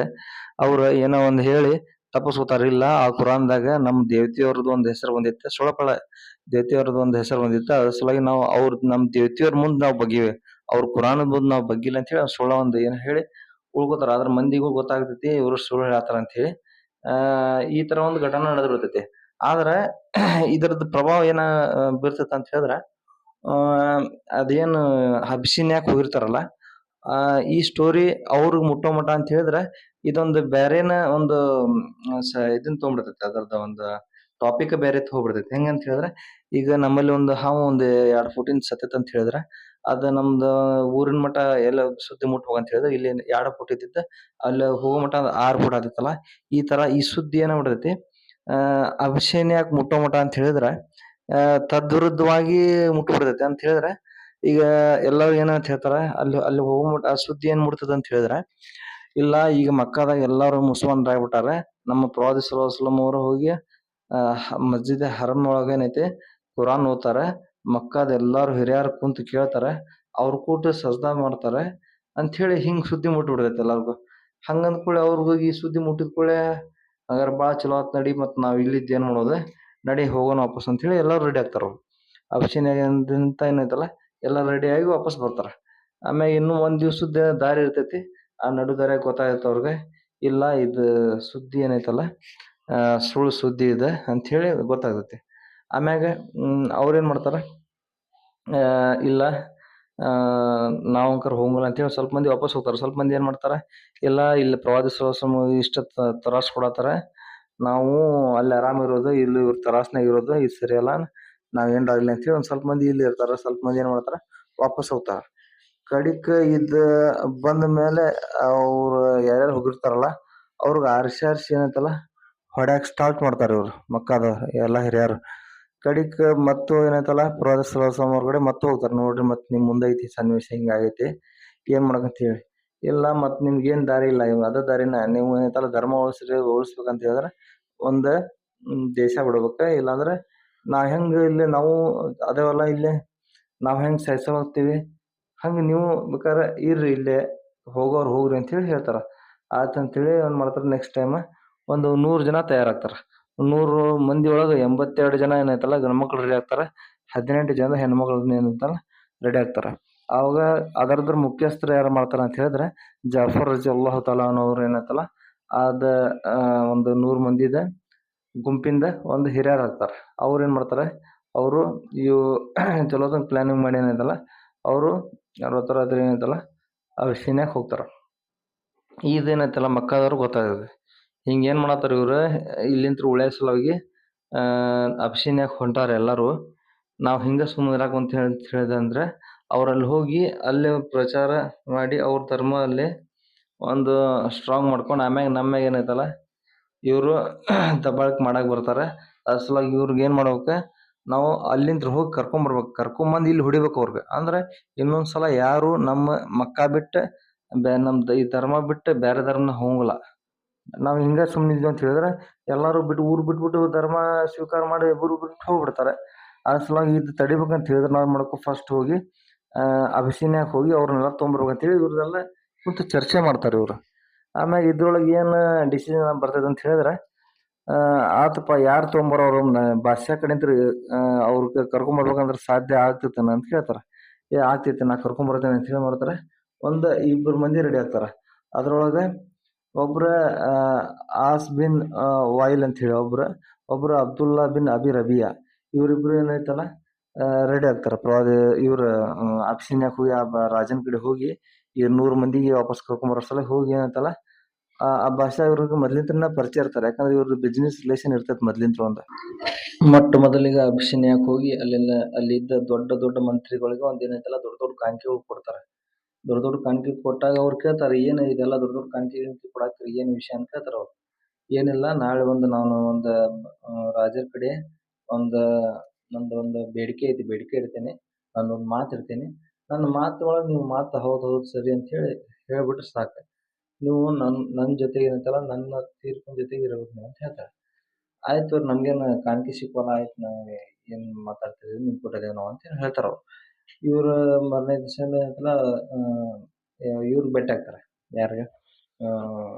S2: ಅವ್ರ ಏನೋ ಒಂದ್ ಹೇಳಿ ತಪ್ಪಿಸ್ಕೊತಾರ. ಇಲ್ಲ ಆ ಕುರಾನ್ದಾಗ ನಮ್ ದೇವತೆಯವ್ರದ್ದು ಒಂದ್ ಹೆಸರು ಬಂದಿತ್ತ, ಸುಳಪಳ ದೇವತೆಯವ್ರದ್ದು ಒಂದ್ ಹೆಸರು ಬಂದಿತ್ತ. ಅದ್ರ ಸಲುವಾಗಿ ನಾವು ನಮ್ ದೇವತೆಯವ್ರ ಮುಂದ್ ನಾವ್ ಬಗ್ಗಿವಿ, ಅವ್ರ ಕುರಾನ್ ಮುಂದ್ ನಾವ್ ಬಗ್ಗಿಲ್ಲ ಅಂತ ಹೇಳಿ ಸುಳ್ಳ ಒಂದ್ ಏನ್ ಹೇಳಿ ಉಳ್ಕೋತಾರ. ಅದ್ರ ಮಂದಿಗೂ ಗೊತ್ತಾಗ್ತೈತಿ ಇವ್ರು ಸುಳ್ಳು ಹೇಳ್ತಾರ ಅಂತ ಹೇಳಿ. ಈ ತರ ಒಂದು ಘಟನೆ ನಡೆದಿರ್ತೈತಿ. ಆದ್ರ ಇದ್ರದ್ ಪ್ರಭಾವ ಏನ ಬೀರ್ತೈತಿ ಅಂತ ಹೇಳಿದ್ರ, ಆ ಅದೇನು ಅಭಿಷೇನ್ಯಾಕ್ ಹೋಗಿರ್ತಾರಲ್ಲ, ಈ ಸ್ಟೋರಿ ಅವ್ರಿಗೆ ಮುಟ್ಟೋ ಮಟ ಅಂತ ಹೇಳಿದ್ರ ಇದೊಂದು ಬ್ಯಾರೇನ ಒಂದು ಇದನ್ ತೊಗೊಂಡ್ಬಿಡ್ತೈತಿ. ಅದ್ರದ ಒಂದು ಟಾಪಿಕ್ ಬೇರೆ ಹೋಗ್ಬಿಡ್ತೈತಿ. ಹೆಂಗಂತ ಹೇಳಿದ್ರ, ಈಗ ನಮ್ಮಲ್ಲಿ ಒಂದು ಹಾವು ಒಂದ್ 2 ಫೂಟಿಂದ ಸತ್ತೈತ್ ಅಂತ ಹೇಳಿದ್ರ, ಅದ ನಮ್ದ ಊರಿನ ಮಟ ಎಲ್ಲ ಸುದ್ದಿ ಮುಟ್ಬೇಕಂತ ಅಂತ ಹೇಳಿದ್ರೆ ಇಲ್ಲಿ 2 ಫೂಟ್ ಇದ್ದಿದ್ದ ಅಲ್ಲಿ ಹೋಗೋ ಮಟ 6 ಫೂಟ್ ಆದಿತ್ತಲ್ಲ. ಈ ತರ ಈ ಸುದ್ದಿ ಏನಾಗ್ಬಿಡ್ತೈತಿ, ಅಭಿಷೇನ್ಯಾಕ್ ಮುಟ್ಟೋ ಮಟ ಅಂತ ಹೇಳಿದ್ರ ತದ್ವಿರುದ್ಧವಾಗಿ ಮುಟ್ಬಿಡ್ತೈತಿ ಅಂತ ಹೇಳಿದ್ರೆ, ಈಗ ಎಲ್ಲರೂ ಏನಂತ ಹೇಳ್ತಾರ, ಅಲ್ಲಿ ಅಲ್ಲಿ ಹೋಗೋ ಮಟ ಆ ಸುದ್ದಿ ಏನ್ ಮುಟ್ತದ ಅಂತ ಹೇಳಿದ್ರ, ಇಲ್ಲ ಈಗ ಮಕ್ಕಾದಾಗ ಎಲ್ಲಾರು ಮುಸಲ್ಮಾನರಾಗ್ಬಿಟ್ಟಾರ, ನಮ್ಮ ಪ್ರವಾದಿ ಸಲ್ಲಲ್ಲಾಹು ಅಲೈಹಿ ವಸಲ್ಲಂ ಅವರು ಹೋಗಿ ಮಸ್ಜಿದ್ ಹರಮ್ ಒಳಗ ಏನೈತಿ ಕುರಾನ್ ಓದ್ತಾರ, ಮಕ್ಕಾದ ಎಲ್ಲಾರು ಹಿರಿಯರು ಕುಂತು ಕೇಳ್ತಾರ, ಅವ್ರ ಕೂಟ ಸಜ್ದಾ ಮಾಡ್ತಾರ ಅಂತ ಹೇಳಿ ಹಿಂಗ್ ಸುದ್ದಿ ಮುಟ್ಬಿಡ್ತೈತಿ ಎಲ್ಲಾರ್ಗು. ಹಂಗಂದ ಕೂಡಲೇ ಅವ್ರಿಗೂ ಈ ಸುದ್ದಿ ಮುಟ್ಟಿದ ಕೂಡಲೇ ಹಂಗಾರ ಬಾಳ ಚಲೋ ಆತ್ ನಡಿ, ಮತ್ ನಾವ್ ಇಲ್ಲಿದ್ದ ಏನ್ ಮಾಡೋದು, ನಡಿ ಹೋಗೋಣ ವಾಪಸ್ ಅಂತ ಹೇಳಿ ಎಲ್ಲಾರು ರೆಡಿ ಆಗ್ತಾರ. ಅವ್ರು ಅಭಿಷೇಕದಿಂದ ಏನೈತಲ್ಲ ಎಲ್ಲಾ ರೆಡಿ ಆಗಿ ವಾಪಸ್ ಬರ್ತಾರ. ಆಮ್ಯಾಗ ಇನ್ನೂ ಒಂದ್ ದಿವ್ಸದ ದಾರಿ ಇರ್ತೈತಿ. ಆ ನಡು ದಾರ್ಯಾಗ ಗೊತ್ತಾಗತ್ತ ಅವ್ರಿಗೆ, ಇಲ್ಲ ಇದು ಸುದ್ದಿ ಏನೈತಲ್ಲ ಸುಳ್ಳು ಸುದ್ದಿ ಇದೆ ಅಂತ ಹೇಳಿ ಗೊತ್ತಾಗ್ತೈತಿ. ಆಮ್ಯಾಗ ಅವ್ರೇನ್ ಮಾಡ್ತಾರ, ಇಲ್ಲ ನಾವ್ ಅಂಕರ್ ಹೋಗಂಗಿಲ್ಲ ಅಂತ ಹೇಳಿ ಸ್ವಲ್ಪ ಮಂದಿ ವಾಪಸ್ ಹೋಗ್ತಾರ. ಸ್ವಲ್ಪ ಮಂದಿ ಏನ್ ಮಾಡ್ತಾರ, ಇಲ್ಲ ಇಲ್ಲಿ ಪ್ರವಾದಿ ಸಲಸಮ್ ಇಷ್ಟ ತ್ರಾಸ್ ಕೊಡತಾರ, ನಾವು ಅಲ್ಲಿ ಆರಾಮ್ ಇರೋದು, ಇಲ್ಲಿ ಇವ್ರ ತ್ರಾಸ್ನಾಗ ಇರೋದು ಇದು ಸರಿಯಲ್ಲ, ನಾವ್ ಏನ್ರಾಗ್ಲಿ ಅಂತ ಹೇಳಿ ಒಂದ್ ಸ್ವಲ್ಪ ಮಂದಿ ಇಲ್ಲಿ ಇರ್ತಾರ. ಸ್ವಲ್ಪ ಮಂದಿ ಏನ್ ಮಾಡ್ತಾರ, ವಾಪಸ್ ಹೋಗ್ತಾರ. ಕಡಿಕ್ ಇದ್ ಬಂದ ಮೇಲೆ ಅವ್ರು ಯಾರ್ಯಾರು ಹೋಗಿರ್ತಾರಲ್ಲ ಅವ್ರಿಗೆ ಆರ್ಸಿ ಆರ್ಸಿ ಏನೈತಲ್ಲ ಹೊಡ್ಯಾಕ್ ಸ್ಟಾರ್ಟ್ ಮಾಡ್ತಾರ ಇವ್ರು ಮಕ್ಕಾದ ಎಲ್ಲಾ ಹಿರಿಯರು. ಕಡಿಕ್ ಮತ್ತು ಏನೈತಲ್ಲ ಪ್ರವಾದಿ ಸಲ್ಲಲ್ಲಾಹು ಅಲೈಹಿ ವಸಲ್ಲಂ ಅವ್ರ ಕಡೆ ಮತ್ತೆ ಹೋಗ್ತಾರ. ನೋಡ್ರಿ ಮತ್ ನಿಮ್ ಮುಂದೈತಿ ಸನ್ನಿವೇಶ ಹಿಂಗ ಆಗೈತಿ, ಏನ್ ಮಾಡಕಂತ ಹೇಳಿ. ಇಲ್ಲ ಮತ್ ನಿಮ್ಗೆ ಏನ್ ದಾರಿ ಇಲ್ಲ, ಇವ್ ಅದ ದಾರಿನ ನೀವು ಏನೈತಲ್ಲ ಧರ್ಮ ಉಳಿಸ್ಬೇಕಂತ ಹೇಳಿದ್ರ ಒಂದ್ ದೇಶ ಬಿಡ್ಬೇಕ, ಇಲ್ಲಾಂದ್ರ ನಾವ್ ಹೆಂಗ್ ಇಲ್ಲಿ ನಾವು ಅದೇವಲ್ಲ ಇಲ್ಲಿ ನಾವ್ ಹೆಂಗ್ ಸಹಿಸ್ಕೊತೀವಿ ಹಂಗ ನೀವು ಬೇಕಾದ್ರೆ ಇರ್ರಿ ಇಲ್ಲೇ, ಹೋಗೋರು ಹೋಗ್ರಿ ಅಂತ ಹೇಳಿ ಹೇಳ್ತಾರ. ಆಯ್ತಂತೇಳಿ ಏನ್ ಮಾಡ್ತಾರ, ನೆಕ್ಸ್ಟ್ ಟೈಮ್ ಒಂದು 100 ಜನ ತಯಾರಾಗ್ತಾರ. 100 ಮಂದಿ ಒಳಗ 82 ಜನ ಏನೈತಲ್ಲ ಗಂಡ್ಮಕ್ಳು ರೆಡಿ ಆಗ್ತಾರ, 18 ಜನ ಹೆಣ್ಮಕ್ಳು ಏನಂತಲ್ಲ ರೆಡಿ ಆಗ್ತಾರ. ಅವಾಗ ಅದರದ್ರ ಮುಖ್ಯಸ್ಥರು ಯಾರು ಮಾಡ್ತಾರ ಅಂತ ಹೇಳಿದ್ರೆ, ಜಾಫರ್ ರಜಿ ತಾಲಾ ಅನ್ನೋರು ಏನೈತಲ್ಲ ಅದ ಒಂದು 100 ಮಂದಿದ ಗುಂಪಿಂದ ಒಂದು ಹಿರಿಯರ್ ಆಗ್ತಾರ. ಅವ್ರು ಏನ್ ಮಾಡ್ತಾರೆ, ಅವರು ಇವು ಚಲೋದಂಗ್ ಪ್ಲಾನಿಂಗ್ ಮಾಡಿ ಏನೈತಲ್ಲ ಅವರು 60 ರಾತ್ರಿ ಏನೈತಲ್ಲ ಅಭಿಷೇನ್ಯಾಕ್ ಹೋಗ್ತಾರ. ಇದೇನೈತಲ್ಲ ಮಕ್ಕಾದವ್ರು ಗೊತ್ತಾಗದೆ ಹಿಂಗ ಏನ್ ಮಾಡತ್ತಾರ ಇವ್ರು, ಇಲ್ಲಿಂತ್ರ ಉಳ್ಯಾಕ ಸಲುವಾಗಿ ಅಭಿಷೇನ್ಯಾಕ್ ಹೊಂಟಾರ ಎಲ್ಲಾರು, ನಾವ್ ಹಿಂಗ ಸುಮ್ಮನೆ ಇರಾಕ್ ಅಂತ ಹೇಳಿದೆ ಅಂದ್ರೆ ಅವ್ರಲ್ಲಿ ಹೋಗಿ ಅಲ್ಲೇ ಪ್ರಚಾರ ಮಾಡಿ ಅವ್ರ ಧರ್ಮ ಅಲ್ಲೇ ಒಂದು ಸ್ಟ್ರಾಂಗ್ ಮಾಡ್ಕೊಂಡು ಆಮ್ಯಾಗ ನಮ್ಯಾಗ ಏನೈತಲ್ಲ ಇವ್ರು ದಬ್ಬಾಳಿಕೆ ಮಾಡಕ್ ಬರ್ತಾರೆ. ಅದ್ರ ಸಲುವಾಗಿ ಇವ್ರಿಗೆ ಏನ್ ಮಾಡ್ಬೇಕ, ನಾವು ಅಲ್ಲಿಂತ್ರ ಹೋಗಿ ಕರ್ಕೊಂಬರ್ಬೇಕು, ಕರ್ಕೊಂಬಂದ್ ಇಲ್ಲಿ ಹೊಡಿಬೇಕು ಅವ್ರಿಗೆ. ಅಂದ್ರೆ ಇನ್ನೊಂದ್ಸಲ ಯಾರು ನಮ್ಮ ಮಕ್ಕಾ ಬಿಟ್ಟ ನಮ್ದು ಈ ಧರ್ಮ ಬಿಟ್ಟು ಬೇರೆ ಧರ್ಮನ ಹೋಗಂಗಿಲ್ಲ. ನಾವ್ ಹಿಂಗ ಸುಮ್ನೆ ಇದ್ವಿ ಅಂತ ಹೇಳಿದ್ರೆ ಎಲ್ಲಾರು ಬಿಟ್ಟು ಊರ್ ಬಿಟ್ಬಿಟ್ಟು ಧರ್ಮ ಸ್ವೀಕಾರ ಮಾಡಿ ಊರು ಬಿಟ್ಟು ಹೋಗ್ಬಿಡ್ತಾರೆ. ಅದ್ರ ಸಲುವಾಗಿ ಇದು ತಡಿಬೇಕಂತ ಹೇಳಿದ್ರೆ ನಾವ್ ಮಾಡ್ಕೊ ಫಸ್ಟ್ ಹೋಗಿ ಅಭಿಷೇನ್ಯಾಕ್ ಹೋಗಿ ಅವ್ರನ್ನೆಲ್ಲ ತೊಗೊಂಬರ್ಬೇಕಂತ ಹೇಳಿ ಇವ್ರದೆಲ್ಲ ಕುಂತು ಚರ್ಚೆ ಮಾಡ್ತಾರೆ ಇವ್ರು. ಆಮ್ಯಾಗ ಇದ್ರೊಳಗೆ ಏನ್ ಡಿಸಿಷನ್ ಬರ್ತದೆ ಅಂತ ಹೇಳಿದ್ರೆ, ಆತಪ್ಪ ಯಾರು ತೊಗೊಂಬರೋರು ಬಾದ್ಶಾ ಕಡೆಂತ್ರ ಅವ್ರಿಗೆ ಕರ್ಕೊಂಬರ್ಬೇಕಂದ್ರೆ ಸಾಧ್ಯ ಆಗ್ತೈತನ ಅಂತ ಕೇಳ್ತಾರ. ಆಗ್ತೈತಿ ನಾ ಕರ್ಕೊಂಬರ್ತೇನೆ ಅಂತ ಹೇಳಿ ಮಾಡ್ತಾರೆ. ಒಂದ್ 2 ಮಂದಿ ರೆಡಿ ಆಗ್ತಾರ. ಅದ್ರೊಳಗ ಒಬ್ರ ಆಸ್ ಬಿನ್ ವಾಯಿಲ್ ಅಂತ ಹೇಳಿ ಒಬ್ರು ಅಬ್ದುಲ್ಲಾ ಬಿನ್ ಅಬಿ ರಬಿಯಾ, ಇವ್ರಿಬ್ರು ಏನೈತಲ್ಲ ರೆಡಿ ಆಗ್ತಾರ. ಇವ್ರ ಅಭಿಷೇನ್ಯಾಕ್ ಹೋಗಿ ಆ ರಾಜನ ಕಡೆ ಹೋಗಿ ಈ 100 ಮಂದಿಗೆ ವಾಪಸ್ ಕರ್ಕೊಂಬರೋ ಸಲ ಹೋಗಿ ಏನೈತಲ್ಲ ಆ ಭಾಷಾ ಇವ್ರಿಗೆ ಮೊದ್ಲಿಂತ್ರನ ಪರಿಚಯ ಇರ್ತಾರೆ. ಯಾಕಂದ್ರೆ ಇವ್ರದ್ದು ಬಿಸ್ನೆಸ್ ರಿಲೇಷನ್ ಇರ್ತೈತಿ ಮೊದ್ಲಿಂತ್ರ ಒಂದು. ಮೊಟ್ಟ ಮೊದಲಿಗೆ ಅಭಿಷೇನ್ಯಾಕ್ ಹೋಗಿ ಅಲ್ಲಿದ್ದ ದೊಡ್ಡ ದೊಡ್ಡ ಮಂತ್ರಿಗಳಿಗೆ ಒಂದ್ ಏನೈತಲ್ಲ ದೊಡ್ಡ ದೊಡ್ಡ ಕಾಣಿಕೆಗಳು ಕೊಡ್ತಾರೆ. ದೊಡ್ಡ ದೊಡ್ಡ ಕಾಣಿಕೆ ಕೊಟ್ಟಾಗ ಅವ್ರು ಕೇಳ್ತಾರೆ, ಏನ್ ಇದೆಲ್ಲ ದೊಡ್ಡ ದೊಡ್ಡ ಕಾಣಿಕೆ ಕೊಡಾಕ್ರಿ, ಏನ್ ವಿಷಯ ಅಂತ ಕೇಳ್ತಾರ ಅವ್ರು. ಏನಿಲ್ಲ, ನಾಳೆ ನಾನು ಒಂದು ರಾಜರ ಕಡೆ ಒಂದು ನಂದೊಂದು ಬೇಡಿಕೆ ಐತಿ, ಬೇಡಿಕೆ ಇಡ್ತೇನೆ, ನಾನೊಂದು ಮಾತು ಇಡ್ತೇನೆ, ನನ್ನ ಮಾತು ಒಳಗೆ ನೀವು ಮಾತು ಹೌದು ಸರಿ ಅಂತ ಹೇಳಿ ಹೇಳ್ಬಿಟ್ರೆ ಸಾಕು, ನೀವು ನನ್ನ ಜೊತೆಗೆ ಏನಂತಲ್ಲ ನನ್ನ ತೀರ್ಪಿನ ಜೊತೆಗೆ ಇರ್ಬೇಕು ನೀವು ಅಂತ ಹೇಳ್ತಾರೆ. ಆಯ್ತು ನಮ್ಗೇನು ಕಾಣಿಕೆ ಸಿಕ್ವಲ್ಲ, ಆಯ್ತು ನಾವ್ ಏನ್ ಮಾತಾಡ್ತಿದ್ವಿ ನಿಮ್ ಕೊಟ್ಟಿದ್ದೇವೆ ನಾವು ಅಂತ ಹೇಳ್ತಾರ ಅವ್ರು. ಇವ್ರ ಮರನೇ ದಿವಸ ಐತಲ್ಲ ಇವ್ರು ಭೇಟಿ ಆಗ್ತಾರೆ. ಯಾರಿಗೆ?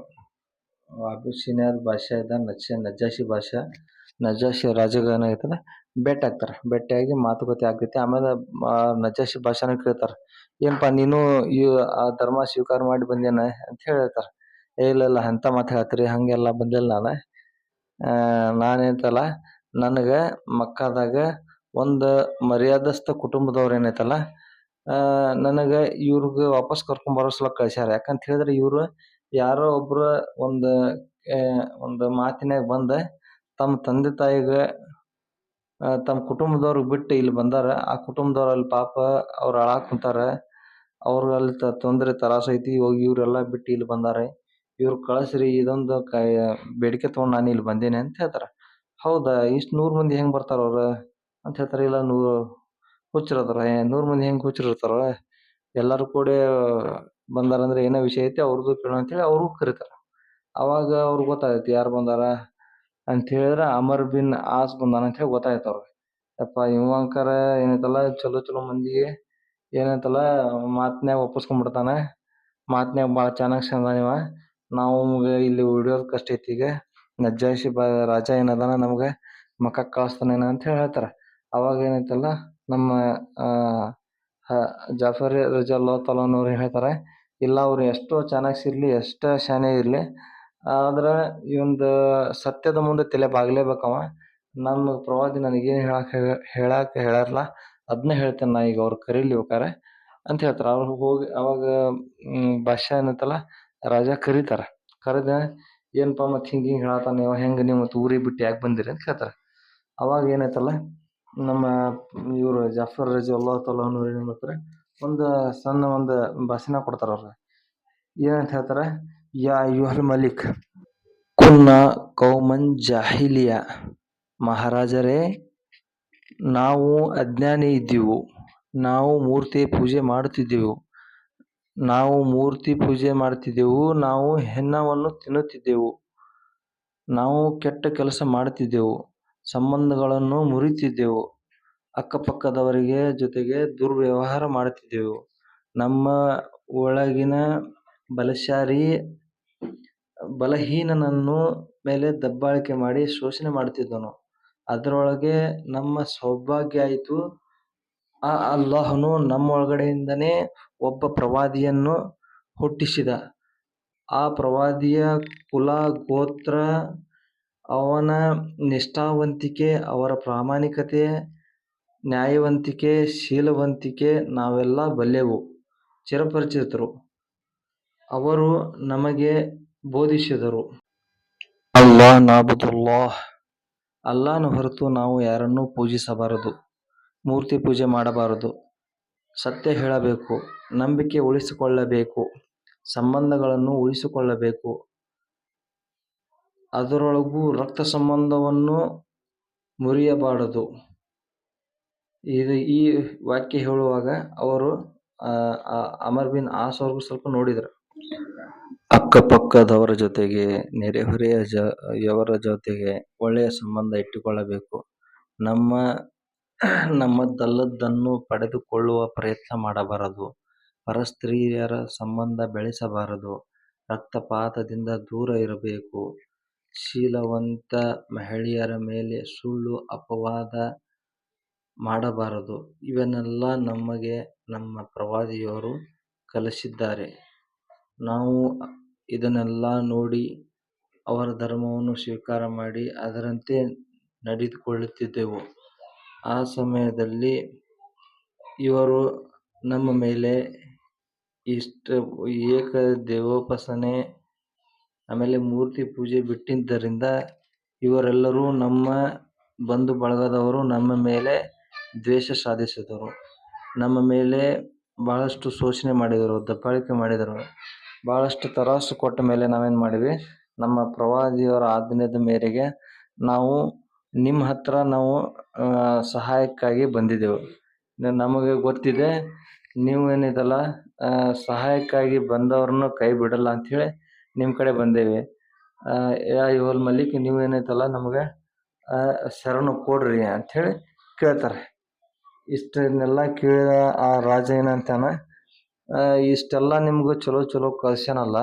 S2: ಅಬಿಸಿನಿಯಾದ ಬಾಷಾ ಇದ್ದ ನಜಾಶಿ ಬಾಷಾ, ನಜಾಶಿ ರಾಜಗ ಏನಾಗೈತಲ್ಲ ಭೇಟಿ ಆಗ್ತಾರೆ. ಭೇಟಿಯಾಗಿ ಮಾತುಕತೆ ಆಗ್ತೈತಿ. ಆಮೇಲೆ ನಜಾಶಿ ಬಾಷಾನ ಕೇಳ್ತಾರೆ, ಏನಪ್ಪಾ ನೀನು ಆ ಧರ್ಮ ಸ್ವೀಕಾರ ಮಾಡಿ ಬಂದೇನ ಅಂತ ಹೇಳ್ತಾರೆ. ಇಲ್ಲ ಎಂತ ಮಾತು ಹೇಳ್ತೀರಿ, ಹಂಗೆಲ್ಲ ಬಂದಿಲ್ಲ ನಾನು. ನಾನೇಂತಲ್ಲ ನನಗೆ ಮಕ್ಕಾದಾಗ ಒಂದು ಮರ್ಯಾದಸ್ಥ ಕುಟುಂಬದವ್ರು ಏನೈತಲ್ಲ ನನಗೆ ಇವ್ರಿಗೆ ವಾಪಸ್ ಕರ್ಕೊಂಡ್ ಬರೋ ಸಲುವಾಗಿ ಕಳ್ಸ್ಯಾರ. ಯಾಕಂತ ಹೇಳಿದ್ರೆ ಇವ್ರು ಯಾರೋ ಒಬ್ರು ಒಂದು ಮಾತಿನಾಗ ಬಂದ ತಮ್ಮ ತಂದೆ ತಾಯಿಗೆ ತಮ್ಮ ಕುಟುಂಬದವ್ರಿಗೆ ಬಿಟ್ಟು ಇಲ್ಲಿ ಬಂದಾರ. ಆ ಕುಟುಂಬದವ್ರು ಅಲ್ಲಿ ಪಾಪ ಅವ್ರು ಅಳಾಕ್ ಕುಂತಾರ. ಅವ್ರು ಅಲ್ಲಿ ತೊಂದ್ರೆ ತ್ರಾಸ ಐತಿ. ಹೋಗಿ ಇವ್ರೆಲ್ಲ ಬಿಟ್ಟು ಇಲ್ಲಿ ಬಂದಾರೆ. ಇವ್ರು ಕಳಿಸ್ರಿ, ಇದೊಂದು ಬೇಡಿಕೆ ತಗೊಂಡು ನಾನು ಇಲ್ಲಿ ಬಂದೇನೆ ಅಂತ ಹೇಳ್ತಾರ. ಹೌದಾ, ಇಷ್ಟು 100 ಮಂದಿ ಹೆಂಗ್ ಬರ್ತಾರ ಅವ್ರು ಅಂತ ಹೇಳ್ತಾರೆ. ಇಲ್ಲ ಹುಚ್ಚರದಾರ. 100 ಮಂದಿ ಹೆಂಗ್ ಹುಚ್ಚರಿರ್ತಾರ, ಎಲ್ಲರೂ ಕೂಡ ಬಂದಾರಂದ್ರೆ ಏನೋ ವಿಷಯ ಐತಿ, ಅವ್ರದ್ದು ಕೇಳೋ ಅಂತೇಳಿ ಅವ್ರಿಗೂ ಕರೀತಾರ. ಅವಾಗ ಅವ್ರಿಗೆ ಗೊತ್ತಾಗೈತಿ ಯಾರು ಬಂದಾರ ಅಂತ ಹೇಳಿದ್ರೆ ಅಮರ್ ಬಿನ್ ಆಸ್ ಬಂದಾನ ಅಂತ ಹೇಳಿ ಗೊತ್ತಾಯ್ತು ಅವ್ರಿಗೆ. ಯಪ್ಪ ಇವಂಕರ ಏನೈತಲ್ಲ ಚಲೋ ಮಂದಿಗೆ ಏನೈತಲ್ಲ ಮಾತಿನ್ಯಾಗ ಒಪ್ಪಿಸ್ಕೊಂಡ್ಬಿಡ್ತಾನೆ. ಮಾತಿನ್ಯಾಗ ಭಾಳ ಚೆನ್ನಾಗಿ ಸಂದಾನಿವ. ನಾವು ಇಲ್ಲಿ ಉಳಿಯೋದು ಕಷ್ಟ ಐತಿ. ಈಗ ನಜ್ಜಾಶಿ ರಾಜ ಏನದಾನ ನಮ್ಗೆ ಮಕ್ಕ ಕಳಿಸ್ತಾನೇನ ಅಂತ ಹೇಳ್ತಾರೆ. ಅವಾಗ ಏನೈತಲ್ಲ ನಮ್ಮ ಜಾಫರ್ ರಜಾಲ್ಲಾ ತಲಾನವ್ರು ಹೇಳ್ತಾರೆ, ಇಲ್ಲ ಅವ್ರು ಎಷ್ಟೋ ಚೆನ್ನಾಗಿರ್ಲಿ, ಎಷ್ಟೋ ಶಾನೆ ಇರಲಿ, ಆದ್ರೆ ಈ ಒಂದು ಸತ್ಯದ ಮುಂದೆ ತಲೆ ಬಾಗ್ಲೇಬೇಕವ. ನಮ್ಮ ಪ್ರವಾದಿ ನನಗೇನು ಹೇಳಕ್ಕೆ ಹೇಳ್ಯಾರಲ್ಲ ಅದನ್ನ ಹೇಳ್ತೇನೆ ನಾ. ಈಗ ಅವ್ರು ಕರೀಲಿ ಬೇಕಾರೆ ಅಂತ ಹೇಳ್ತಾರೆ. ಅವ್ರು ಹೋಗಿ ಅವಾಗ ಬಾದ್ಶಾ ಏನೈತಲ್ಲ ರಾಜ ಕರೀತಾರ. ಕರೆದ ಏನಪ್ಪಾ ಮತ್ತೆ ಹಿಂಗೆ ಹೇಳತ್ತಾನ ನೀವು, ಹೆಂಗೆ ನೀವು ಮತ್ತೆ ಊರಿಗೆ ಬಿಟ್ಟು ಯಾಕೆ ಬಂದಿರಿ ಅಂತ ಕೇಳ್ತಾರೆ. ಅವಾಗ ಏನೈತಲ್ಲ ನಮ್ಮ ಇವರು ಜಾಫರ್ ರಜಾಲ್ಲಾ ತಲಾನವ್ರು ಏನ್ ಮಾಡ್ತಾರೆ, ಒಂದು ಸಣ್ಣ ಒಂದು ಭಾಷಣ ಕೊಡ್ತಾರ. ಅವ್ರಿಗೆ ಏನಂತ ಹೇಳ್ತಾರೆ, ಯಾ ಅಯ್ಯುಹಲ್ ಮಲಿಕ್ ಕುನ್ನ ಕೌಮನ್ ಜಾಹಿಲಿಯ, ಮಹಾರಾಜರೇ ನಾವು ಅಜ್ಞಾನಿ ಇದ್ದೀವು, ನಾವು ಮೂರ್ತಿ ಪೂಜೆ ಮಾಡುತ್ತಿದ್ದೆವು, ನಾವು ಹೆನ್ನವನ್ನು ತಿನ್ನುತ್ತಿದ್ದೆವು, ನಾವು ಕೆಟ್ಟ ಕೆಲಸ ಮಾಡುತ್ತಿದ್ದೆವು, ಸಂಬಂಧಗಳನ್ನು ಮುರಿತಿದ್ದೆವು, ಅಕ್ಕಪಕ್ಕದವರಿಗೆ ಜೊತೆಗೆ ದುರ್ವ್ಯವಹಾರ ಮಾಡುತ್ತಿದ್ದೆವು, ನಮ್ಮ ಒಳಗಿನ ಬಲಹೀನನನ್ನು ಮೇಲೆ ದಬ್ಬಾಳಿಕೆ ಮಾಡಿ ಶೋಷಣೆ ಮಾಡುತ್ತಿದ್ದನು. ಅದರೊಳಗೆ ನಮ್ಮ ಸೌಭಾಗ್ಯ ಆಯಿತು. ಆ ಅಲ್ಲಾಹನು ನಮ್ಮೊಳಗಡೆಯಿಂದನೇ ಒಬ್ಬ ಪ್ರವಾದಿಯನ್ನು ಹುಟ್ಟಿಸಿದ. ಆ ಪ್ರವಾದಿಯ ಕುಲ ಗೋತ್ರ, ಅವನ ನಿಷ್ಠಾವಂತಿಕೆ, ಅವರ ಪ್ರಾಮಾಣಿಕತೆ, ನ್ಯಾಯವಂತಿಕೆ, ಶೀಲವಂತಿಕೆ ನಾವೆಲ್ಲ ಬಲ್ಲೆವು, ಚಿರಪರಿಚಿತರು. ಅವರು ನಮಗೆ ಬೋಧಿಸಿದರು, ಅಲ್ಲಾಹ್ ನಾಬುದುಲ್ಲಾಹ್, ಅಲ್ಲಾಹನ ಹೊರತು ನಾವು ಯಾರನ್ನೂ ಪೂಜಿಸಬಾರದು, ಮೂರ್ತಿ ಪೂಜೆ ಮಾಡಬಾರದು, ಸತ್ಯ ಹೇಳಬೇಕು, ನಂಬಿಕೆ ಉಳಿಸಿಕೊಳ್ಳಬೇಕು, ಸಂಬಂಧಗಳನ್ನು ಉಳಿಸಿಕೊಳ್ಳಬೇಕು, ಅದರೊಳಗೂ ರಕ್ತ ಸಂಬಂಧವನ್ನು ಮುರಿಯಬಾರದು. ಈ ವಾಕ್ಯ ಹೇಳುವಾಗ ಅವರು ಅಮರ್ ಬಿನ್ ಆಸ್ ಅವ್ರಿಗೂ ಸ್ವಲ್ಪ ನೋಡಿದ್ರು. ಅಕ್ಕಪಕ್ಕದವರ ಜೊತೆಗೆ, ನೆರೆಹೊರೆಯವರ ಜೊತೆಗೆ ಒಳ್ಳೆಯ ಸಂಬಂಧ ಇಟ್ಟುಕೊಳ್ಳಬೇಕು. ನಮ್ಮದಲ್ಲದ್ದನ್ನು ಪಡೆದುಕೊಳ್ಳುವ ಪ್ರಯತ್ನ ಮಾಡಬಾರದು, ಪರಸ್ತ್ರೀಯರ ಸಂಬಂಧ ಬೆಳೆಸಬಾರದು, ರಕ್ತಪಾತದಿಂದ ದೂರ ಇರಬೇಕು, ಶೀಲವಂತ ಮಹಿಳೆಯರ ಮೇಲೆ ಸುಳ್ಳು ಅಪವಾದ ಮಾಡಬಾರದು. ಇವನ್ನೆಲ್ಲ ನಮಗೆ ನಮ್ಮ ಪ್ರವಾದಿಯವರು ಕಲಿಸಿದ್ದಾರೆ. ನಾವು ಇದನ್ನೆಲ್ಲ ನೋಡಿ ಅವರ ಧರ್ಮವನ್ನು ಸ್ವೀಕಾರ ಮಾಡಿ ಅದರಂತೆ ನಡೆದುಕೊಳ್ಳುತ್ತಿದ್ದೆವು. ಆ ಸಮಯದಲ್ಲಿ ಇವರು ನಮ್ಮ ಮೇಲೆ ಏಕ ದೇವೋಪಾಸನೆ ಆಮೇಲೆ ಮೂರ್ತಿ ಪೂಜೆ ಬಿಟ್ಟಿದ್ದರಿಂದ ಇವರೆಲ್ಲರೂ ನಮ್ಮ ಬಂಧು ಬಳಗದವರು ನಮ್ಮ ಮೇಲೆ ದ್ವೇಷ ಸಾಧಿಸಿದರು. ನಮ್ಮ ಮೇಲೆ ಬಹಳಷ್ಟು ಶೋಷಣೆ ಮಾಡಿದರು, ದಬ್ಬಾಳಿಕೆ ಮಾಡಿದರು. ಬಹಳಷ್ಟು ತರಾಸು ಕೊಟ್ಟ ಮೇಲೆ ನಾವೇನು ಮಾಡಿದ್ವಿ, ನಮ್ಮ ಪ್ರವಾದಿಯವರ ಆಜ್ಞೆಯ ಮೇರೆಗೆ ನಾವು ನಿಮ್ಮ ಹತ್ರ ನಾವು ಸಹಾಯಕ್ಕಾಗಿ ಬಂದಿದ್ದೆವು. ನಮಗೆ ಗೊತ್ತಿದೆ ನೀವು ಏನಿದಲ್ಲ ಸಹಾಯಕ್ಕಾಗಿ ಬಂದವ್ರನ್ನು ಕೈ ಬಿಡಲ್ಲ ಅಂಥೇಳಿ ನಿಮ್ಮ ಕಡೆ ಬಂದೇವಿ. ಯಾ ಅಯ್ಯುಹಲ್ ಮಲಿಕ್, ನೀವು ಏನೈತಲ್ಲ ನಮಗೆ ಶರಣು ಕೊಡ್ರಿ ಅಂಥೇಳಿ ಕೇಳ್ತಾರೆ. ಇಷ್ಟನ್ನೆಲ್ಲ ಕೇಳಿದ ಆ ರಾಜ ಏನಂತಾನ, ಇಷ್ಟೆಲ್ಲ ನಿಮ್ಗೆ ಚಲೋ ಚಲೋ ಕಳ್ಸ್ಯಾನಲ್ಲ,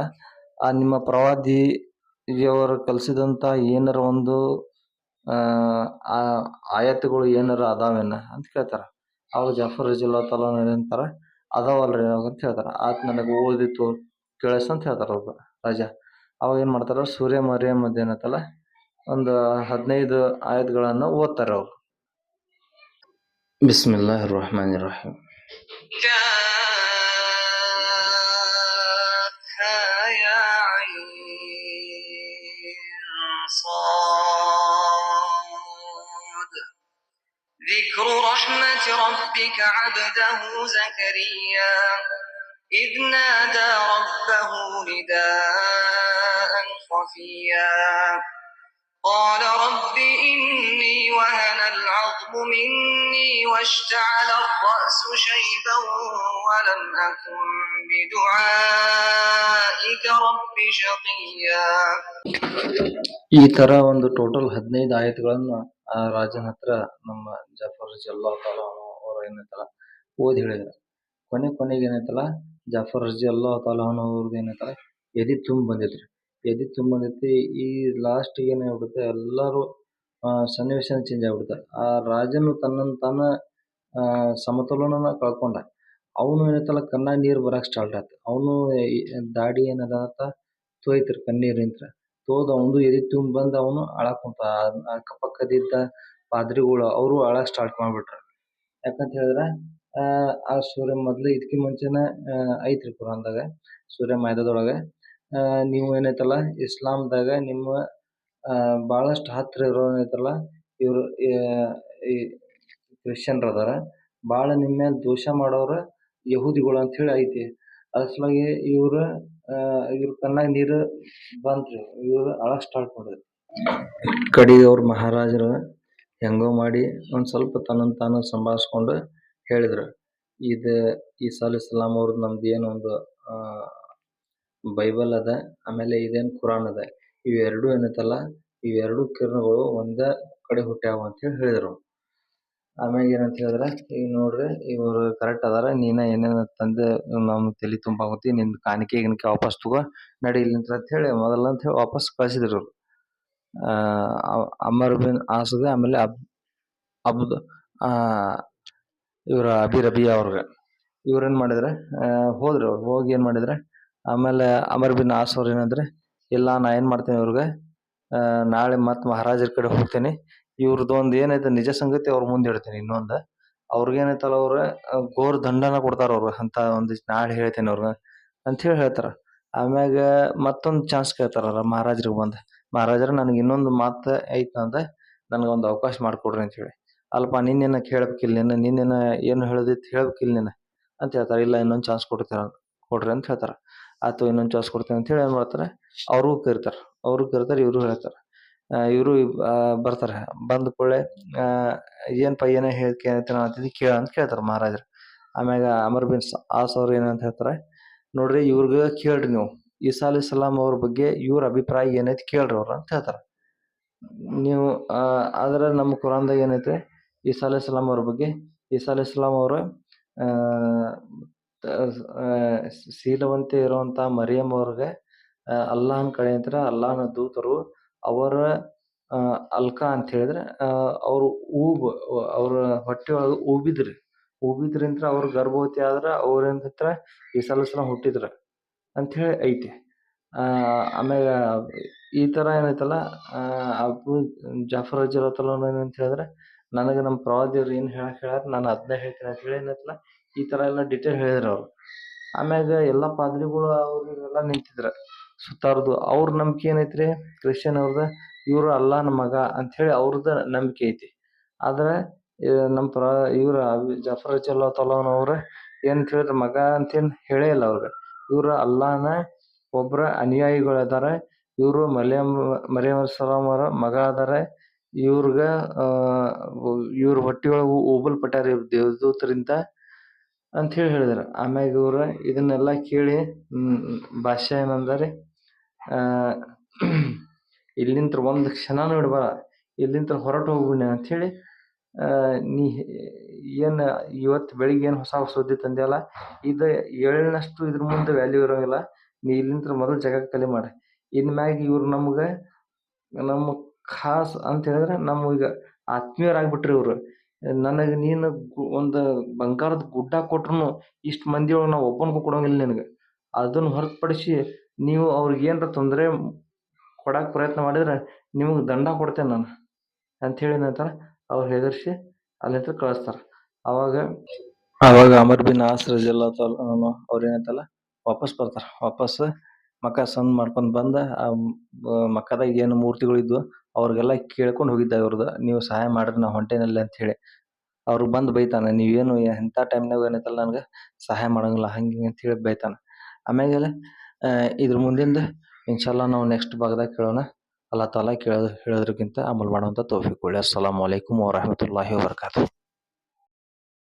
S2: ಆ ನಿಮ್ಮ ಪ್ರವಾದಿಯವರು ಕಲಿಸಿದಂಥ ಏನಾರ ಒಂದು ಆ ಆಯತ್ತುಗಳು ಏನಾರ ಅದಾವೇನ ಅಂತ ಕೇಳ್ತಾರ. ಅವಾಗ ಜಾಫರ್ ರಜಿಯಲ್ಲಾಹು ತಾಲಾ ಏನಂತಾರ, ಅದಾವಲ್ರಿ ಅಂತ ಹೇಳ್ತಾರ. ಆತ್ ನನಗೆ ಓದಿತ್ತು ಕೇಳಿಸ್ ಅಂತ ಹೇಳ್ತಾರ ಒಬ್ಬ ರಾಜ. ಅವಾಗ ಏನ್ ಮಾಡ್ತಾರ, ಸೂರ್ಯ ಮರಿಯಮ್ ಏನತ್ತಲ್ಲ ಒಂದು 15 ಆಯತ್ಗಳನ್ನ ಓದ್ತಾರೆ ಅವ್ರು. ಬಿಸ್ಮಿಲ್ಲಾಹಿರ್ ರಹಮಾನಿರ್ ರಹೀಮ್. ذكر رحمة ربك عبده زكريا إذ نادى ربه نداء خفيا قال رب إني وهن العظم مني واشتعل الرأس شيبا ولم أكن بدعائك رب شقيا. ಈ ತರ ಒಂದು ಟೋಟಲ್ 15 ಆಯತ್ಗಳನ್ನ ಆ ರಾಜನ ಹತ್ರ ನಮ್ಮ ಜಾಫರ್ ರಜಿಯಲ್ಲಾಹು ತಾಲಾ ಅವರು ಏನೈತಲ್ಲ ಓದಿ ಹೇಳಿದ್ರು. ಕೊನೆಗೆ ಏನೈತಲ್ಲ ಜಾಫರ್ ರಜಿಯಲ್ಲಾಹು ತಾಲಾ ಅವ್ರದ್ದು ಏನೈತಲ್ಲ ಎದಿ ತುಂಬ ಬಂದೈತಿ. ಈ ಲಾಸ್ಟ್ ಏನಾಗ್ಬಿಡುತ್ತೆ, ಎಲ್ಲರೂ ಸನ್ನಿವೇಶ ಚೇಂಜ್ ಆಗ್ಬಿಡುತ್ತೆ. ಆ ರಾಜನು ತನ್ನನ್ನು ತಾನ ಸಮತೋಲನ ಕಳ್ಕೊಂಡ. ಅವನು ಏನೈತಲ್ಲ ಕಣ್ಣಾಗ ನೀರು ಬರಕ್ ಸ್ಟಾರ್ಟ್ ಆಯ್ತು. ಅವನು ದಾಡಿ ಏನದ ತೋಯ್ತಿರ್ ಕಣ್ಣೀರಿಂತ್ರ ತೋದ್ ಅವನು ಎದಿ ತುಂಬ ಬಂದು ಅವನು ಅಳಕ್ ಕುಂತ. ಅಕ್ಕಪಕ್ಕದಿದ್ದ ಪಾದ್ರಿಗಳು ಅವರು ಅಳಕ್ ಸ್ಟಾರ್ಟ್ ಮಾಡ್ಬಿಟ್ರ. ಯಾಕಂತ ಹೇಳಿದ್ರೆ ಆ ಸೂರ್ಯ ಮೊದ್ಲು ಇದಕ್ಕೆ ಮುಂಚೆನೆ ಐತ್ರಿ ಕುರಾನ್ದಾಗ, ಸೂರ್ಯ ಮಾಯ್ದದೊಳಗೆ ನೀವು ಏನೈತಲ್ಲ ಇಸ್ಲಾಂದಾಗ ನಿಮ್ಮ ಬಹಳಷ್ಟು ಹತ್ರ ಇರೋ ಏನೈತಲ್ಲ ಇವ್ರು ಈ ಕ್ರಿಶ್ಚಿಯನ್ರು ಅದಾರ, ಭಾಳ ನಿಮ್ಮ ಮೇಲೆ ದೋಷ ಮಾಡೋರು ಯಹೂದಿಗಳು ಅಂತ ಹೇಳಿ ಐತಿ. ಅದ್ರ ಸಲುವಾಗಿ ಇವ್ರ ಕಣ್ಣಾಗ ನೀರು ಬಂತ್ರಿ. ಇವ್ರು ಅಳಕ್ ಸ್ಟಾರ್ಟ್ ಮಾಡಿದ್ರು. ಕಡೆಗೆ ಅವ್ರ ಮಹಾರಾಜರು ಹೆಂಗೋ ಮಾಡಿ ಒಂದ್ ಸ್ವಲ್ಪ ತನ್ನನ್ನು ತಾನು ಸಂಭಾಳಿಸ್ಕೊಂಡು ಹೇಳಿದ್ರು, ಈಸಾ ಅಲೈಹಿಸ್ಸಲಾಂ ಅವ್ರದ್ದು ನಮ್ದು ಏನೊಂದು ಬೈಬಲ್ ಅದ, ಆಮೇಲೆ ಇದೇನು ಕುರಾನ್ ಅದ, ಇವೆರಡು ಏನೈತಲ್ಲ ಇವೆರಡು ಕಿರಣಗಳು ಒಂದೇ ಕಡೆ ಹುಟ್ಟ್ಯಾವ ಅಂತ ಹೇಳಿ ಹೇಳಿದ್ರು. ಆಮ್ಯಾಗ ಏನಂತ ಹೇಳಿದ್ರೆ, ಈಗ ನೋಡ್ರಿ ಇವ್ರು ಕರೆಕ್ಟ್ ಅದಾರ, ನೀನ ಏನೇನ ತಂದೆ ನಮ್ ತಲೆ ತುಂಬಾಗತಿ, ನಿನ್ ಕಾಣಿಕೆ ವಾಪಸ್ ತಗೋ ನಡಿ ಇಲ್ಲಿಂತ ಅಂತ ಹೇಳಿ ಮೊದಲ ಅಂತ ಹೇಳಿ ವಾಪಸ್ ಕಳ್ಸಿದ್ರು. ಅಮರ್ ಬಿನ್ ಆಸ್ಗೆ ಆಮೇಲೆ ಇವ್ರ ಅಬಿ ರಬಿಯಾ ಅವ್ರಿಗೆ ಇವ್ರೇನ್ ಮಾಡಿದ್ರೆ ಹೋದ್ರು. ಅವ್ರು ಹೋಗಿ ಏನ್ ಮಾಡಿದ್ರೆ, ಆಮೇಲೆ ಅಮರ್ ಬಿನ್ ಆಸ್ ಅವ್ರು ಏನಂದ್ರೆ, ಇಲ್ಲ ನಾ ಏನ್ ಮಾಡ್ತೇನೆ ಇವ್ರಿಗೆ ನಾಳೆ ಮತ್ ಮಹಾರಾಜರ ಕಡೆ ಹೋಗ್ತೇನೆ, ಇವ್ರದ್ದು ಒಂದು ಏನೈತೆ ನಿಜ ಸಂಗತಿ ಅವ್ರ ಮುಂದೆ ಇಡ್ತೇನೆ. ಇನ್ನೊಂದು ಅವ್ರಿಗೇನೈತಲ್ಲ ಅವ್ರ ಘೋರ್ ದಂಡನ ಕೊಡ್ತಾರ ಅವ್ರು, ಅಂತ ಒಂದಿಷ್ಟು ನಾಳೆ ಹೇಳ್ತೇನೆ ಅವ್ರಿಗೆ ಅಂತ ಹೇಳಿ ಹೇಳ್ತಾರ. ಆಮ್ಯಾಗ ಮತ್ತೊಂದು ಚಾನ್ಸ್ ಕೇಳ್ತಾರ ಮಹಾರಾಜರಿಗೆ ಬಂದ, ಮಹಾರಾಜರ ನನಗೆ ಇನ್ನೊಂದು ಮಾತು ಐತ ಅಂತ ನನಗೊಂದು ಅವಕಾಶ ಮಾಡಿಕೊಡ್ರಿ ಅಂತ ಹೇಳಿ. ಅಲ್ಪ ನಿನ್ನೇನ ಕೇಳ್ಬೇಕಿಲ್ಲ, ನಿನ್ನೇನ ಏನು ಹೇಳೋದಿತ್ತು ಹೇಳ್ಬೇಕಿಲ್ಲ ನೀನು ಅಂತ ಹೇಳ್ತಾರೆ. ಇಲ್ಲ ಇನ್ನೊಂದು ಚಾನ್ಸ್ ಕೊಡ್ರಿ ಅಂತ ಹೇಳ್ತಾರ. ಆಯ್ತು ಇನ್ನೊಂದು ಚಾನ್ಸ್ ಕೊಡ್ತೇನೆ ಅಂತ ಹೇಳಿ ಏನ್ ಮಾಡ್ತಾರೆ, ಅವ್ರಿಗೂ ಕರಿತಾರೆ, ಇವರು ಹೇಳ್ತಾರೆ. ಇವರು ಬರ್ತಾರೆ. ಬಂದ ಕೂಡಲೇ ಏನ್ಪ ಏನ ಹೇಳ್ತೀನಿ ಕೇಳ ಅಂತ ಕೇಳ್ತಾರ ಮಹಾರಾಜರು. ಆಮ್ಯಾಗ ಅಮರ್ ಬಿನ್ ಆಸ್ ಅವ್ರು ಏನಂತ ಹೇಳ್ತಾರೆ, ನೋಡ್ರಿ ಇವ್ರಿಗೆ ಕೇಳ್ರಿ ನೀವು, ಈಸಾ ಅಲೈಹಿಸ್ಸಲಾಂ ಅವ್ರ ಬಗ್ಗೆ ಇವ್ರ ಅಭಿಪ್ರಾಯ ಏನೈತಿ ಕೇಳ್ರಿ ಅವ್ರ ಅಂತ ಹೇಳ್ತಾರ. ನೀವು ಆದ್ರೆ ನಮ್ಮ ಕುರಾನ್ದಾಗ ಏನೈತೆ ಈಸಾ ಅಲೈಹಿಸ್ಸಲಾಂ ಅವ್ರ ಬಗ್ಗೆ, ಈಸಾ ಅಲೈಹಿಸ್ಸಲಾಂ ಅವರು ಶೀಲವಂತೆ ಇರುವಂತ ಮರಿಯಮ್ ಅವ್ರಿಗೆ ಅಲ್ಲಾಹನ ಕಡೆಯಿಂದ ಅಲ್ಲಾಹನ ದೂತರು ಅವರ ಅಲ್ಕಾ ಅಂತ ಹೇಳಿದ್ರೆ ಅವ್ರು ಅವ್ರ ಹೊಟ್ಟೆ ಒಳಗೆ ಊಬಿದ್ರಿಂತ್ರ ಅವ್ರ ಗರ್ಭವತಿ ಆದ್ರ ಅವ್ರೇನ್ ಹತ್ರ ಈಸಾ ಅಲೈಹಿಸ್ಸಲಾಂ ಹುಟ್ಟಿದ್ರ ಅಂತ ಹೇಳಿ ಐತಿ. ಆಮ್ಯಾಗ ಈ ತರ ಏನೈತಲ್ಲ ಅಬು ಜಾಫರ್ ರಜಿಯಲ್ಲಾಹು ಏನಂತ ಹೇಳಿದ್ರೆ, ನನಗೆ ನಮ್ಮ ಪ್ರವಾದಿಯವ್ರು ಏನ್ ಹೇಳ್ಯಾರ ನಾನು ಅದನ್ನ ಹೇಳ್ತೀನಿ ಅಂತ ಹೇಳಿ ಏನೈತಲ್ಲ ಈ ತರ ಎಲ್ಲ ಡಿಟೇಲ್ ಹೇಳಿದ್ರ ಅವ್ರು. ಆಮ್ಯಾಗ ಎಲ್ಲಾ ಪಾದ್ರಿಗಳು ಅವ್ರೆಲ್ಲ ನಿಂತಿದ್ರ ಸುತ್ತಾರ್ದು. ಅವ್ರ ನಂಬಿಕೆ ಏನೈತ್ರಿ, ಕ್ರಿಶ್ಚಿಯನ್ ಅವ್ರದ ಇವ್ರು ಅಲ್ಲಾಹನ ಮಗ ಅಂತ ಹೇಳಿ ಅವ್ರದ ನಂಬಿಕೆ ಐತಿ. ಆದ್ರೆ ನಮ್ಮ ಇವ್ರ ಜಾಫರ್ ರಜಿಯಲ್ಲಾಹು ಅವ್ರ ಏನ್ ಹೇಳಿದ್ರ, ಮಗ ಅಂತೇನ್ ಹೇಳೇ ಇಲ್ಲ ಅವ್ರಿಗೆ. ಇವ್ರ ಅಲ್ಲಾಹನ ಒಬ್ರ ಅನುಯಾಯಿಗಳು ಅದಾರ. ಇವ್ರು ಮರಿಯಮ್ ಸಲಾಂ ಅವರ ಮಗ ಅದಾರ. ಇವ್ರ ಹೊಟ್ಟಿಯೊಳಗೆ ಊಬಲ್ಪಟ್ಟಾರ ಇವ್ರ ದೇವದೂತರಿಂದ ಅಂತ ಹೇಳಿದಾರೆ. ಆಮ್ಯಾಗ ಇವ್ರ ಇದನ್ನೆಲ್ಲ ಕೇಳಿ ಭಾಷ್ಯ ಏನಂದರೆ, ಇಲ್ಲಿಂತ್ರ ಒಂದು ಕ್ಷಣನೂ ಇಡ್ಬೇಡ, ಇಲ್ಲಿಂತ್ರ ಹೊರಟು ಹೋಗ್ಬಿಡಿ ಅಂತ ಹೇಳಿ ನೀ ಏನು ಇವತ್ತು ಬೆಳಿಗ್ಗೆ ಏನು ಹೊಸ ಸುದ್ದಿ ತಂದೆಯಲ್ಲ, ಇದು ಏಳನಷ್ಟು ಇದ್ರ ಮುಂದೆ ವ್ಯಾಲ್ಯೂ ಇರೋಂಗಿಲ್ಲ. ನೀ ಇಲ್ಲಿಂದ ಮೊದಲು ಜಗ ಕಲಿ ಮಾಡ. ಇನ್ಮ್ಯಾಗ ಇವ್ರು ನಮ್ಗೆ ನಮ್ಮ ಖಾಸ್ ಅಂತ ಹೇಳಿದ್ರೆ ನಮಗ ಆತ್ಮೀಯರಾಗ್ಬಿಟ್ರಿ ಇವ್ರು. ನನಗೆ ನೀನು ಒಂದು ಬಂಗಾರದ ಗುಡ್ಡ ಕೊಟ್ರು ಇಷ್ಟು ಮಂದಿ ಒಳಗೆ ನಾವು ಒಬ್ಬನಿಗೂ ಕೊಡೋಂಗಿಲ್ಲ ನಿನಗೆ. ಅದನ್ನು ಹೊರತುಪಡಿಸಿ ನೀವು ಅವ್ರಿಗೆ ಏನಾರ ತೊಂದರೆ ಕೊಡಕ್ಕೆ ಪ್ರಯತ್ನ ಮಾಡಿದ್ರೆ ನಿಮಗೆ ದಂಡ ಕೊಡ್ತೇನೆ ನಾನು ಅಂಥೇಳಿ ಏನಂತಾರೆ ಅವ್ರು ಹೆದರ್ಸಿ ಅಲ್ಲಿಂದ ಕಳಿಸ್ತಾರೆ. ಅವಾಗ ಅಮರ್ ಬಿನ್ ಆಸ್ ಅವ್ರು ಏನಂತಲ್ಲ ವಾಪಸ್ ಬರ್ತಾರೆ. ವಾಪಸ್ ಮಕ್ಕ ಸಂದ್ ಮಾಡ್ಕೊಂಡು ಬಂದ ಮಕ್ಕದಾಗ ಏನು ಮೂರ್ತಿಗಳಿದ್ವು ಅವ್ರಿಗೆಲ್ಲ ಕೇಳ್ಕೊಂಡು ಹೋಗಿದ್ದ ಇವ್ರದ್ದು, ನೀವು ಸಹಾಯ ಮಾಡ್ರಿ ನಾ ಹೊಂಟೇನಲ್ಲಿ ಅಂತ ಹೇಳಿ. ಅವ್ರಿಗೆ ಬಂದು ಬೈತಾನೆ, ನೀವೇನು ಎಂಥ ಟೈಮ್ನಾಗ ಏನೈತಲ್ಲ ನನಗೆ ಸಹಾಯ ಮಾಡಂಗಿಲ್ಲ ಹಂಗೆ ಅಂತ ಹೇಳಿ ಬೈತಾನೆ. ಆಮೇಲೆ ಇದ್ರ ಮುಂದಿಂದ ಇನ್ಶಾಲ್ಲ ನಾವು ನೆಕ್ಸ್ಟ್ ಭಾಗದಾಗ ಕೇಳೋಣ. ಅಲ್ಲಾ ತಾಲ ಹೇಳೋದ್ರಕ್ಕಿಂತ ಅಮಲ್ ಮಾಡುವಂಥ ತೌಫೀಕ್ ಕೊಡ್ಲಿ. ಅಸ್ಸಲಾಮು ಅಲೈಕುಮ್ ವರಹಮತುಲ್ಲಾಹಿ ವಬರಕಾತು.